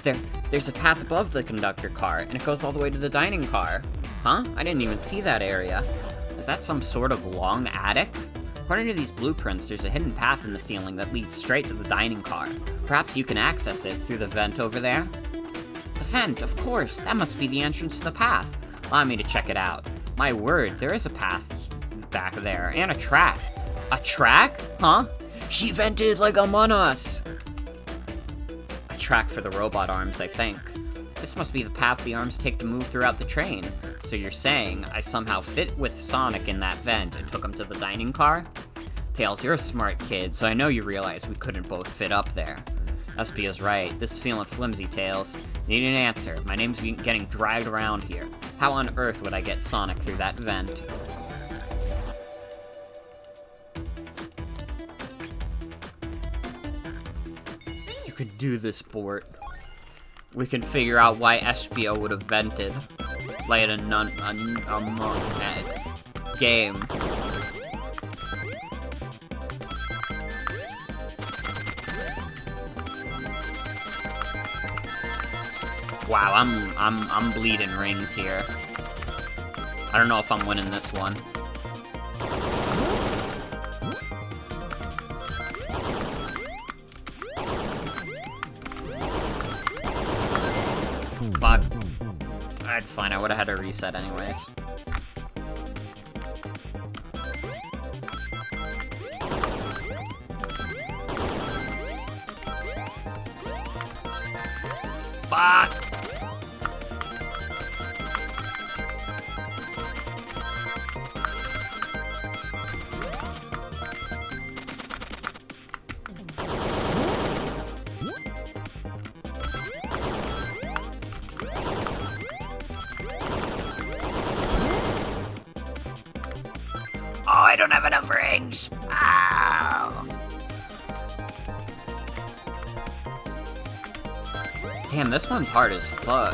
there? There's a path above the conductor car, and it goes all the way to the dining car. Huh? I didn't even see that area. Is that some sort of long attic? According to these blueprints, there's a hidden path in the ceiling that leads straight to the dining car. Perhaps you can access it through the vent over there? The vent, of course! That must be the entrance to the path. Allow me to check it out. My word, there is a path back there, and a track. A track? Huh? She vented like Among Us! Track for the robot arms, I think. This must be the path the arms take to move throughout the train. So you're saying I somehow fit with Sonic in that vent and took him to the dining car? Tails, you're a smart kid, so I know you realize we couldn't both fit up there. SBO's right. This is feeling flimsy, Tails. Need an answer. My name's getting dragged around here. How on earth would I get Sonic through that vent? You could do this, Bort. We can figure out why SBO would have vented. Like a game. Wow, I'm bleeding rings here. I don't know if I'm winning this one. Fuck. That's fine, I would've had to reset anyways. Fuck! I don't have enough rings! Ow! Damn, this one's hard as fuck.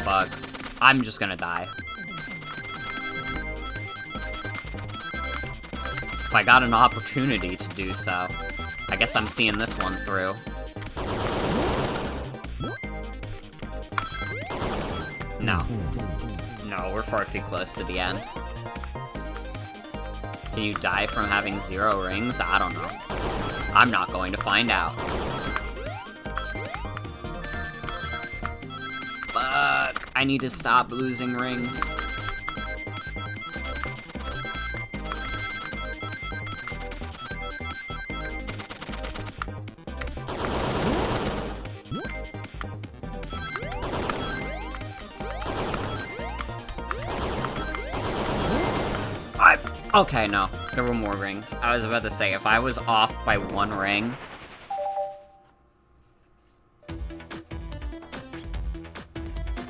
Fuck. I'm just gonna die. If I got an opportunity to do so, I guess I'm seeing this one through. No. No, we're far too close to the end. Can you die from having 0 rings? I don't know. I'm not going to find out. Fuck. I need to stop losing rings. Okay, no. There were more rings. I was about to say, if I was off by 1 ring...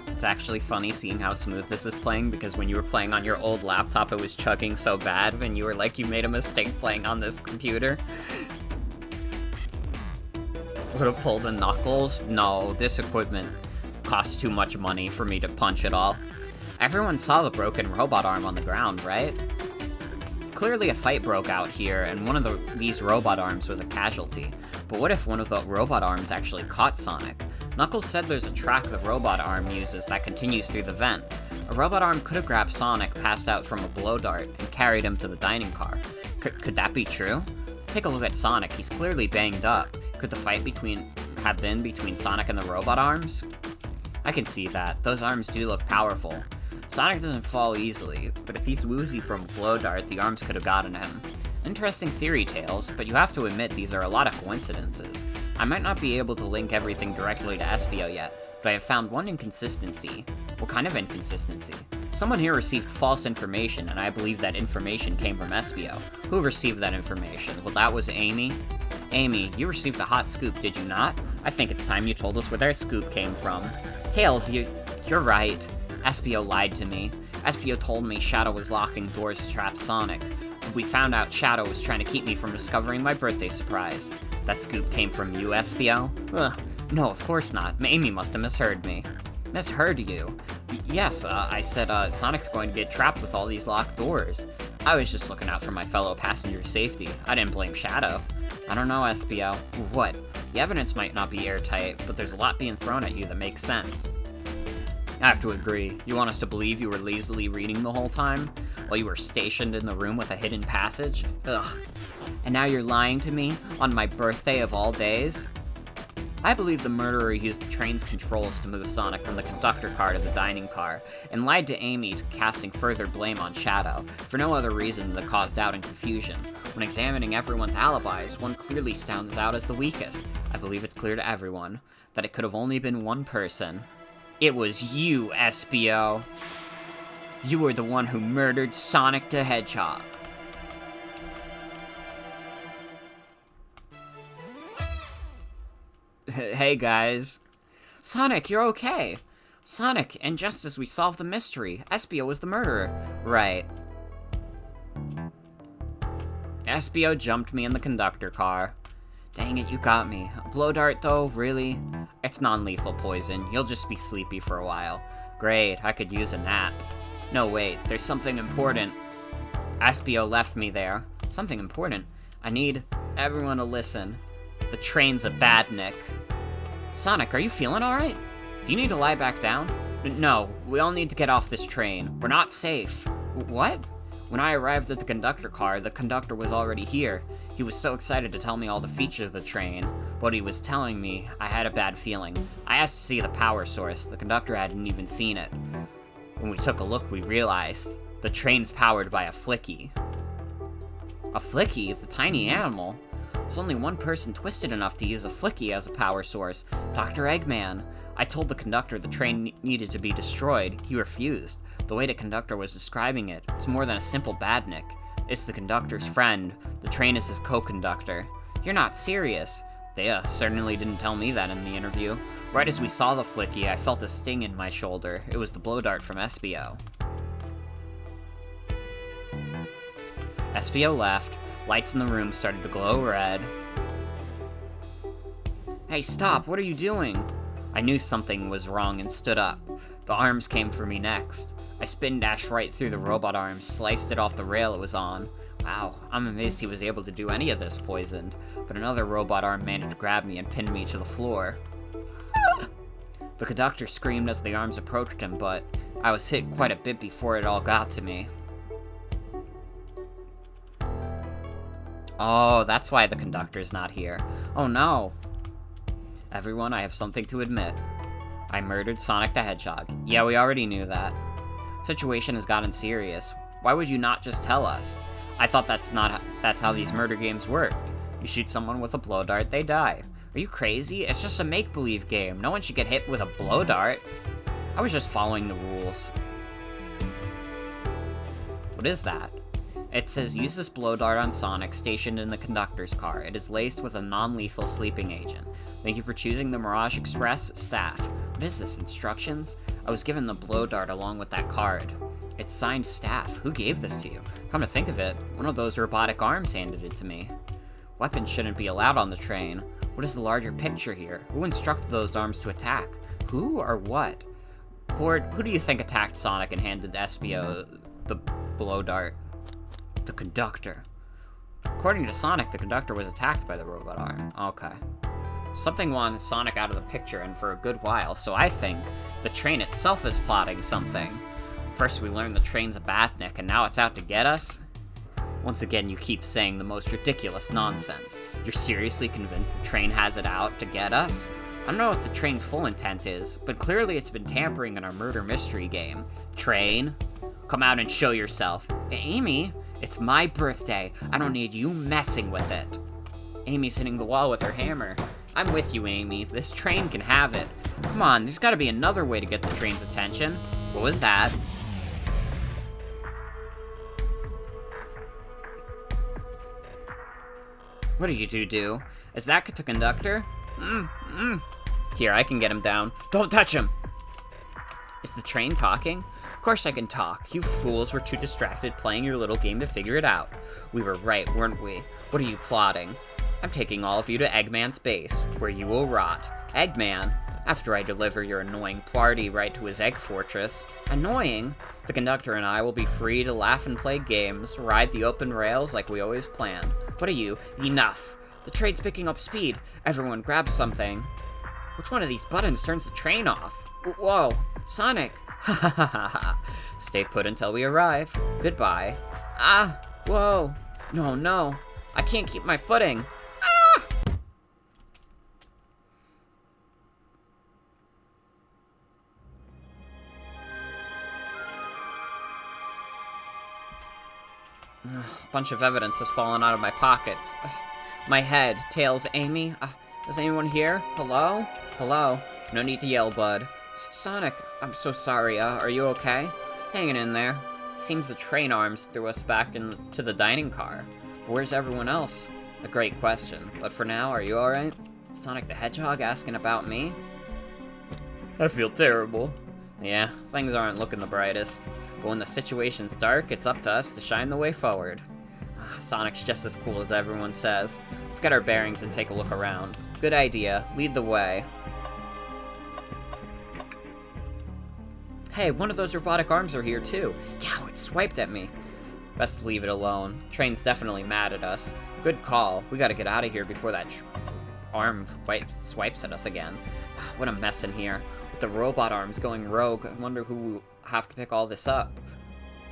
It's actually funny seeing how smooth this is playing, because when you were playing on your old laptop, it was chugging so bad, and you were like, you made a mistake playing on this computer. Would have pulled the knuckles? No, this equipment costs too much money for me to punch it all. Everyone saw the broken robot arm on the ground, right? Clearly a fight broke out here, and one of these robot arms was a casualty. But what if one of the robot arms actually caught Sonic? Knuckles said there's a track the robot arm uses that continues through the vent. A robot arm could have grabbed Sonic passed out from a blow dart and carried him to the dining car. Could that be true? Take a look at Sonic, he's clearly banged up. Could the fight have been between Sonic and the robot arms? I can see that. Those arms do look powerful. Sonic doesn't fall easily, but if he's woozy from a blow dart, the arms could have gotten him. Interesting theory, Tails, but you have to admit these are a lot of coincidences. I might not be able to link everything directly to Espio yet, but I have found one inconsistency. What kind of inconsistency? Someone here received false information, and I believe that information came from Espio. Who received that information? Well, that was Amy. Amy, you received a hot scoop, did you not? I think it's time you told us where their scoop came from. Tails, you're right. Espio lied to me. Espio told me Shadow was locking doors to trap Sonic. We found out Shadow was trying to keep me from discovering my birthday surprise. That scoop came from you, Espio? Ugh, no, of course not. Amy must have misheard me. Misheard you? Yes, I said, Sonic's going to get trapped with all these locked doors. I was just looking out for my fellow passenger's safety. I didn't blame Shadow. I don't know, Espio. What? The evidence might not be airtight, but there's a lot being thrown at you that makes sense. I have to agree. You want us to believe you were lazily reading the whole time? While you were stationed in the room with a hidden passage? Ugh. And now you're lying to me? On my birthday of all days? I believe the murderer used the train's controls to move Sonic from the conductor car to the dining car, and lied to Amy, casting further blame on Shadow, for no other reason than to cause doubt and confusion. When examining everyone's alibis, one clearly stands out as the weakest. I believe it's clear to everyone that it could have only been one person. It was you, Espio. You were the one who murdered Sonic the Hedgehog. Hey guys. Sonic, you're okay. Sonic, and just as we solved the mystery, Espio was the murderer. Right. Espio jumped me in the conductor car. Dang it, you got me. A blow dart though, really? It's non-lethal poison. You'll just be sleepy for a while. Great, I could use a nap. No, wait, there's something important. Espio left me there. Something important? I need everyone to listen. The train's a badnik. Sonic, are you feeling alright? Do you need to lie back down? No, we all need to get off this train. We're not safe. What? When I arrived at the conductor car, the conductor was already here. He was so excited to tell me all the features of the train. What he was telling me, I had a bad feeling. I asked to see the power source. The conductor hadn't even seen it. When we took a look, we realized the train's powered by a flicky. A flicky? The tiny animal? There's only one person twisted enough to use a flicky as a power source, Dr. Eggman. I told the conductor the train needed to be destroyed. He refused. The way the conductor was describing it, it's more than a simple badnik. It's the conductor's friend. The train is his co-conductor. You're not serious. They certainly didn't tell me that in the interview. Right as we saw the flicky, I felt a sting in my shoulder. It was the blow dart from Espio. Espio left. Lights in the room started to glow red. Hey, stop! What are you doing? I knew something was wrong and stood up. The arms came for me next. I spin dashed right through the robot arm, sliced it off the rail it was on. Wow, I'm amazed he was able to do any of this poisoned, but another robot arm managed to grab me and pin me to the floor. The conductor screamed as the arms approached him, but I was hit quite a bit before it all got to me. Oh, that's why the conductor's not here. Oh no. Everyone, I have something to admit. I murdered Sonic the Hedgehog. Yeah, we already knew that. Situation has gotten serious. Why would you not just tell us? I thought that's how these murder games worked. You shoot someone with a blow dart, they die. Are you crazy? It's just a make-believe game. No one should get hit with a blow dart. I was just following the rules. What is that? It says, use this blow dart on Sonic stationed in the conductor's car. It is laced with a non-lethal sleeping agent. Thank you for choosing the Mirage Express staff. What is this, instructions? I was given the blow dart along with that card. It's signed staff. Who gave this to you? Come to think of it, one of those robotic arms handed it to me. Weapons shouldn't be allowed on the train. What is the larger picture here? Who instructed those arms to attack? Who or what? Board, who do you think attacked Sonic and handed Espio the blow dart? The conductor. According to Sonic, the conductor was attacked by the robot arm. Okay. Something wanted Sonic out of the picture and for a good while, so I think the train itself is plotting something. First we learned the train's a Batnik, and now it's out to get us? Once again, you keep saying the most ridiculous nonsense. You're seriously convinced the train has it out to get us? I don't know what the train's full intent is, but clearly it's been tampering in our murder mystery game. Train, come out and show yourself. Amy, it's my birthday. I don't need you messing with it. Amy's hitting the wall with her hammer. I'm with you, Amy. This train can have it. Come on, there's gotta be another way to get the train's attention. What was that? What did you two do? Is that the conductor? Here, I can get him down. Don't touch him! Is the train talking? Of course I can talk. You fools were too distracted playing your little game to figure it out. We were right, weren't we? What are you plotting? I'm taking all of you to Eggman's base, where you will rot. Eggman? After I deliver your annoying party right to his egg fortress. Annoying? The conductor and I will be free to laugh and play games, ride the open rails like we always planned. What are you? Enough! The train's picking up speed. Everyone grab something. Which one of these buttons turns the train off? Whoa! Sonic! Ha ha ha ha ha. Stay put until we arrive. Goodbye. Ah! Whoa! No, no. I can't keep my footing. Ah! A bunch of evidence has fallen out of my pockets. My head, tails, Amy. Is anyone here? Hello? Hello? No need to yell, bud. Sonic, I'm so sorry. Are you okay? Hanging in there. Seems the train arms threw us back into the dining car. But where's everyone else? A great question. But for now, are you alright? Sonic the Hedgehog asking about me? I feel terrible. Yeah, things aren't looking the brightest. But when the situation's dark, it's up to us to shine the way forward. Sonic's just as cool as everyone says. Let's get our bearings and take a look around. Good idea. Lead the way. Hey, one of those robotic arms are here too. Yow, it swiped at me. Best leave it alone. Train's definitely mad at us. Good call. We gotta get out of here before that arm swipes at us again. What a mess in here. With the robot arms going rogue, I wonder who will have to pick all this up.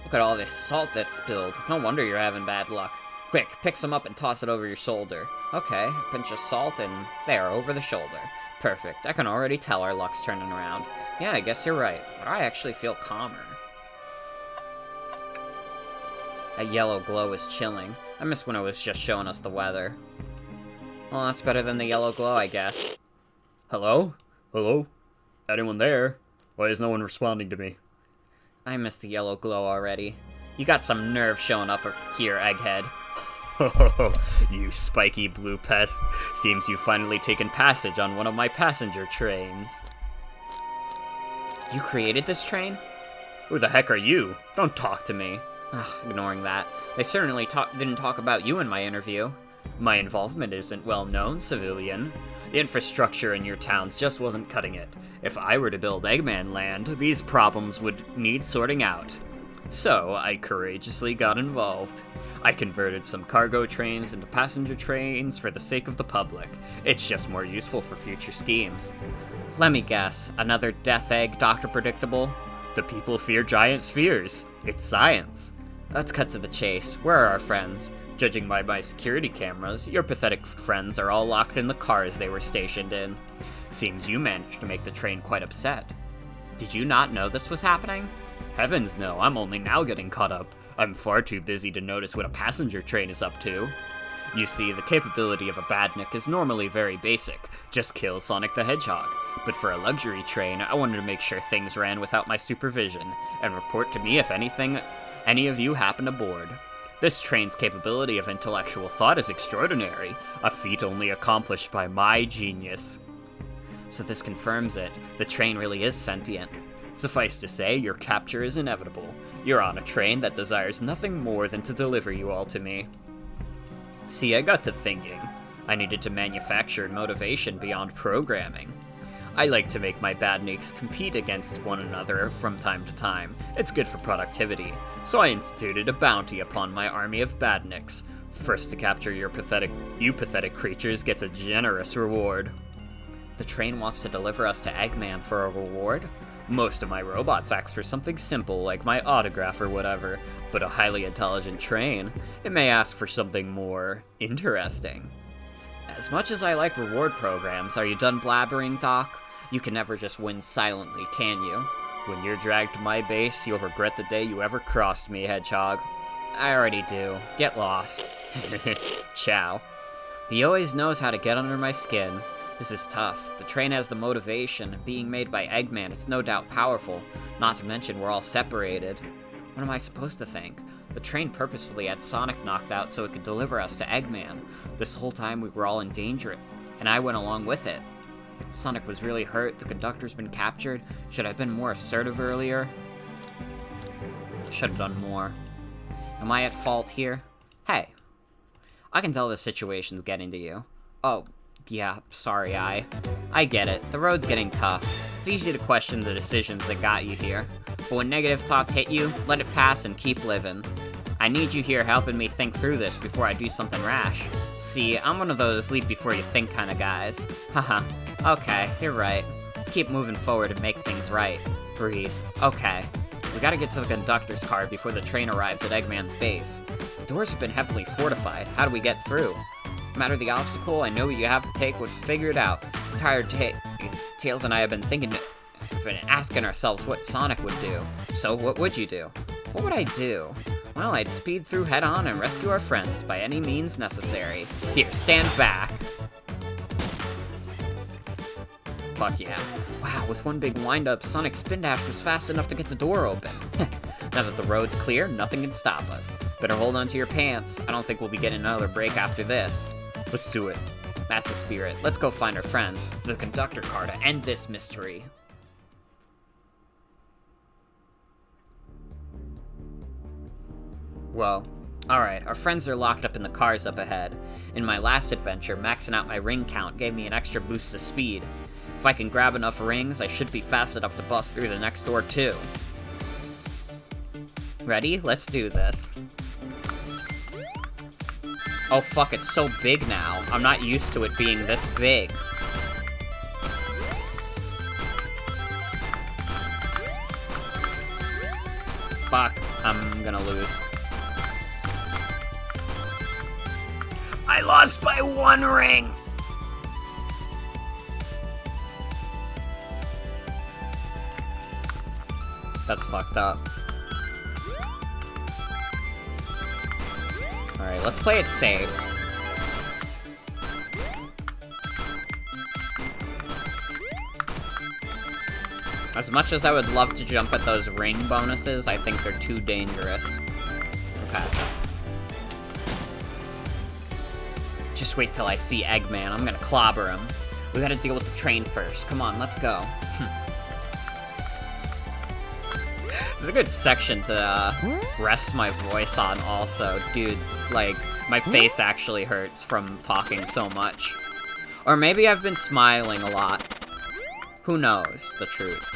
Look at all this salt that's spilled. No wonder you're having bad luck. Quick, pick some up and toss it over your shoulder. Okay, a pinch of salt and there, over the shoulder. Perfect. I can already tell our luck's turning around. Yeah, I guess you're right, but I actually feel calmer. That yellow glow is chilling. I miss when it was just showing us the weather. Well, that's better than the yellow glow, I guess. Hello? Hello? Anyone there? Why is no one responding to me? I miss the yellow glow already. You got some nerve showing up here, Egghead. You spiky blue pest. Seems you've finally taken passage on one of my passenger trains. You created this train? Who the heck are you? Don't talk to me. Ignoring that. They certainly didn't talk about you in my interview. My involvement isn't well known, civilian. The infrastructure in your towns just wasn't cutting it. If I were to build Eggman Land, these problems would need sorting out. So, I courageously got involved. I converted some cargo trains into passenger trains for the sake of the public. It's just more useful for future schemes. Let me guess, another death egg, Dr. Predictable? The people fear giant spheres. It's science. Let's cut to the chase. Where are our friends? Judging by my security cameras, your pathetic friends are all locked in the cars they were stationed in. Seems you managed to make the train quite upset. Did you not know this was happening? Heavens no, I'm only now getting caught up. I'm far too busy to notice what a passenger train is up to. You see, the capability of a badnik is normally very basic. Just kill Sonic the Hedgehog. But for a luxury train, I wanted to make sure things ran without my supervision, and report to me if any of you happen aboard. This train's capability of intellectual thought is extraordinary, a feat only accomplished by my genius. So this confirms it. The train really is sentient. Suffice to say, your capture is inevitable. You're on a train that desires nothing more than to deliver you all to me. See, I got to thinking. I needed to manufacture motivation beyond programming. I like to make my badniks compete against one another from time to time. It's good for productivity. So I instituted a bounty upon my army of badniks. First to capture you pathetic creatures gets a generous reward. The train wants to deliver us to Eggman for a reward? Most of my robots ask for something simple like my autograph or whatever, but a highly intelligent train, it may ask for something more interesting. As much as I like reward programs, are you done blabbering, Doc? You can never just win silently, can you? When you're dragged to my base, you'll regret the day you ever crossed me, Hedgehog. I already do. Get lost. Ciao. He always knows how to get under my skin. This is tough. The train has the motivation. Being made by Eggman, it's no doubt powerful. Not to mention, we're all separated. What am I supposed to think? The train purposefully had Sonic knocked out so it could deliver us to Eggman. This whole time we were all in danger, and I went along with it. Sonic was really hurt. The conductor's been captured. Should I have been more assertive earlier? Should have done more. Am I at fault here? Hey. I can tell this situation's getting to you. Oh, yeah, sorry, I get it. The road's getting tough. It's easy to question the decisions that got you here. But when negative thoughts hit you, let it pass and keep living. I need you here helping me think through this before I do something rash. See, I'm one of those leap before you think kind of guys. Haha. Okay, you're right. Let's keep moving forward and make things right. Breathe. Okay. We gotta get to the conductor's car before the train arrives at Eggman's base. The doors have been heavily fortified. How do we get through? No matter the obstacle, I know what you have to take would figure it out. Tired Tails and I have been asking ourselves what Sonic would do. So what would you do? What would I do? Well, I'd speed through head-on and rescue our friends by any means necessary. Here, stand back. Fuck yeah. Wow, with one big wind-up, Sonic's spin dash was fast enough to get the door open. Now that the road's clear, nothing can stop us. Better hold on to your pants. I don't think we'll be getting another break after this. Let's do it. That's the spirit. Let's go find our friends. The conductor car to end this mystery. Whoa. Alright, our friends are locked up in the cars up ahead. In my last adventure, maxing out my ring count gave me an extra boost of speed. If I can grab enough rings, I should be fast enough to bust through the next door too. Ready? Let's do this. Oh fuck, it's so big now. I'm not used to it being this big. Fuck, I'm gonna lose. I lost by 1 ring! That's fucked up. Alright, let's play it safe. As much as I would love to jump at those ring bonuses, I think they're too dangerous. Okay. Just wait till I see Eggman. I'm gonna clobber him. We gotta deal with the train first. Come on, let's go. This is a good section to rest my voice on also. Dude, like, my face actually hurts from talking so much. Or maybe I've been smiling a lot. Who knows the truth?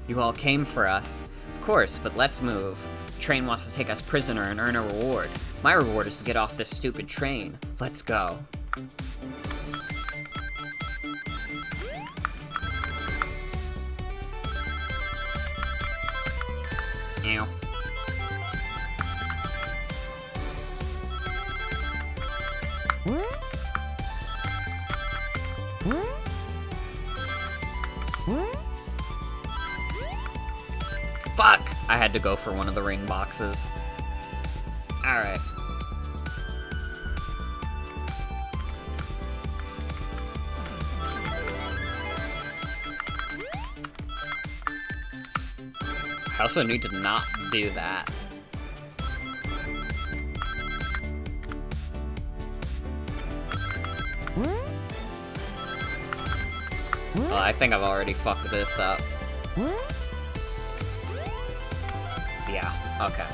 You all came for us. Of course, but let's move. The train wants to take us prisoner and earn a reward. My reward is to get off this stupid train. Let's go. Ew. Fuck! I had to go for one of the ring boxes. Alright. I also need to not do that. Well, I think I've already fucked this up. Yeah, okay.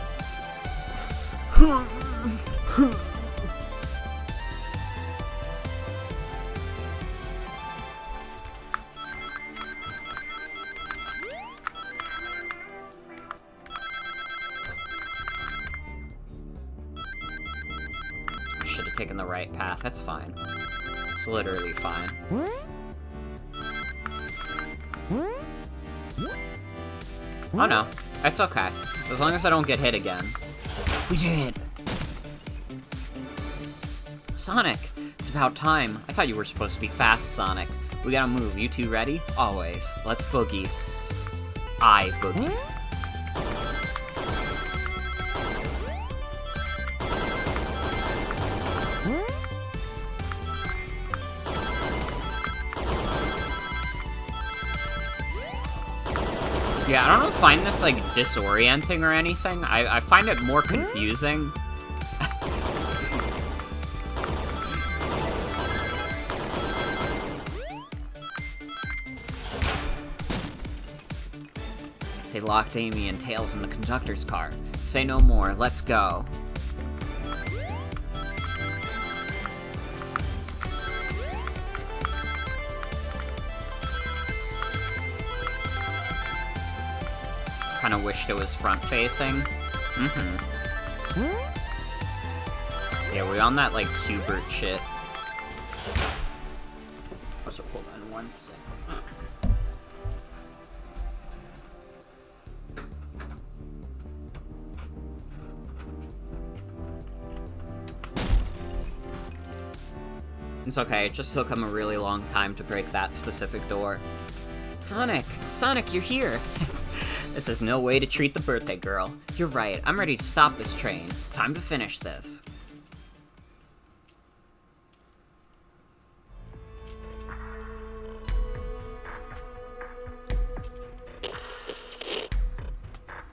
should have taken the right path. That's fine. It's literally fine. Oh no, it's okay. As long as I don't get hit again. We did! Sonic, it's about time. I thought you were supposed to be fast, Sonic. We gotta move. You two ready? Always. Let's boogie. I boogie. Yeah, I don't find this, like, disorienting or anything. I find it more confusing. They locked Amy and Tails in the conductor's car. Say no more, let's go. Kinda wished it was front-facing. Yeah, we on that, like, Hubert shit. So hold on one second. It's okay, it just took him a really long time to break that specific door. Sonic! Sonic, you're here! This is no way to treat the birthday girl. You're right, I'm ready to stop this train. Time to finish this.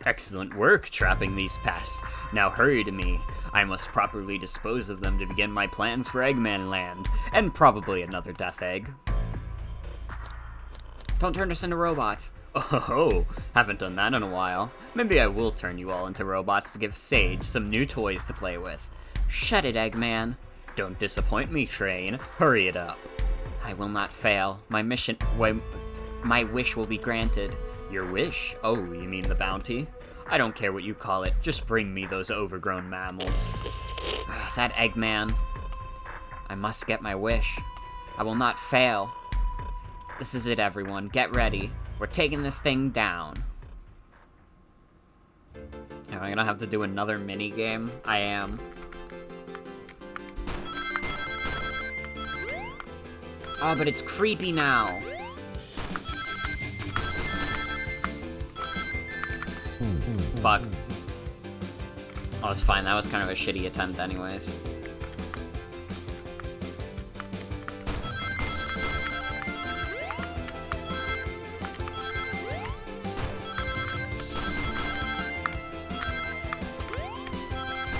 Excellent work trapping these pests. Now hurry to me. I must properly dispose of them to begin my plans for Eggman Land, and probably another Death Egg. Don't turn us into robots. Oh, haven't done that in a while. Maybe I will turn you all into robots to give Sage some new toys to play with. Shut it, Eggman. Don't disappoint me, Train. Hurry it up. I will not fail. My wish will be granted. Your wish? Oh, you mean the bounty? I don't care what you call it, just bring me those overgrown mammals. That Eggman. I must get my wish. I will not fail. This is it, everyone. Get ready. We're taking this thing down. Am I gonna have to do another mini-game? I am. Oh, but it's creepy now. Fuck. Oh, it's fine. That was kind of a shitty attempt anyways.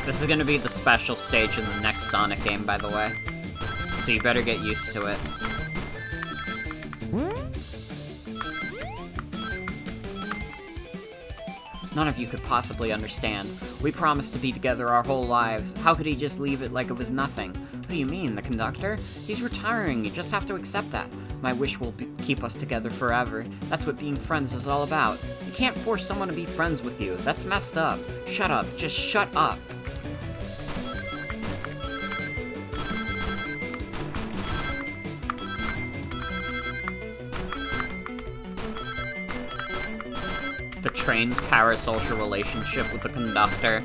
This is gonna be the special stage in the next Sonic game, by the way. So you better get used to it. None of you could possibly understand. We promised to be together our whole lives. How could he just leave it like it was nothing? What do you mean, the conductor? He's retiring, you just have to accept that. My wish will keep us together forever. That's what being friends is all about. You can't force someone to be friends with you. That's messed up. Shut up. Just shut up. The train's parasocial relationship with the conductor,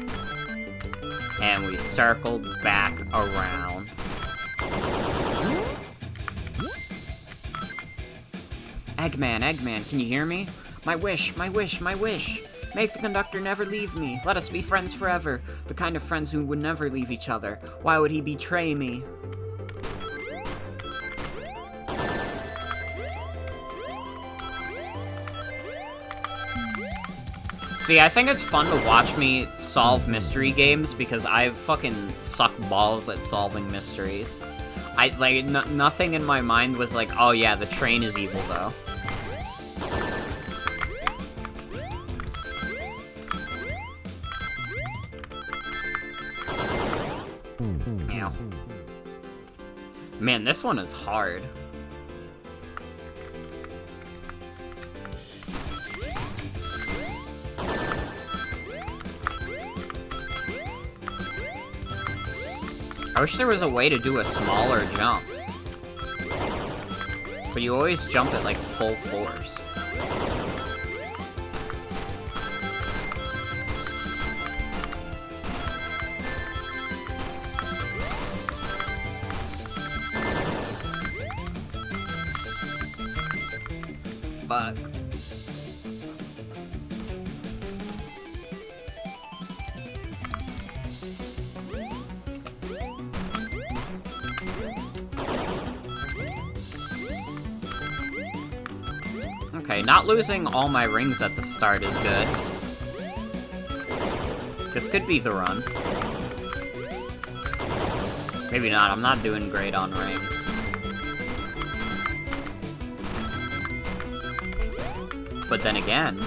and we circled back around. Eggman, can you hear me? My wish, my wish, my wish. Make the conductor never leave me. Let us be friends forever. The kind of friends who would never leave each other. Why would he betray me? See, I think it's fun to watch me solve mystery games because I fucking suck balls at solving mysteries. Nothing in my mind was like, oh yeah, the train is evil though. Yeah. Man, this one is hard. I wish there was a way to do a smaller jump. But you always jump at, like, full force. Fuck. Okay, not losing all my rings at the start is good. This could be the run. Maybe not, I'm not doing great on rings. But then again...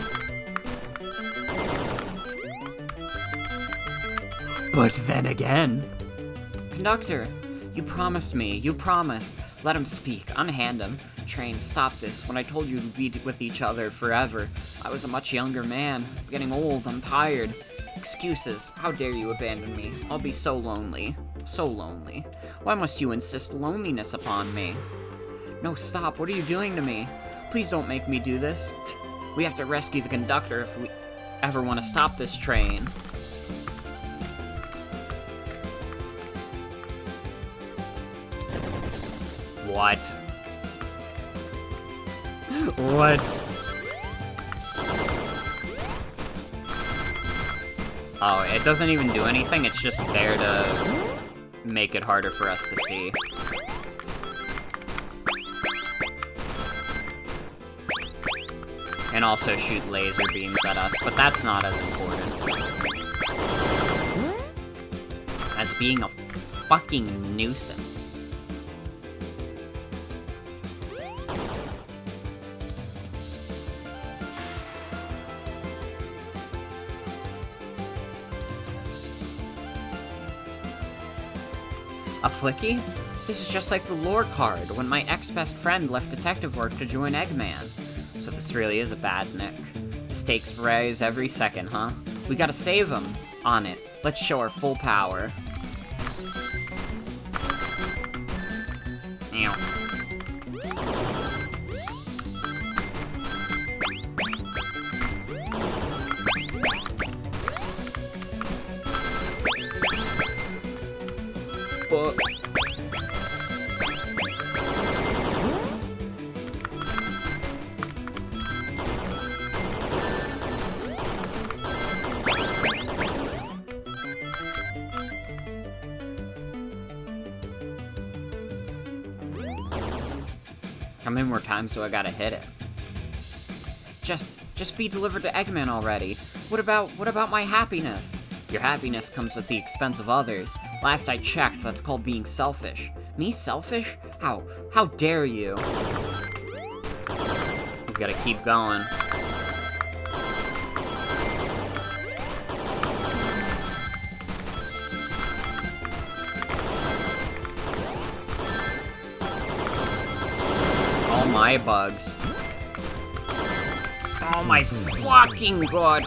Conductor, you promised me, you promised. Let him speak, unhand him. Train, stop this. When I told you to be with each other forever, I was a much younger man. I'm getting old, I'm tired. Excuses, how dare you abandon me? I'll be so lonely. So lonely. Why must you insist loneliness upon me? No, stop, what are you doing to me? Please don't make me do this. We have to rescue the conductor if we ever want to stop this train. What? What? Oh, it doesn't even do anything, it's just there to make it harder for us to see. And also shoot laser beams at us, but that's not as important as being a fucking nuisance. A flicky? This is just like the lore card, when my ex-best friend left detective work to join Eggman. So this really is a bad nick. The stakes rise every second, huh? We gotta save him. On it. Let's show our full power. Ew. Fuck. How many more times do I gotta hit it? Just be delivered to Eggman already. What about my happiness? Your happiness comes at the expense of others. Last I checked, that's called being selfish. Me selfish? How dare you? We gotta keep going. All my bugs. Oh my fucking god!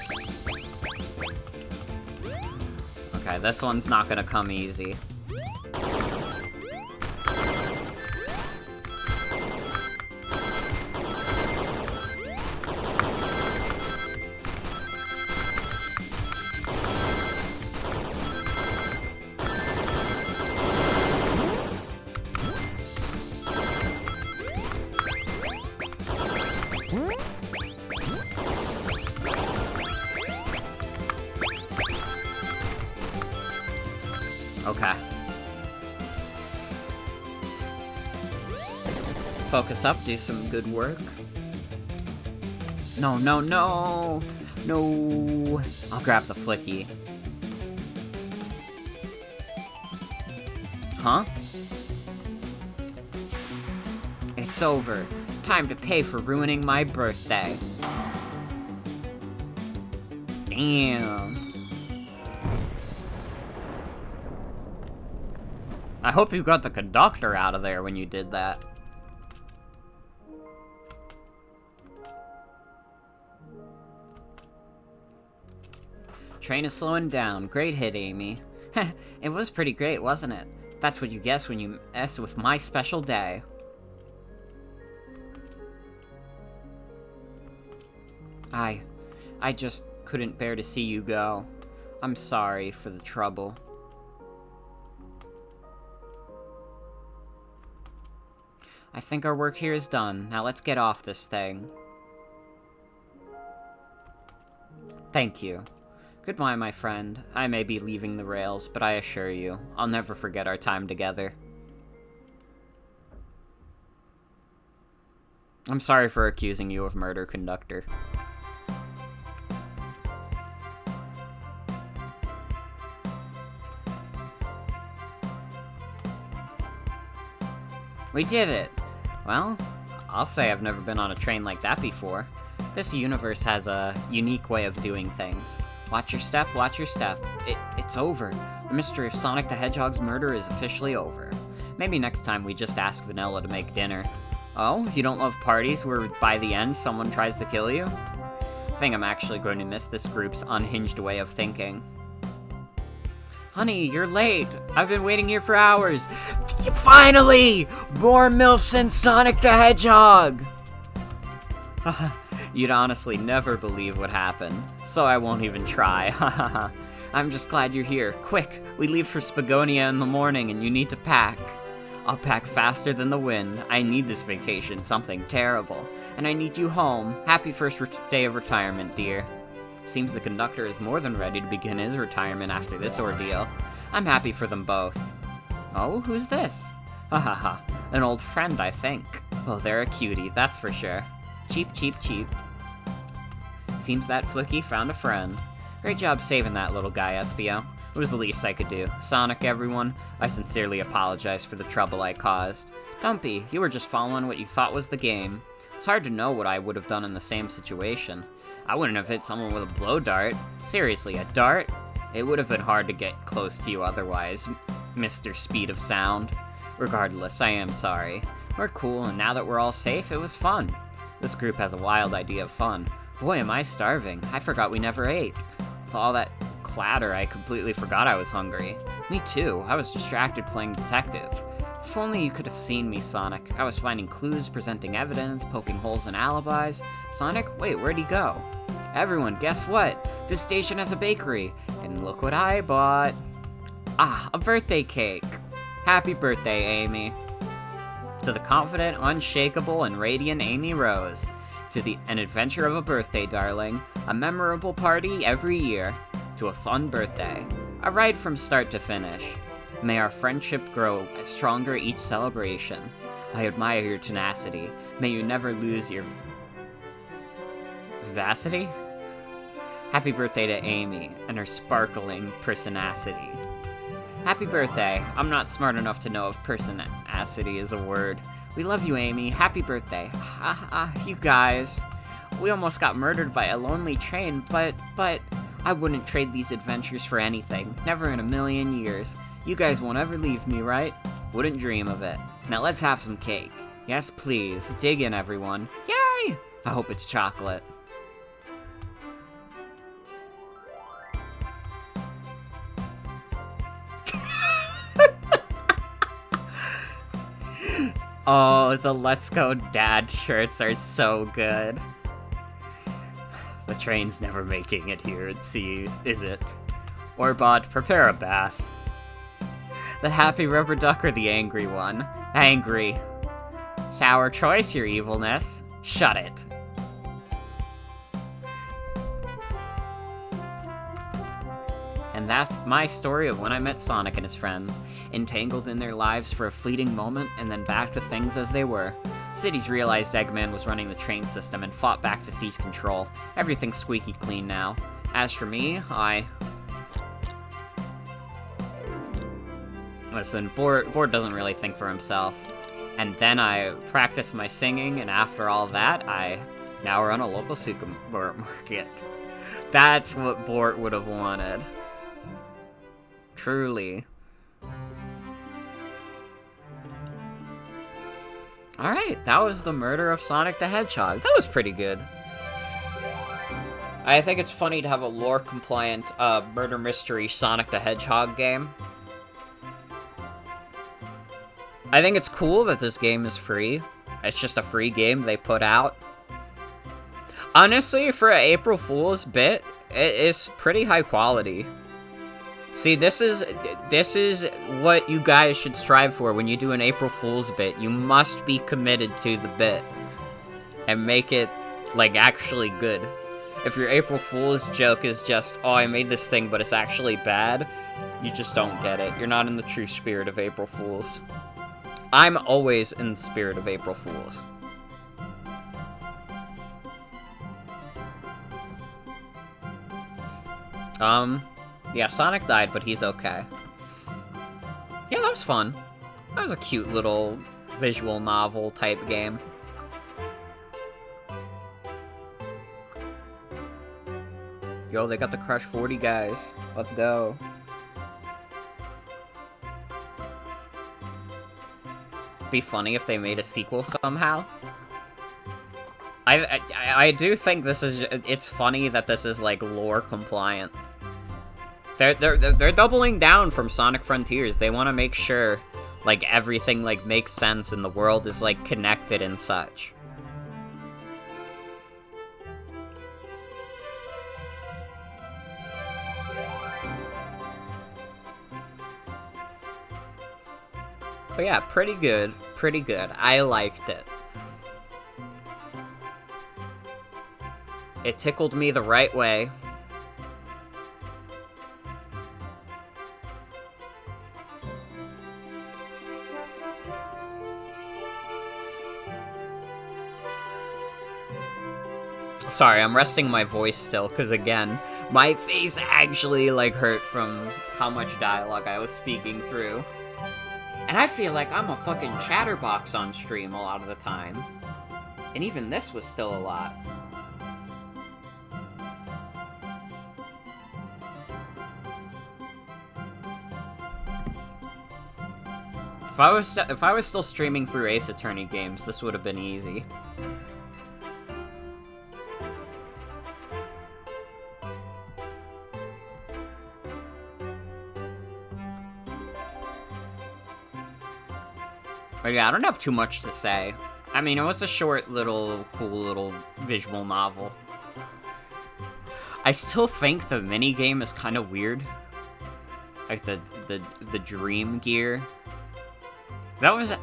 Okay, this one's not gonna come easy. Okay. Focus up, do some good work. No, no, no! No! I'll grab the flicky. Huh? It's over. Time to pay for ruining my birthday. Damn. I hope you got the conductor out of there when you did that. Train is slowing down. Great hit, Amy. It was pretty great, wasn't it? That's what you guess when you mess with my special day. I just couldn't bear to see you go. I'm sorry for the trouble. I think our work here is done. Now let's get off this thing. Thank you. Goodbye, my friend. I may be leaving the rails, but I assure you, I'll never forget our time together. I'm sorry for accusing you of murder, conductor. We did it! Well, I'll say I've never been on a train like that before. This universe has a unique way of doing things. Watch your step, watch your step. It's over. The mystery of Sonic the Hedgehog's murder is officially over. Maybe next time we just ask Vanilla to make dinner. Oh, you don't love parties where by the end someone tries to kill you? I think I'm actually going to miss this group's unhinged way of thinking. Honey, you're late. I've been waiting here for hours. Finally! More MILFs than Sonic the Hedgehog! You'd honestly never believe what happened, so I won't even try. I'm just glad you're here. Quick, we leave for Spagonia in the morning and you need to pack. I'll pack faster than the wind. I need this vacation, something terrible. And I need you home. Happy first day of retirement, dear. Seems the conductor is more than ready to begin his retirement after this ordeal. I'm happy for them both. Oh, who's this? Hahaha, an old friend, I think. Well, they're a cutie, that's for sure. Cheap, cheap, cheap. Seems that Flicky found a friend. Great job saving that little guy, Espio. It was the least I could do. Sonic, everyone, I sincerely apologize for the trouble I caused. Dumpy, you were just following what you thought was the game. It's hard to know what I would have done in the same situation. I wouldn't have hit someone with a blow dart. Seriously, a dart? It would have been hard to get close to you otherwise, Mr. Speed of Sound. Regardless, I am sorry. We're cool, and now that we're all safe, it was fun. This group has a wild idea of fun. Boy, am I starving. I forgot we never ate. With all that clatter, I completely forgot I was hungry. Me too. I was distracted playing detective. If only you could have seen me, Sonic. I was finding clues, presenting evidence, poking holes in alibis. Sonic, wait, where'd he go? Everyone, guess what? This station has a bakery, and look what I bought. Ah, a birthday cake. Happy birthday, Amy. To the confident, unshakable, and radiant Amy Rose. To an adventure of a birthday, darling. A memorable party every year. To a fun birthday. A ride from start to finish. May our friendship grow stronger each celebration. I admire your tenacity. May you never lose your vivacity? Happy birthday to Amy and her sparkling personacity. Happy birthday. I'm not smart enough to know if personacity is a word. We love you, Amy. Happy birthday. You guys. We almost got murdered by a lonely train, but I wouldn't trade these adventures for anything. Never in a million years. You guys won't ever leave me, right? Wouldn't dream of it. Now let's have some cake. Yes, please. Dig in, everyone. Yay! I hope it's chocolate. Oh, the Let's Go Dad shirts are so good. The train's never making it here at sea, is it? Orbot, prepare a bath. The happy rubber duck or the angry one? Angry. Sour choice, your evilness. Shut it. And that's my story of when I met Sonic and his friends, entangled in their lives for a fleeting moment and then back to things as they were. Cities realized Eggman was running the train system and fought back to seize control. Everything's squeaky clean now. As for me, Listen, Bort doesn't really think for himself. And then I practiced my singing, and after all that, I now run a local supermarket. That's what Bort would have wanted. Truly. Alright, that was the murder of Sonic the Hedgehog. That was pretty good. I think it's funny to have a lore-compliant murder mystery Sonic the Hedgehog game. I think it's cool that this game is free. It's just a free game they put out. Honestly, for an April Fool's bit, it's pretty high quality. See, this is what you guys should strive for when you do an April Fool's bit. You must be committed to the bit and make it, like, actually good. If your April Fool's joke is just, oh, I made this thing, but it's actually bad, you just don't get it. You're not in the true spirit of April Fool's. I'm always in the spirit of April Fool's. Yeah, Sonic died, but he's okay. Yeah, that was fun. That was a cute little visual novel type game. Yo, they got the Crush 40 guys. Let's go. Be funny if they made a sequel somehow. I do think this is, it's funny that this is like lore compliant. They're doubling down from Sonic Frontiers. They want to make sure like everything like makes sense and the world is like connected and such. But yeah, pretty good. Pretty good. I liked it. It tickled me the right way. Sorry, I'm resting my voice still, because again, my face actually, like, hurt from how much dialogue I was speaking through. And I feel like I'm a fucking chatterbox on stream a lot of the time. And even this was still a lot. If I was still streaming through Ace Attorney games, this would have been easy. But yeah, I don't have too much to say. I mean, it was a short little, cool little visual novel. I still think the minigame is kind of weird. Like the Dream Gear. That was,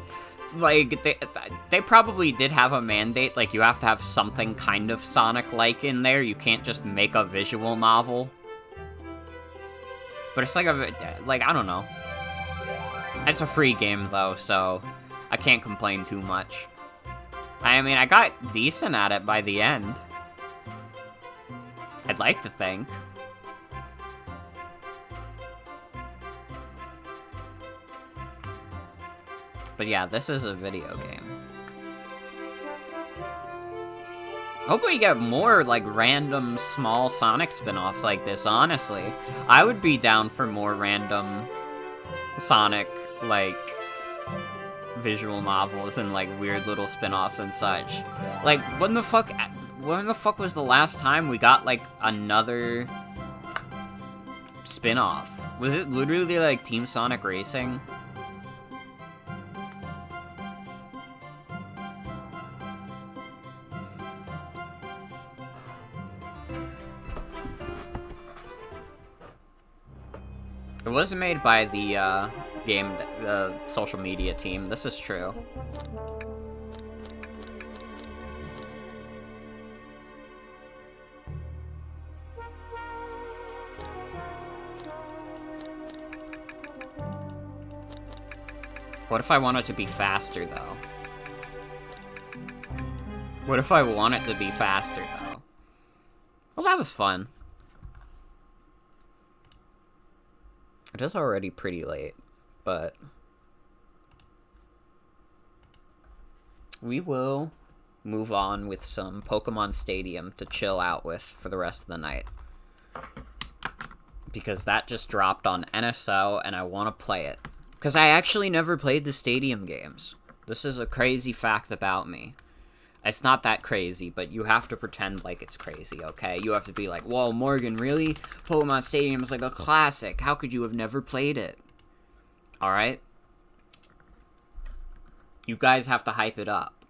like, they probably did have a mandate, like, you have to have something kind of Sonic-like in there, you can't just make a visual novel. But it's like I don't know. It's a free game, though, so I can't complain too much. I mean, I got decent at it by the end. I'd like to think. But yeah, this is a video game. I hope we get more, like, random small Sonic spin-offs like this, honestly. I would be down for more random Sonic, like, visual novels and, like, weird little spin-offs and such. Like, when the fuck was the last time we got, like, another spin-off? Was it literally, like, Team Sonic Racing? It was made by the, social media team. This is true. What if I want it to be faster, though? What if I want it to be faster, though? Well, that was fun. It is already pretty late, but we will move on with some Pokemon Stadium to chill out with for the rest of the night. Because that just dropped on NSO, and I want to play it. Because I actually never played the Stadium games. This is a crazy fact about me. It's not that crazy, but you have to pretend like it's crazy, okay? You have to be like, whoa, Morgan, really? Pokemon Stadium is like a classic. How could you have never played it? Alright? You guys have to hype it up.